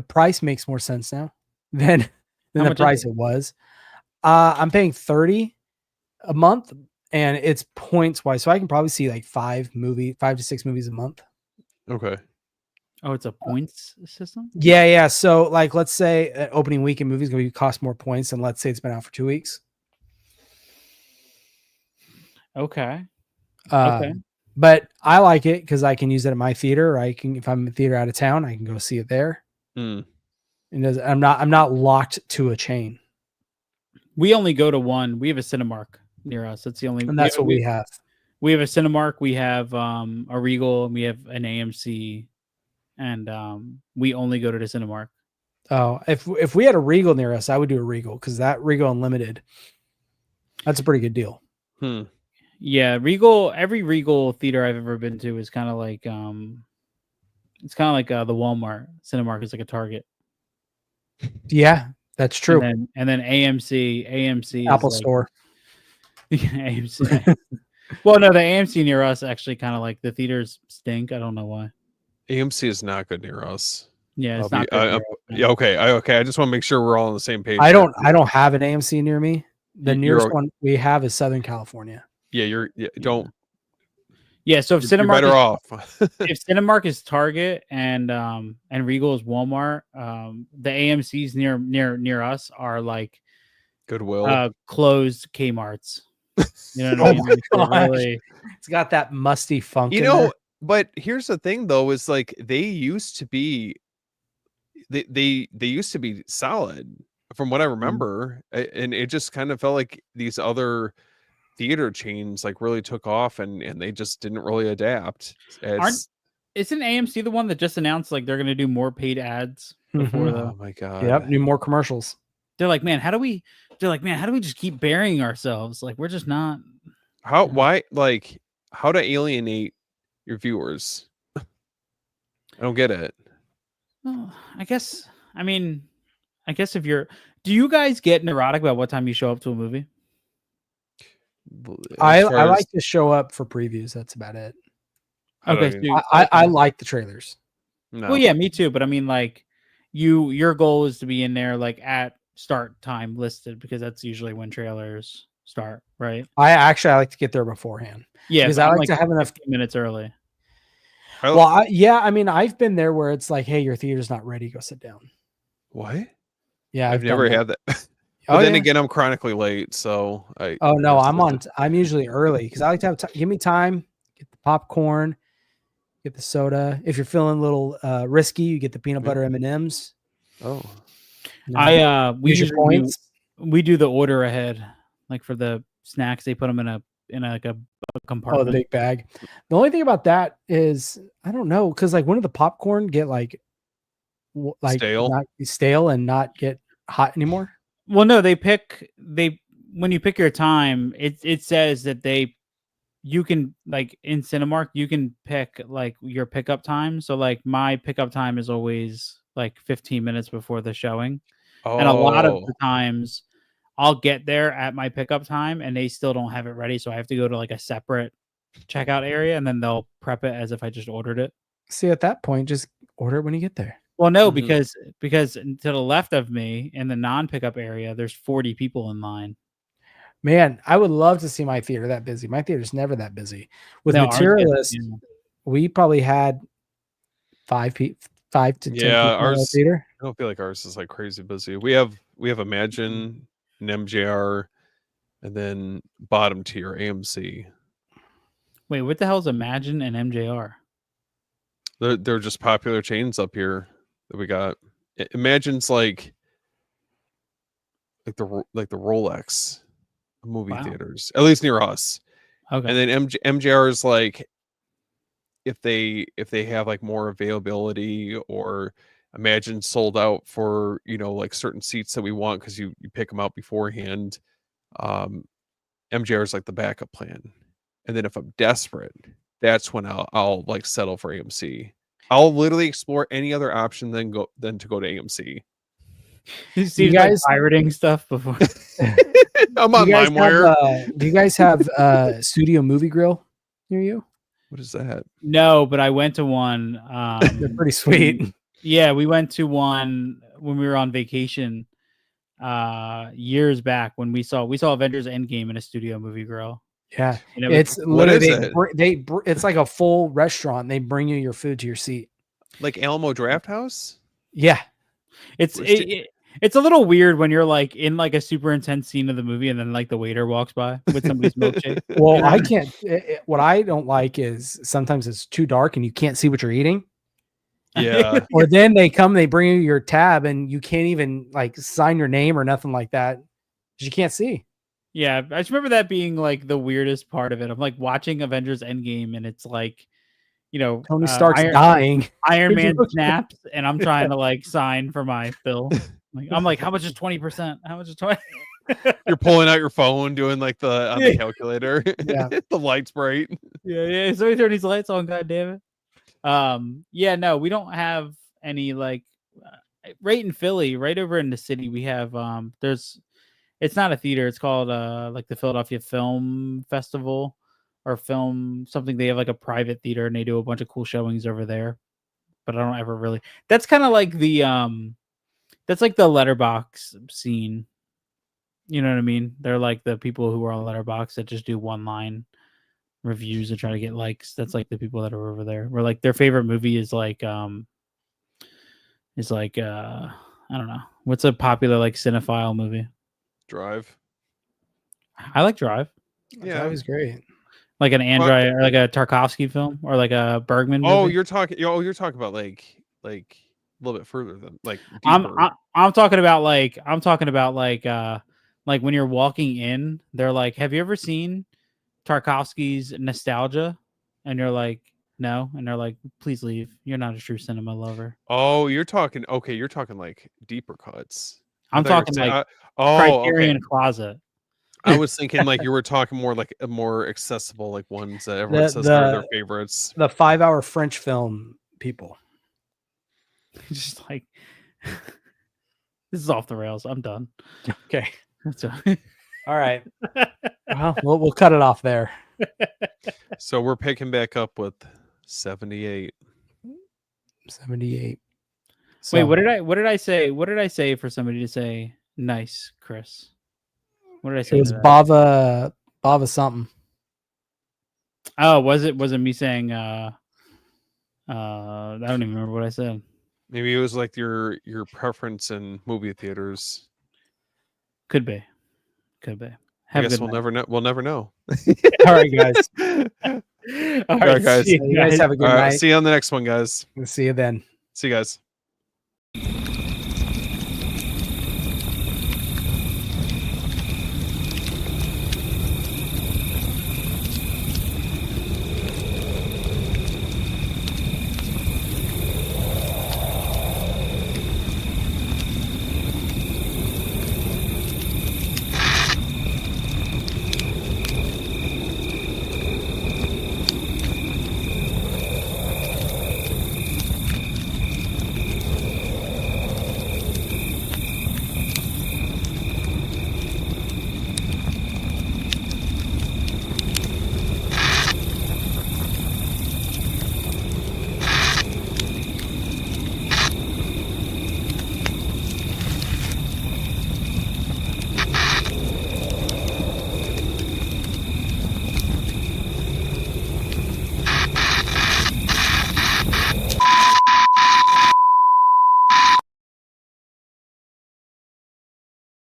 price makes more sense now than How the much is price it was. I'm paying $30 a month, and it's points wise, so I can probably see like 5 to 6 movies a month. Okay. Oh, it's a points system. Yeah. So like, let's say an opening weekend movie is going to cost more points than let's say it's been out for 2 weeks. Okay. But I like it because I can use it at my theater. Or I can, if I'm in a theater out of town, I can go see it there. Hmm. And I'm not locked to a chain. We only go to one. We have a Cinemark near us. That's the only. And that's what we have. We have a Cinemark. We have a Regal. And we have an AMC, and we only go to the Cinemark. Oh, if we had a Regal near us, I would do a Regal because that Regal Unlimited, that's a pretty good deal. Hmm. Yeah, Regal. Every Regal theater I've ever been to is kind of like it's kind of like the Walmart Cinemark is like a Target, Yeah, that's true. and then AMC is Apple like Store. AMC. Well, no, the AMC near us actually kind of like the theaters stink. I don't know why. AMC is not good near us. Yeah, I'll it's not be- good. I- near I'm- us, yeah, okay. I just want to make sure we're all on the same page. I here. don't have an AMC near me. The You're nearest o- one we have is Southern California. Yeah, don't. Yeah, so if You're Cinemark better is, off. if Cinemark is Target and Regal is Walmart, the AMC's near us are like Goodwill. closed Kmart's. You know what Oh I mean? my They're gosh. really, It's got that musty funk. You in know, there. but here's the thing though, is like they used to be they used to be solid from what I remember. And it just kind of felt like these other theater chains like really took off and they just didn't really adapt. isn't AMC the one that just announced like they're gonna do more paid ads before Mhm. the Oh my god. Yep, need more commercials. they're like, man, how do we just keep burying ourselves? Like we're just not How Yeah. why like how to alienate your viewers? I don't get it. well, I guess if you're do you guys get neurotic about what time you show up to a movie? I As far as- like to show up for previews. That's about it. I don't Okay, even- so I like the trailers. no. well, yeah, me too. But I mean, like, your goal is to be in there like at start time listed because that's usually when trailers start, right? I like to get there beforehand. Yeah, Because but I I'm like to have enough. 15 minutes early. I- Well, I mean, I've been there where it's like, hey, your theater's not ready. Go sit down. What? Yeah, I've done never that. had that. But Oh, then yeah. again, I'm chronically late, so I. Oh no, it's- I'm usually early because I like to have give me time, get the popcorn, get the soda. If you're feeling a little risky, you get the peanut Yeah. butter M&Ms. Oh, We Use your usually points. we do the order ahead, like for the snacks. They put them in a like a Oh, the compartment. big bag. The only thing about that is I don't know because like when did the popcorn get like Stale? not be stale and not get hot anymore? Well, no, when you pick your time, it says that you can like in Cinemark you can pick like your pickup time. So like my pickup time is always like 15 minutes before the showing, and a lot of the times I'll get there at my pickup time and they still don't have it ready, so I have to go to like a separate checkout area and then they'll prep it as if I just ordered it. See, at that point, just order it when you get there. Well, no, Mhm. because to the left of me in the non-pickup area, there's 40 people in line. Man, I would love to see my theater that busy. My theater's never that busy. With No, ours gets- Materialist, yeah. we probably had 5 to 10 Yeah, people in the ours- theater. I don't feel like ours is like crazy busy. We have Imagine, an MJR, and then bottom tier AMC. Wait, what the hell is Imagine and MJR? They're just popular chains up here that we got. Imagine's like the Rolex of movie Wow. theaters, at least near us. Okay. And then MJR is like if they have like more availability, or Imagine sold out for like certain seats that we want because you pick them out beforehand. MJR is like the backup plan, and then if I'm desperate, that's when I'll like settle for AMC. I'll literally explore any other option than to go to AMC. You guys pirating stuff before? I'm on LimeWire. Do you guys have Studio Movie Grill near you? What is that? No, but I went to one. They're pretty sweet. Yeah, we went to one when we were on vacation years back when we saw Avengers Endgame in a Studio Movie Grill. Yeah, And it was- it's What literally is it? it's like a full restaurant. They bring you your food to your seat. Like Alamo Draft House? Yeah, it's it's a little weird when you're like in like a super intense scene of the movie and then like the waiter walks by with somebody's milkshake. well, I can't. What I don't like is sometimes it's too dark and you can't see what you're eating. Yeah. Or then they bring you your tab and you can't even like sign your name or nothing like that because you can't see. Yeah, I just remember that being like the weirdest part of it. I'm like watching Avengers Endgame and it's like, Tony Stark's dying. Iron Man Okay. snaps and I'm trying to like sign for my bill. I'm like, how much is 20%? How much is 20? You're pulling out your phone, doing like the on the calculator. Yeah. The light's bright. Yeah. Somebody turn these lights on, god damn it. Yeah, no, we don't have any like right in Philly, right over in the city. We have it's not a theater, it's called like the Philadelphia Film Festival or film something. They have like a private theater and they do a bunch of cool showings over there. But I don't ever really. That's kind of like the that's like the Letterbox scene. You know what I mean? They're like the people who are on Letterbox that just do one line reviews and try to get likes. That's like the people that are over there. Where like their favorite movie is like I don't know. What's a popular like cinephile movie? Drive. I like Drive. Yeah. That was great. Like an Andrei or like a Tarkovsky film or like a Bergman movie. Oh, you're talking about like a little bit further than like I'm talking about like when you're walking in, they're like, "Have you ever seen Tarkovsky's Nostalgia?" And you're like, "No," and they're like, "Please leave. You're not a true cinema lover." Oh, you're talking like deeper cuts. I'm talking like Criterion Closet. I was thinking like you were talking more like a more accessible like ones that everyone says are their favorites. The 5-hour French film people. Just like this is off the rails. I'm done. Okay. That's all. All right. Well, we'll cut it off there. So we're picking back up with 78. 78. Wait, what did I say? What did I say for somebody to say nice, Chris? What did I say? It was Bava something. Oh, was it me saying I don't even remember what I said. Maybe it was like your preference in movie theaters. Could be. I guess we'll never know. We'll never know. All right, guys. All right, guys. You guys have a good night. See you on the next one, guys. We'll see you then. See you guys.